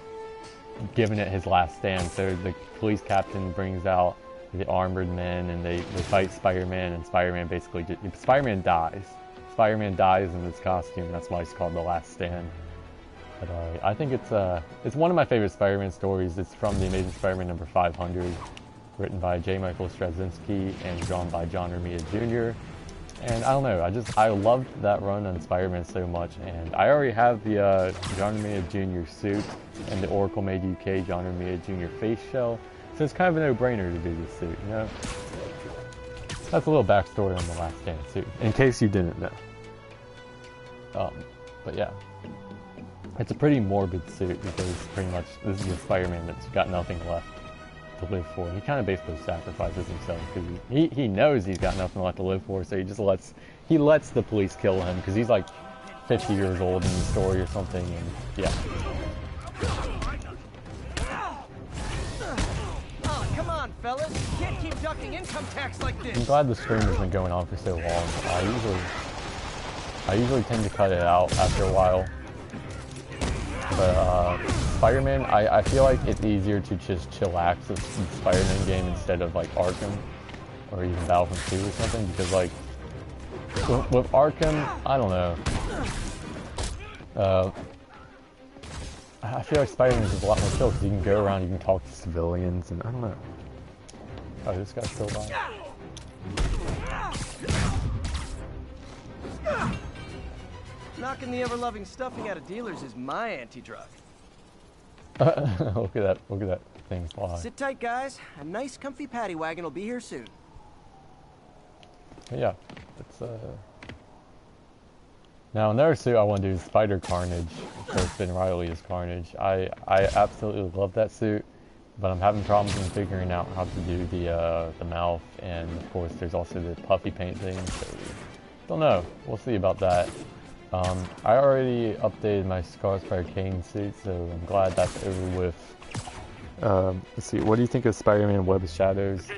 giving it his last stand. So the police captain brings out the armored men, and they fight Spider-Man, and Spider-Man basically Spider-Man dies. Spider-Man dies in his costume. That's why it's called The Last Stand. But I think it's one of my favorite Spider-Man stories. It's from The Amazing Spider-Man number 500, written by J. Michael Straczynski and drawn by John Romita Jr. And I don't know, I loved that run on Spider-Man so much, and I already have the John Romita Jr. suit and the Oracle Made UK John Romita Jr. face shell. So it's kind of a no-brainer to do this suit, you know? That's a little backstory on The Last Stand suit, in case you didn't know. But yeah, it's a pretty morbid suit, because pretty much this is a Spider-Man that's got nothing left to live for. And he kind of basically sacrifices himself, because he knows he's got nothing left to live for, so he just lets the police kill him, because he's like 50 years old in the story or something, and yeah. Come on, fellas. You can't keep ducking income tax like this. I'm glad the stream has been going on for so long. I usually tend to cut it out after a while. But Spider-Man, I feel like it's easier to just chillax with the Spider-Man game instead of like Arkham or even Battlefront 2 or something, because like with Arkham, I don't know. I feel like Spider-Man is just a lot more chill, because you can go around, you can talk to civilians, and I don't know. Oh, this guy's still alive. Knocking the ever-loving stuffing out of dealers is my anti-drug. Look at that thing fly. Sit tight, guys. A nice, comfy paddy wagon will be here soon. But yeah, it's Now another suit I want to do is Spider Carnage. Of course, Ben Reilly is Carnage. I absolutely love that suit, but I'm having problems in figuring out how to do the mouth, and of course there's also the puffy paint thing. So don't know. We'll see about that. I already updated my Scars by Kane suit, so I'm glad that's over with. Let's see. What do you think of Spider-Man: Web of Shadows?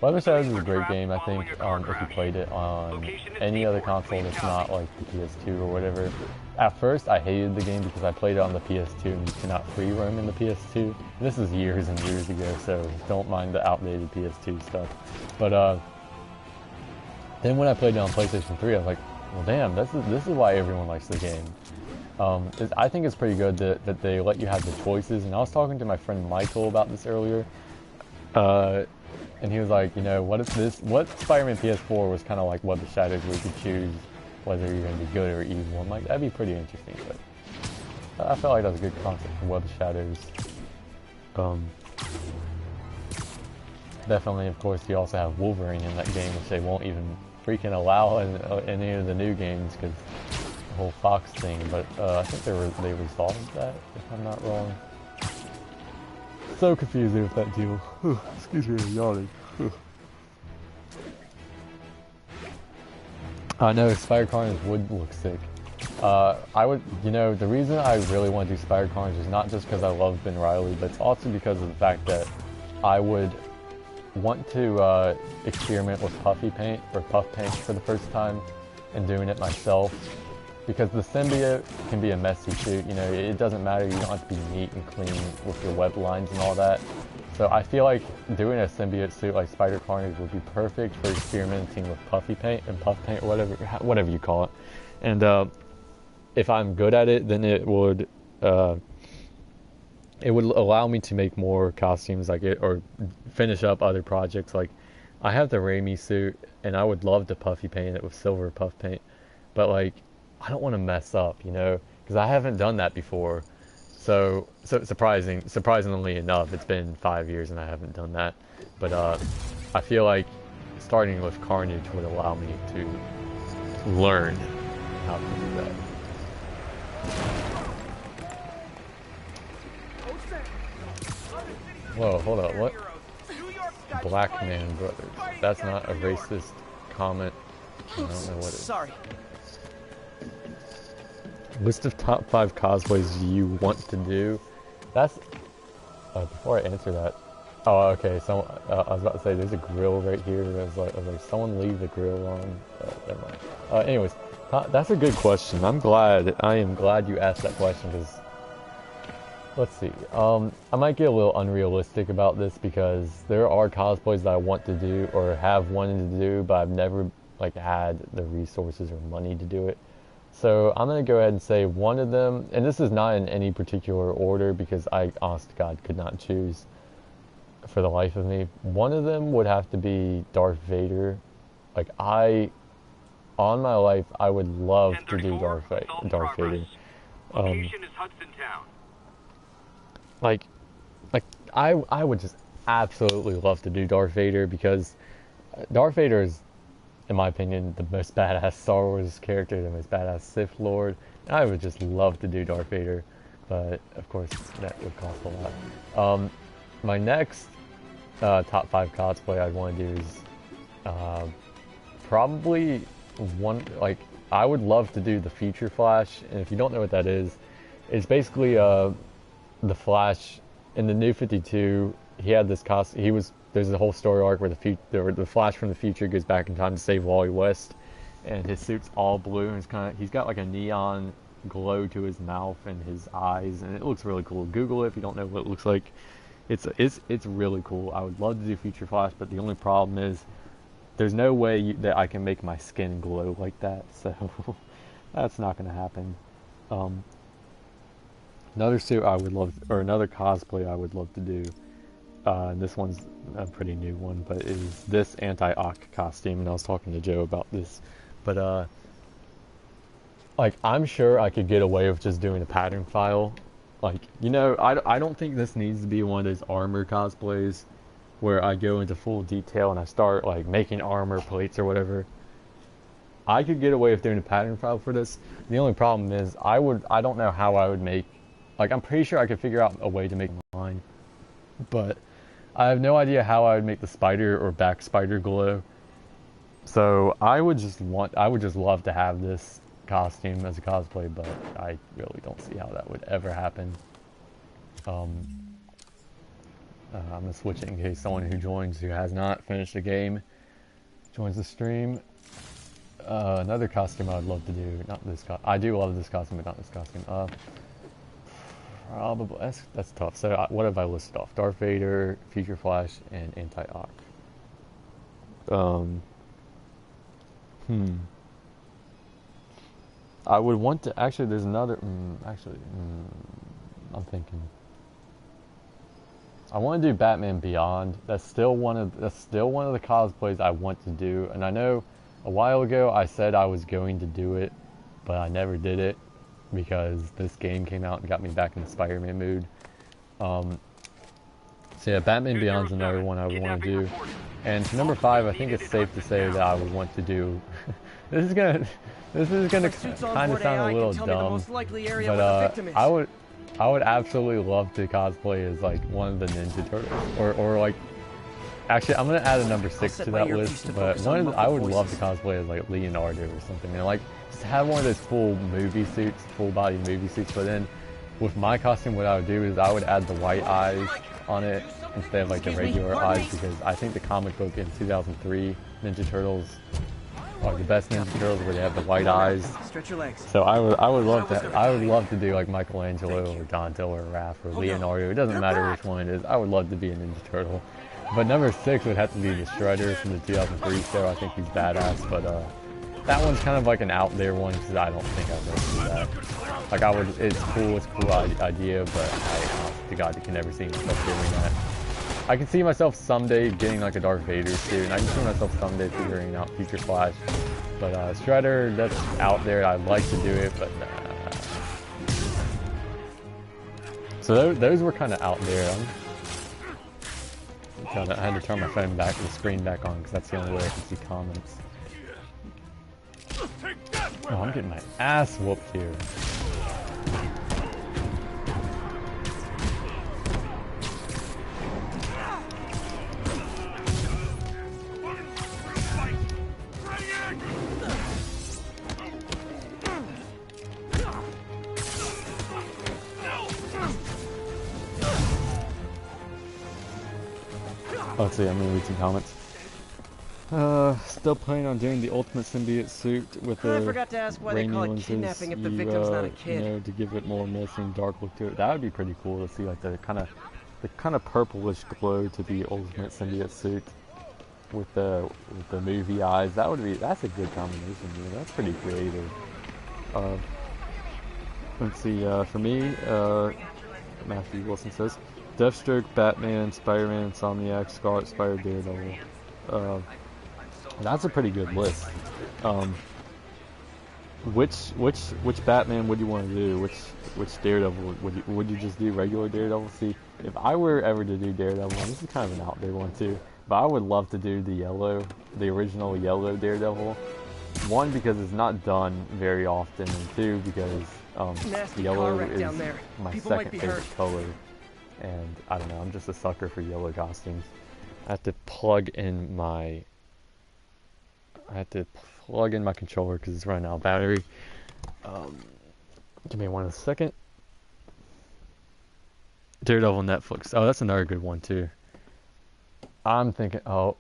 Web of Shadows is a great game, I think, if you played it on any other console that's not like the PS2 or whatever. At first, I hated the game because I played it on the PS2 and you cannot free roam in the PS2. And this is years and years ago, so don't mind the outdated PS2 stuff. But then when I played it on PlayStation 3, I was like, well, damn, this is why everyone likes the game. I think it's pretty good that they let you have the choices. And I was talking to my friend Michael about this earlier. And he was like, you know, what Spider-Man PS4 was kind of like Web of Shadows, where you could choose whether you're going to be good or evil. I'm like, that'd be pretty interesting, but I felt like that was a good concept for Web of Shadows. Definitely, of course, you also have Wolverine in that game, which they won't even freaking allow in any of the new games, because the whole Fox thing, but I think they resolved that, if I'm not wrong. So confusing with that deal. Excuse me, I'm yawning. I know Spider Carnage would look sick. The reason I really want to do Spider Carnage is not just because I love Ben Reilly, but it's also because of the fact that I would want to experiment with puffy paint or puff paint for the first time and doing it myself. Because the symbiote can be a messy suit, you know, it doesn't matter, you don't have to be neat and clean with your web lines and all that. So I feel like doing a symbiote suit like Spider Carnage would be perfect for experimenting with puffy paint and puff paint or whatever you call it. And if I'm good at it, then it would allow me to make more costumes like it, or finish up other projects. Like, I have the Raimi suit, and I would love to puffy paint it with silver puff paint, but like, I don't want to mess up, you know, because I haven't done that before. So surprisingly enough, it's been 5 years and I haven't done that. But I feel like starting with Carnage would allow me to learn how to do that. Whoa, hold up, what? Black Man Brothers. That's not a racist comment. I don't know what it is. Sorry. List of top 5 cosplays you want to do. That's... before I answer that... Oh, okay, so I was about to say, there's a grill right here. I was like, someone leave the grill on. Never mind. Anyways, that's a good question. I am glad you asked that question, because... Let's see. I might get a little unrealistic about this, because there are cosplays that I want to do, or have wanted to do, but I've never, like, had the resources or money to do it. So I'm going to go ahead and say one of them, and this is not in any particular order, because I, honest to God, could not choose for the life of me. One of them would have to be Darth Vader. Like, on my life, I would love to do Darth Vader. Location is Hudson Town. Like I would just absolutely love to do Darth Vader, because Darth Vader is, in my opinion, the most badass Star Wars character, the most badass Sith Lord. And I would just love to do Darth Vader, but of course that would cost a lot. My next top 5 cosplay I'd want to do is probably one, like, I would love to do the Future Flash, and if you don't know what that is, it's basically the Flash in the New 52. He had this there's a whole story arc where the Flash from the future goes back in time to save Wally West, and his suit's all blue, and he's got like a neon glow to his mouth and his eyes, and it looks really cool. Google it if you don't know what it looks like. It's really cool. I would love to do Future Flash, but the only problem is there's no way that I can make my skin glow like that, so that's not going to happen. Another suit I would love, or another cosplay I would love to do, and this one's a pretty new one, but is this anti-Ock costume, and I was talking to Joe about this, but like, I'm sure I could get away with just doing a pattern file. Like, you know, I don't think this needs to be one of those armor cosplays where I go into full detail and I start, like, making armor plates or whatever. I could get away with doing a pattern file for this. The only problem is I don't know how I would make, like, I'm pretty sure I could figure out a way to make mine, but I have no idea how I would make the spider or back spider glow. So I would just love to have this costume as a cosplay, but I really don't see how that would ever happen. I'm gonna switch it in case someone who joins who has not finished the game joins the stream. Another costume I'd love to do, not this I do love this costume, but not this costume. Probably, that's tough. So what have I listed off? Darth Vader, Future Flash, and Anti-Ock. I would want to, actually there's another, I'm thinking. I want to do Batman Beyond. That's still one of the cosplays I want to do. And I know a while ago I said I was going to do it, but I never did it because this game came out and got me back in the Spider-Man mood. So yeah, Batman Beyond's another one I would want to do. And for number 5, I think it's safe to say that I would want to do. This is gonna kind of sound a little dumb, but I would absolutely love to cosplay as like one of the Ninja Turtles, or like, actually I'm gonna add a number 6 to that list. But I would love to cosplay as like Leonardo or something, and like just have one of those full body movie suits. But then with my costume, what I would do is I would add the white eyes on it instead of like the regular eyes, because I think the comic book in 2003 Ninja Turtles are the best Ninja Turtles where they have the white eyes. So I would love to do like Michelangelo or Dante or Raph or Leonardo. It doesn't matter which one it is. I would love to be a Ninja Turtle. But number 6 would have to be the Shredder from the 2003 show. I think he's badass, but that one's kind of like an out there one because I don't think I'd ever do that. Like it's a cool idea, but to God, you can never see myself doing that. I can see myself someday getting like a Darth Vader suit, and I can see myself someday figuring out Future Flash. But Shredder, that's out there. I'd like to do it, but nah. So those were kind of out there. I had to turn my phone back, the screen back on, because that's the only way I can see comments. Oh, I'm getting my ass whooped here. Let's see, I'm gonna read some comments. Still planning on doing the ultimate symbiote suit with the I forgot to ask why they call it kidnapping if the victim's not a kid. You know, to give it more menacing, dark look to it. That would be pretty cool to see, like the kind of purplish glow to the ultimate symbiote suit with the movie eyes. That's a good combination, dude. That's pretty creative. Let's see. For me, Matthew Wilson says, Deathstroke, Batman, Spider-Man, Insomniac, Scarlet Spider, Daredevil. That's a pretty good list. Which Batman would you want to do? Which Daredevil would you just do regular Daredevil? See, if I were ever to do Daredevil, this is kind of an out there one too, but I would love to do the original yellow Daredevil. One, because it's not done very often, and two, because yellow is my second favorite color. And I don't know, I'm just a sucker for yellow costumes. I have to plug in my controller because it's running out of battery. Give me 1 second. Daredevil Netflix. Oh, that's another good one too. I'm thinking, oh,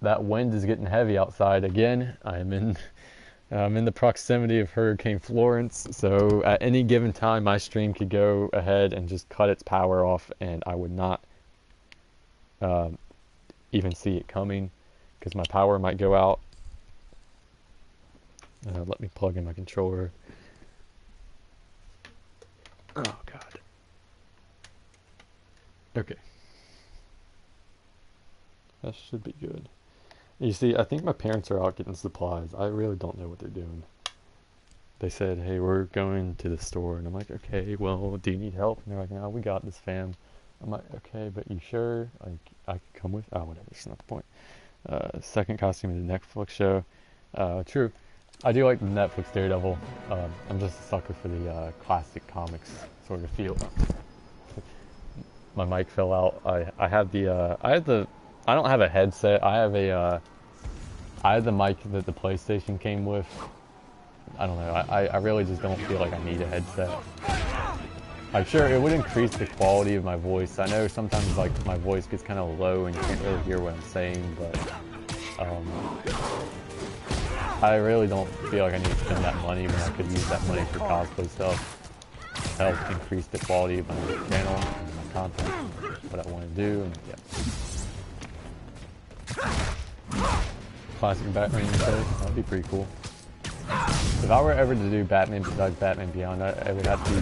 that wind is getting heavy outside again. I'm in the proximity of Hurricane Florence, so at any given time my stream could go ahead and just cut its power off, and I would not even see it coming because my power might go out. Let me plug in my controller. Oh god. Okay. That should be good. You see, I think my parents are out getting supplies. I really don't know what they're doing. They said, hey, we're going to the store. And I'm like, okay, well, do you need help? And they're like, no, we got this, fam. I'm like, okay, but you sure? Like, I could come with? Oh, whatever, it's not the point. Second costume of the Netflix show. True. I do like the Netflix Daredevil. I'm just a sucker for the classic comics sort of feel. My mic fell out. I don't have a headset. I have the mic that the PlayStation came with. I don't know. I really just don't feel like I need a headset. I'm sure it would increase the quality of my voice. I know sometimes like my voice gets kind of low and you can't really hear what I'm saying, but I really don't feel like I need to spend that money when I could use that money for cosplay stuff. Help increase the quality of my channel and my content, what I want to do, and yeah. Classic Batman, that'd be pretty cool. If I were ever to do Batman besides Batman Beyond, it would have to be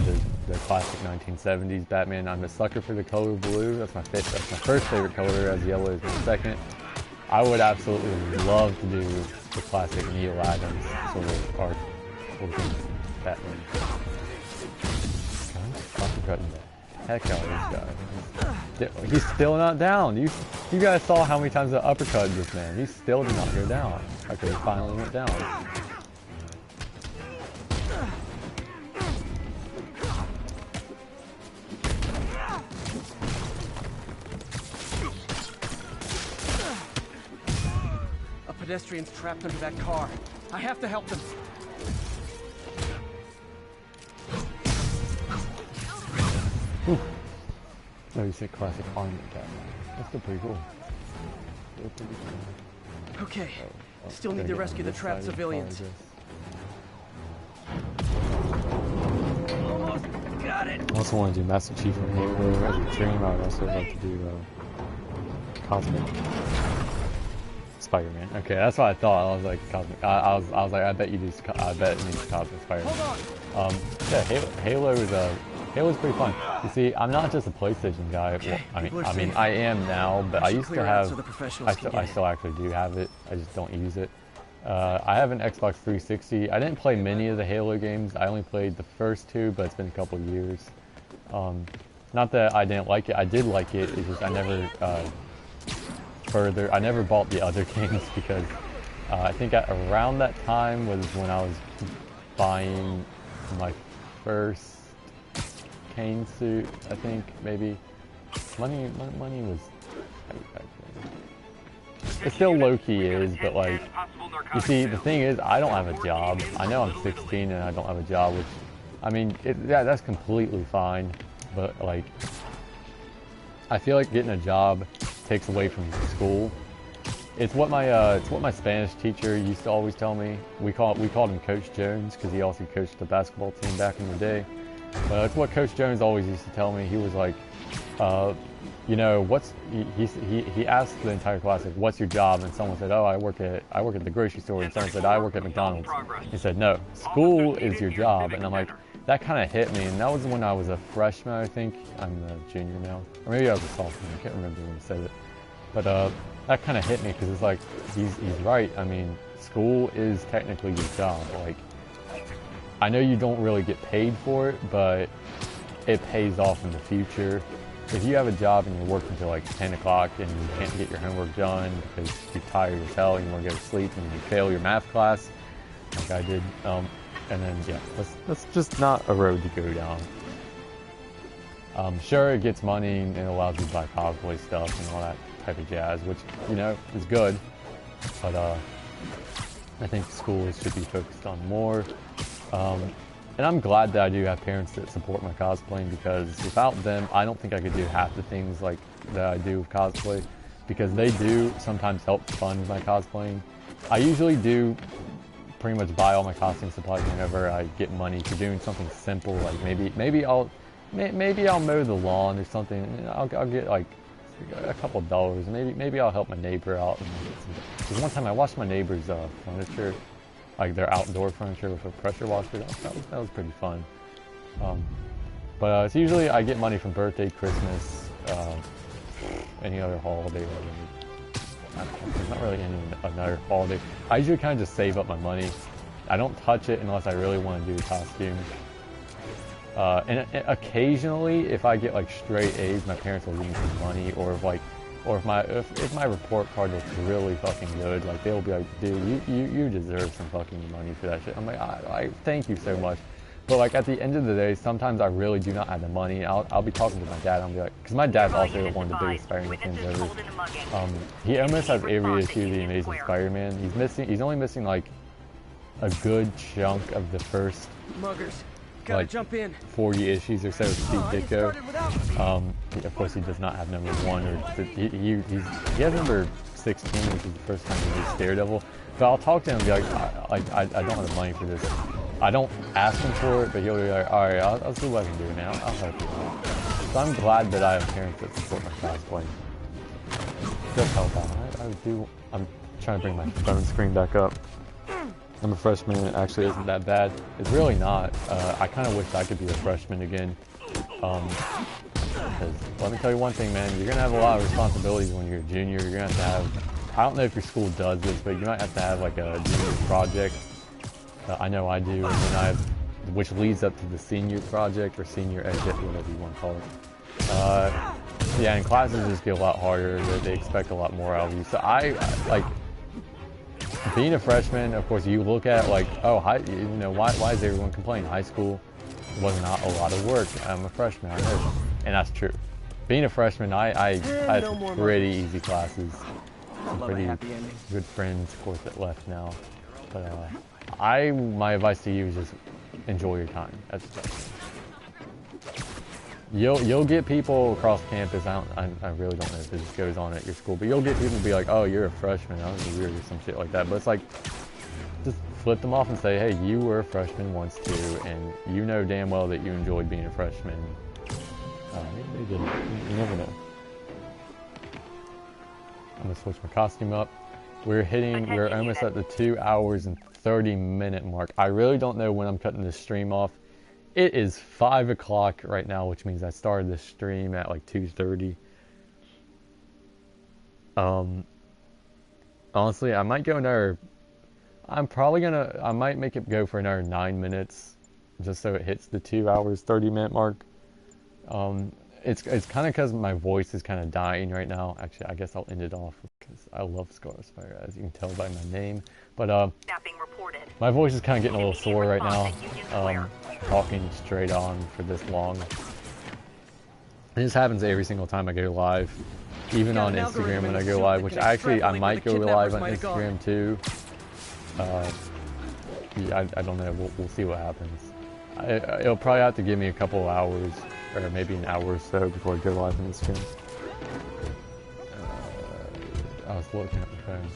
the classic 1970s Batman. I'm a sucker for the color blue. That's my first favorite color, as yellow is my second. I would absolutely love to do the classic Neil Adams sort of art looking Batman. I'm fucking cutting the heck out of this guy. He's still not down. You guys saw how many times I uppercut this man. He still did not go down. Okay, he finally went down. A pedestrian's trapped under that car. I have to help them. Whew. No, you said classic armor Batman. That's still pretty cool. Okay. Still need to rescue the trapped civilians. Almost got it. I also want to do Master Chief and Halo as a dream. I would also like to do Cosmic Spider-Man. Okay, that's what I thought. I was like Cosmic. I was like, I bet you do. I bet it means Cosmic Spider-Man. Hold on. Yeah, Halo's pretty fun. You see, I'm not just a PlayStation guy. Okay, well, I mean, I am now, but I used to have. So I still actually do have it. I just don't use it. I have an Xbox 360. I didn't play many of the Halo games. I only played the first two, but it's been a couple years. Not that I didn't like it. I did like it. It's just I never I never bought the other games because I think around that time was when I was buying my first cane suit. I think maybe money was. It still low-key is, but like, you see, the thing is, I don't have a job. I know I'm 16 and I don't have a job, which, I mean, yeah, that's completely fine. But like, I feel like getting a job takes away from school. It's what my Spanish teacher used to always tell me. We called him Coach Jones because he also coached the basketball team back in the day. But it's what Coach Jones always used to tell me. He was like, you know, he asked the entire class, like, what's your job? And someone said, oh, I work at the grocery store. And someone said, I work at McDonald's. He said, no, school is your job. And I'm like, that kind of hit me. And that was when I was a freshman, I think. I'm a junior now. Or maybe I was a sophomore. I can't remember when he said it. But that kind of hit me because it's like, he's right. I mean, school is technically your job. Like, I know you don't really get paid for it, but it pays off in the future. If you have a job and you're working till like 10 o'clock and you can't get your homework done because you're tired as hell and you want to go to sleep and you fail your math class, like I did, and then yeah, that's just not a road to go down. Sure, it gets money and it allows you to buy cosplay stuff and all that type of jazz, which, you know, is good, but I think schools should be focused on more. And I'm glad that I do have parents that support my cosplaying because without them, I don't think I could do half the things like that I do with cosplay because they do sometimes help fund my cosplaying. I usually do pretty much buy all my costume supplies whenever I get money for doing something simple, like maybe I'll mow the lawn or something. I'll get like a couple of dollars. Maybe I'll help my neighbor out. Because one time I washed my neighbor's furniture, like their outdoor furniture with a pressure washer. That was pretty fun. But it's usually I get money from birthday, Christmas, any other holiday. There's not really another holiday. I usually kind of just save up my money. I don't touch it unless I really want to do a costume. And occasionally, if I get like straight A's, my parents will give me some money, or if my report card looks really fucking good, like they'll be like, dude, you deserve some fucking money for that shit. I'm like, I thank you so much. But like at the end of the day, sometimes I really do not have the money. I'll be talking to my dad. I'll be like, because my dad's also one of the biggest Spider-Man fans ever. He almost has every issue of the Amazing Spider-Man. He's only missing like a good chunk of the first like jump in. 40 issues or so of Steve Ditko. Of course, he does not have number 1, or he has number 16, which is the first time he used Daredevil. But I'll talk to him and be like, I don't have the money for this. I don't ask him for it, but he'll be like, all right, I'll see what I can do, man. I'll help you out. So I'm glad that I have parents that support my cosplay. Does help out. I'm trying to bring my phone screen back up. I'm a freshman, and it actually isn't that bad. It's really not. I kind of wish I could be a freshman again. Because let me tell you one thing, man. You're going to have a lot of responsibilities when you're a junior. You're going to have, I don't know if your school does this, but you might have to have like a junior project. I know I do, and then I have, which leads up to the senior project or senior exit, whatever you want to call it. Yeah, and classes just get a lot harder. They expect a lot more out of you. So I like being a freshman. Of course, you look at like, oh, why is everyone complaining? High school was not a lot of work. I'm a freshman, I know, and that's true. Being a freshman, I had some pretty easy classes, some pretty good friends, of course, that left now. But my advice to you is just enjoy your time. That's you'll get people across campus. I really don't know if this goes on at your school, but you'll get people to be like, oh, you're a freshman. That was weird or some shit like that. But it's like, just flip them off and say, hey, you were a freshman once too, and you know damn well that you enjoyed being a freshman. Maybe they didn't. You never know. I'm gonna switch my costume up. We're almost at the 2 hours and 30-minute mark. I really don't know when I'm cutting this stream off. It is 5 o'clock right now, which means I started this stream at like 2:30. Honestly, I might go another. I might make it go for another 9 minutes, just so it hits the 2 hours 30-minute mark. it's kind of because my voice is kind of dying right now. Actually, I guess I'll end it off because I love Scarspire, as you can tell by my name. But Kidnapping reported. my voice is kind of getting a little Immediate sore right now. response at Union Square. Talking straight on for this long. And this happens every single time I go live, even on Instagram when I go live, which actually I might go live on Instagram too. Yeah, I don't know. We'll see what happens. It'll probably have to give me a couple of hours, or maybe an hour or so before I go live on Instagram. I was looking at the phone.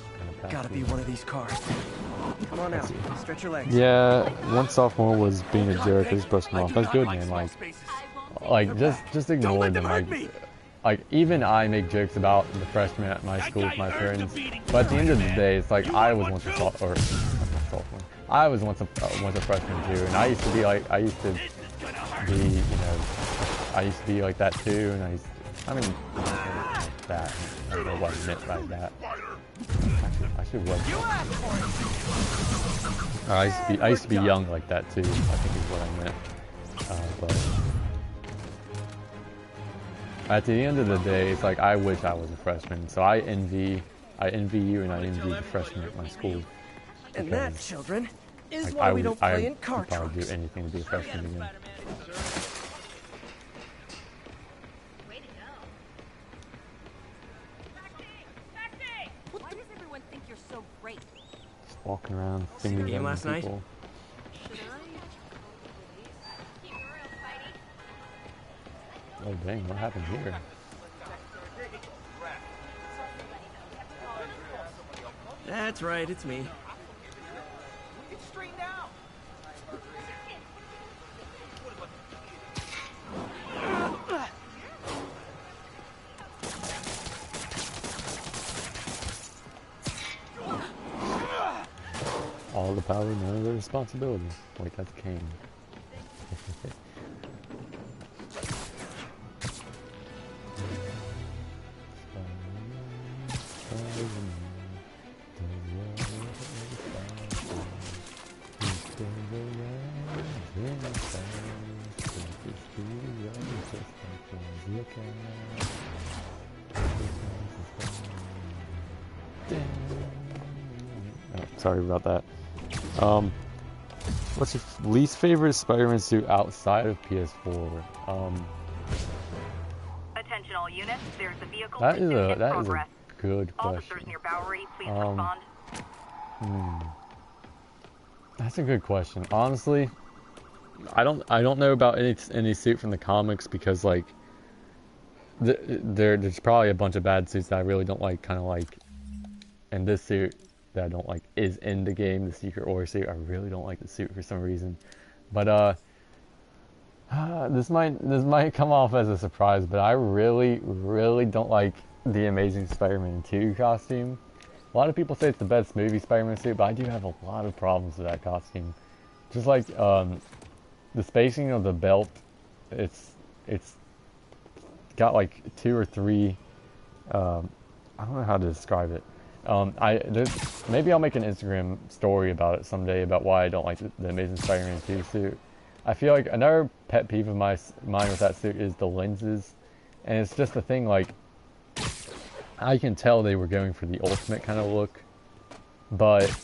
Gotta be one of these cars. Come on now, stretch your legs. Yeah, one sophomore was being a jerk. I just brushed him off. That's good, man. Like just ignore them. Like even I make jokes about the freshmen at my school with my friends, but at the end of the day, it's like I was once a sophomore. I was once a freshman too, and I used to be like that too, and I mean that. I don't know what I meant by that. I should work. I used to be young like that too, I think is what I meant. But at the end of the day, it's like I wish I was a freshman. So I envy you, and I envy the freshmen at my school. And that, children, is like, why we don't play in car trucks. I would trucks. do anything to be a freshman again. Why does everyone think you're so great? Just walking around, singing game last night? people. Oh dang, what happened here? That's right, it's me. All the power, none of the responsibility. Wait, that's Kane. Oh, sorry about that. What's your least favorite Spider-Man suit outside of PS4? Attention all units, there's a vehicle That is pursuit a in that is a progress. good question. Officers near Bowery, please respond. That's a good question. Honestly, I don't know about any suit from the comics because like there's probably a bunch of bad suits that I really don't like, kind of like, and this suit that I don't like is in the game, the Secret Order suit. I really don't like the suit for some reason, but this might come off as a surprise, but I really don't like the Amazing Spider-Man 2 costume. A lot of people say it's the best movie Spider-Man suit, but I do have a lot of problems with that costume. Just like the spacing of the belt, it's got like 2 or 3. I don't know how to describe it. Maybe I'll make an Instagram story about it someday about why I don't like the Amazing Spider-Man 2 suit. I feel like another pet peeve of mine with that suit is the lenses, and it's just the thing, like, I can tell they were going for the ultimate kind of look, but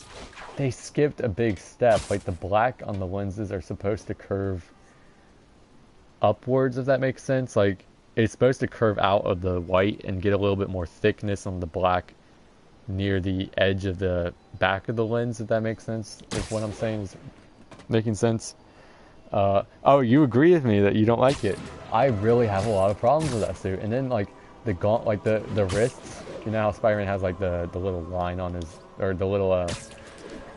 they skipped a big step. Like, the black on the lenses are supposed to curve upwards, if that makes sense. Like, it's supposed to curve out of the white and get a little bit more thickness on the black near the edge of the back of the lens, if that makes sense. If what I'm saying is making sense. Oh, you agree with me that you don't like it. I really have a lot of problems with that suit. And then like the wrists, you know how Spider-Man has like the little line on his, or the little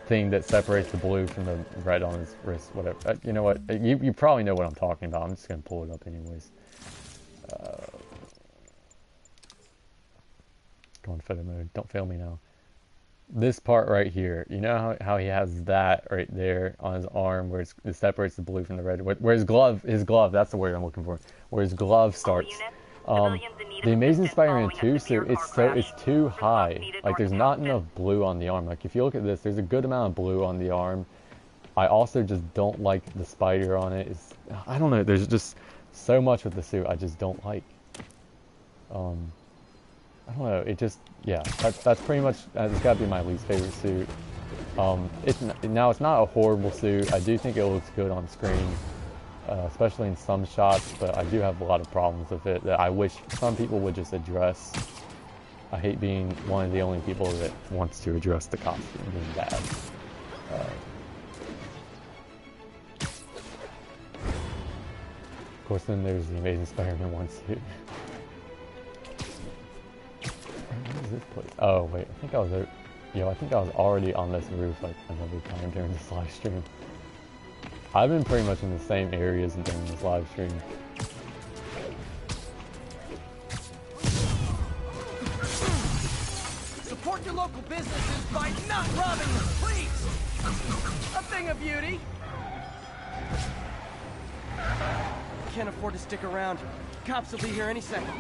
thing that separates the blue from the red on his wrist, whatever. You know what? You probably know what I'm talking about. I'm just gonna pull it up anyways. Go on photo mode. Don't fail me now. This part right here, you know how he has that right there on his arm where it separates the blue from the red, where his glove, that's the word I'm looking for, where his glove starts. The Amazing Spider-Man 2 suit, it's too high. Like, there's not enough blue on the arm. Like, if you look at this, there's a good amount of blue on the arm. I also just don't like the spider on it. I don't know, there's just so much with the suit I just don't like. I don't know. It just, yeah. That's pretty much. It's got to be my least favorite suit. It's not a horrible suit. I do think it looks good on screen, especially in some shots. But I do have a lot of problems with it that I wish some people would just address. I hate being one of the only people that wants to address the costume being bad. Of course, then there's the Amazing Spider-Man 1 suit. What is this place? Oh wait, I think I was already on this roof like another time during this live stream. I've been pretty much in the same areas during this live stream. Support your local businesses by not robbing them, please! A thing of beauty! Can't afford to stick around. Cops will be here any second.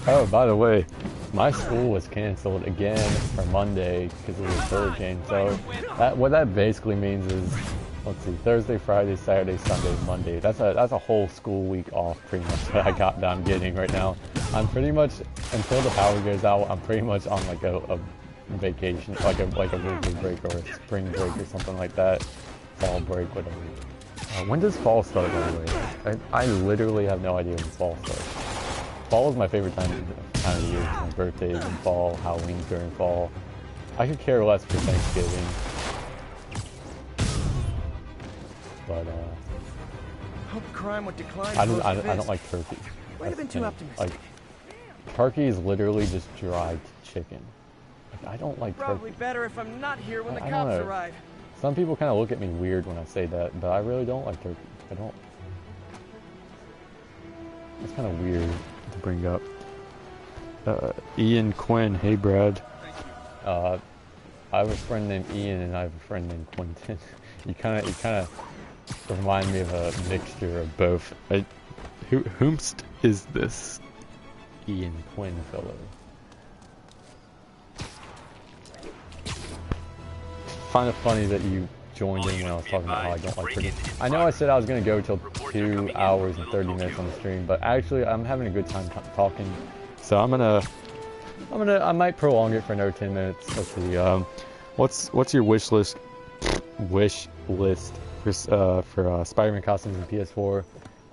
Oh, by the way, my school was canceled again for Monday because of this hurricane. So what that basically means is, let's see, Thursday, Friday, Saturday, Sunday, Monday. That's a whole school week off pretty much that I'm getting right now. I'm pretty much, until the power goes out, I'm pretty much on like a vacation, like a winter break or a spring break or something like that. Fall break, whatever. When does fall start, by the way? I literally have no idea when fall starts. Fall is my favorite time of year. My birthday is in fall, Halloween's during fall. I could care less for Thanksgiving. But Hope crime would decline. I don't like turkey. Might have been too optimistic. Like, turkey is literally just dried chicken. Like, I don't like Probably turkey. better if I'm not here when the I don't cops know. arrive. Some people kind of look at me weird when I say that, but I really don't like turkey. I don't. It's kind of weird to bring up. Ian Quinn, hey Brad. I have a friend named Ian and I have a friend named Quentin. you kind of remind me of a mixture of both. Whomst is this Ian Quinn fellow? Find it funny that you joined in when I was talking about how I don't like turkey. I know I said I was going to go till 2 hours and 30 minutes on the stream, but actually I'm having a good time talking. So I might prolong it for another 10 minutes. Let's see. What's your wish list for Spider-Man costumes in PS4?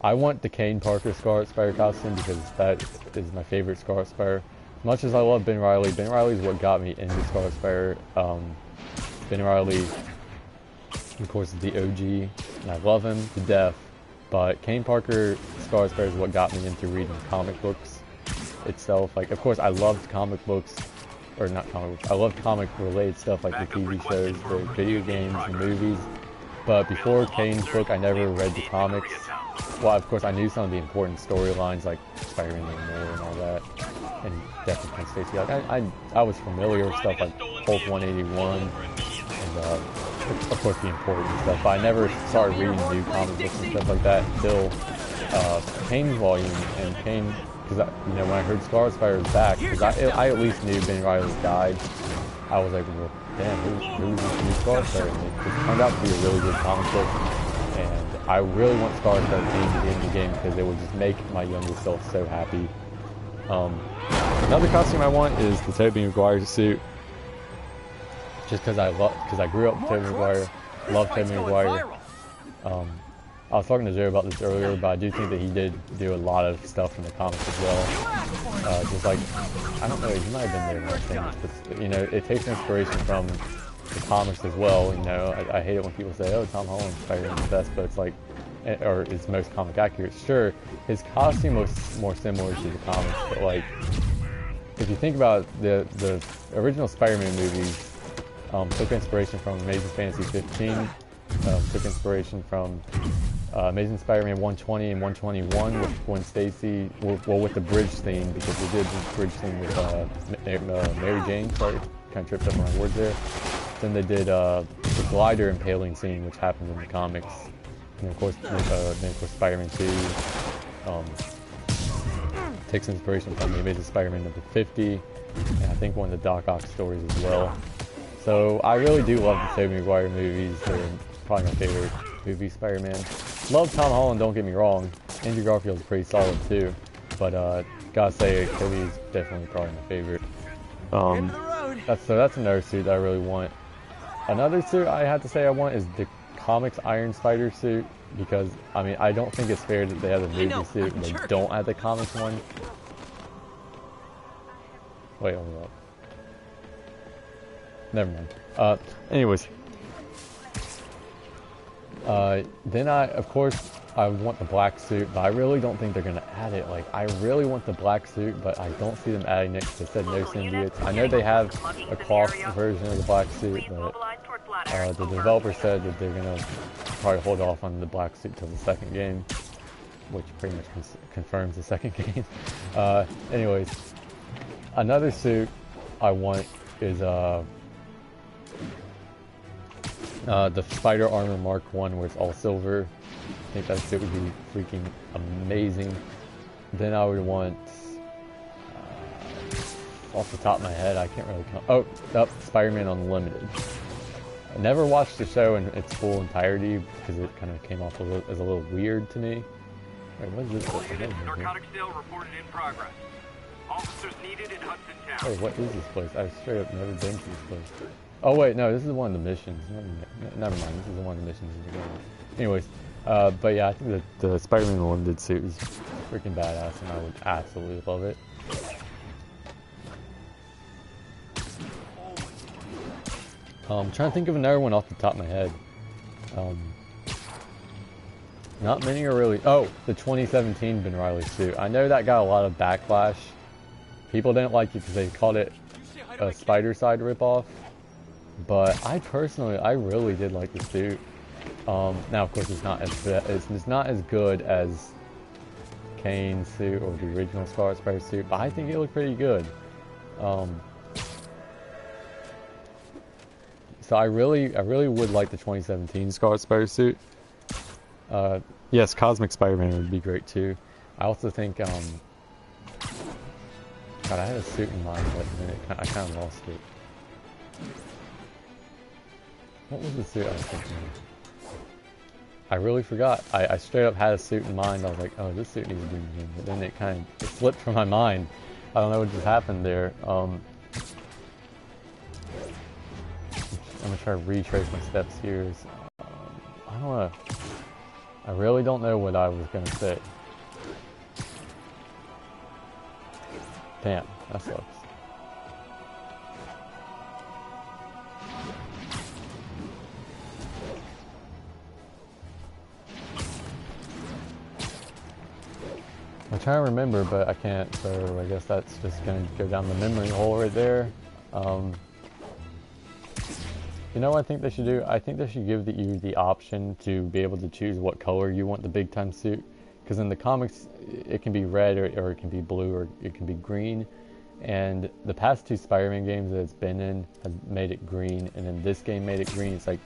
I want the Kane Parker Scarlet Spider costume because that is my favorite Scarlet Spider. As much as I love Ben Reilly is what got me into Scarlet Spider. Ben Reilly, of course, is the OG, and I love him to death. But Kane Parker Scarlet Spider is what got me into reading comic books itself. Like, of course, I loved comic books, or not comic books. I love comic-related stuff like the TV shows, the video games, the movies. But before Kane's book, I never read the comics. Well, of course, I knew some of the important storylines like Spider-Man and all that, and Death of Gwen Stacy. Like, I was familiar with stuff like Hulk 181. And of course the important stuff. But I never started reading new comic books and stuff like that until Kane's volume and Kane, because when I heard Scarlet Spider was back, because I at least knew Ben Reilly died. I was like, well, damn, who's this new Scarlet Spider? And it turned out to be a really good comic book, and I really want Scarlet Spider to be in the game because it would just make my younger self so happy. Another costume I want is the Tobey Maguire suit. Just because I grew up with Tobey Maguire, love Tobey Maguire. I was talking to Joe about this earlier, but I do think that he did do a lot of stuff in the comics as well. Just like, I don't know, he might have been there when I think, but, it takes inspiration from the comics as well. I hate it when people say, oh, Tom Holland's Spider-Man's best, but it's like, or is most comic accurate. Sure, his costume was more similar to the comics, but like, if you think about the original Spider-Man movies, took inspiration from Amazing Fantasy 15, took inspiration from Amazing Spider-Man 120 and 121 with Gwen Stacy, with the bridge theme, because we did the bridge theme with Mary Jane. Sorry, kind of tripped up my words there. Then they did the glider impaling scene, which happened in the comics. And of course, Spider-Man 2 takes inspiration from the Amazing Spider-Man number 50, and I think one of the Doc Ock stories as well. So I really do love the Tobey Maguire movies. They're probably my favorite movie Spider-Man. Love Tom Holland, don't get me wrong. Andrew Garfield's pretty solid too. But gotta say, Tobey's definitely probably my favorite. End of the road. That's another suit that I really want. Another suit I have to say I want is the comics Iron Spider suit, because I mean I don't think it's fair that they have the movie suit and they don't have the comics one. Wait, hold up. Never mind. Anyways. Then of course, I want the black suit, but I really don't think they're gonna add it. Like, I really want the black suit, but I don't see them adding it because they said no symbiotes. I know they have a cloth version of the black suit, but the developer said that they're gonna probably hold off on the black suit till the second game, which pretty much confirms the second game. Anyways, another suit I want is the Spider Armor Mark 1 where it's all silver. I think that suit would be freaking amazing. Then I would want, off the top of my head, I can't really come. Oh, Spider-Man Unlimited. I never watched the show in its full entirety because it kind of came off as a little weird to me. Wait, what is this? Narcotic sale reported in progress. Officers needed in Hudson Town. Wait, what is this place? I've straight up never been to this place. Oh wait, no, this is one of the missions. Never mind, this is one of the missions. Anyways, but yeah, I think the Spider-Man Unlimited suit is freaking badass, and I would absolutely love it. I'm trying to think of another one off the top of my head. Not many are really. Oh, the 2017 Ben Reilly suit. I know that got a lot of backlash. People didn't like it because they called it a Spider-Side ripoff. But I really did like the suit. Now, of course, it's not as good as Kane's suit or the original Scarlet Spider suit, but I think it looked pretty good. So I really would like the 2017 Scarlet Spider suit. Yes, Cosmic Spider-Man would be great too. I also think, God, I had a suit in mind, but I kind of lost it. What was the suit I was thinking of? I really forgot. I straight up had a suit in mind. I was like, oh, this suit needs to be in, but then it slipped from my mind. I don't know what just happened there. I'm gonna try to retrace my steps here. I really don't know what I was gonna say. Damn, that sucks. I'm trying to remember, but I can't, so I guess that's just going to go down the memory hole right there. You know what I think they should do? I think they should give you the option to be able to choose what color you want the big time suit. Because in the comics, it can be red, or it can be blue, or it can be green. And the past two Spider-Man games that it's been in has made it green, and then this game made it green. It's like,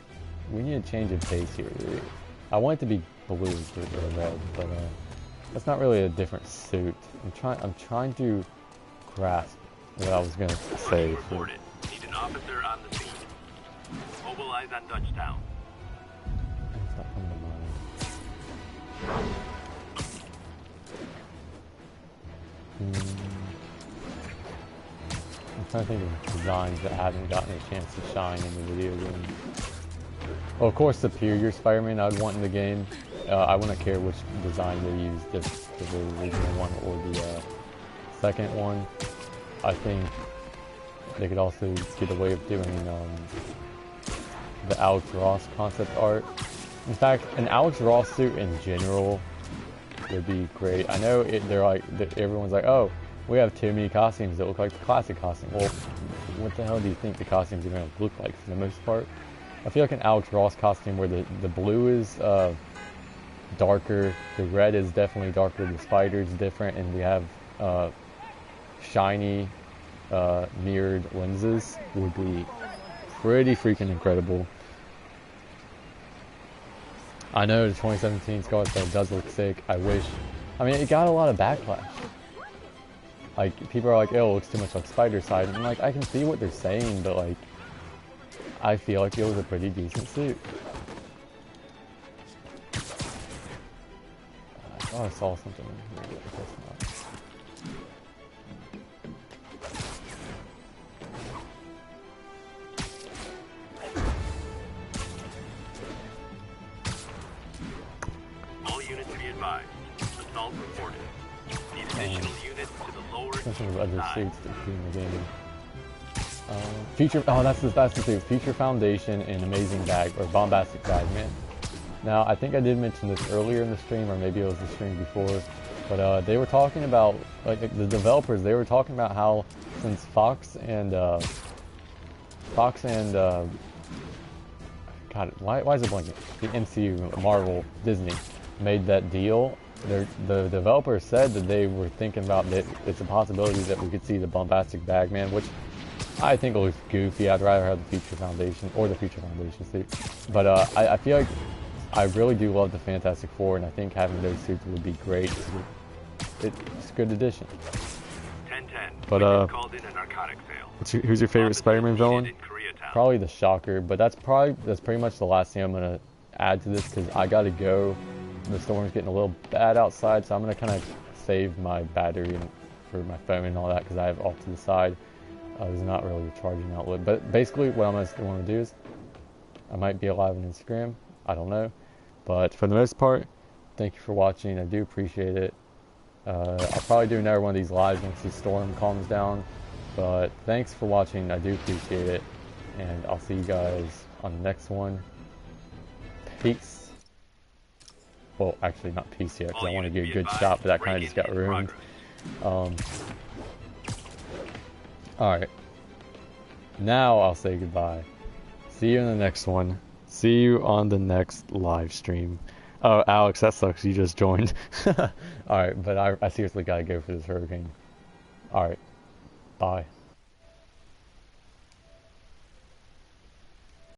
we need to change the base here. I want it to be blue or red, but that's not really a different suit. I'm trying to grasp what I was gonna say. Reported. Need an officer on the scene. Mobilize on Dutchtown. It's not coming to mind. I'm trying to think of designs that haven't gotten a chance to shine in the video game. Well, of course, Superior Spider-Man I would want in the game. I wouldn't care which design they use, just the original one or the second one. I think they could also get away with doing the Alex Ross concept art. In fact, an Alex Ross suit in general would be great. I know everyone's like, oh, we have too many costumes that look like the classic costume. Well, what the hell do you think the costumes are going to look like for the most part? I feel like an Alex Ross costume where the blue is darker, the red is definitely darker, the spider's different, and we have shiny mirrored lenses would be pretty freaking incredible. I know the 2017 Scarlet Spider does look sick. I mean, it got a lot of backlash. Like, people are like, oh, it looks too much like Spider-Side. And like, I can see what they're saying, but like, I feel like it was a pretty decent suit. Oh, I saw something in here. I guess not. All units be advised. Assault reported. Need additional units to the lower Something of other side. suits that be in the game. Future. Oh, that's the suit. Future Foundation and Amazing Bag or Bombastic Bag, man. Now, I think I did mention this earlier in the stream, or maybe it was the stream before, but they were talking about, like, the developers, they were talking about how since Fox and God, why is it blanking? The MCU, Marvel, Disney made that deal. The developers said that they were thinking about that it's a possibility that we could see the Bombastic Bag Man, which I think looks goofy. I'd rather have the Future Foundation or the Future Foundation suit. But I feel like I really do love the Fantastic Four, and I think having those suits would be great. It's a good addition. 1010. But Called in a narcotic sale. who's your favorite Spider-Man villain? In Koreatown. Probably the Shocker, but that's pretty much the last thing I'm gonna add to this because I gotta go. The storm's getting a little bad outside, so I'm gonna kind of save my battery for my phone and all that because I have off to the side. There's not really a charging outlet, but basically what I'm gonna want to do is I might be live on Instagram. I don't know, but for the most part, thank you for watching. I do appreciate it. I'll probably do another one of these lives once the storm calms down. But thanks for watching. I do appreciate it, and I'll see you guys on the next one. Peace. Well, actually not peace yet, because I want to get a good shot, but that kind of just got ruined. Alright. Now I'll say goodbye. See you in the next one. See you on the next live stream. Oh, Alex, that sucks. You just joined. Alright, but I seriously gotta go for this hurricane. Alright. Bye.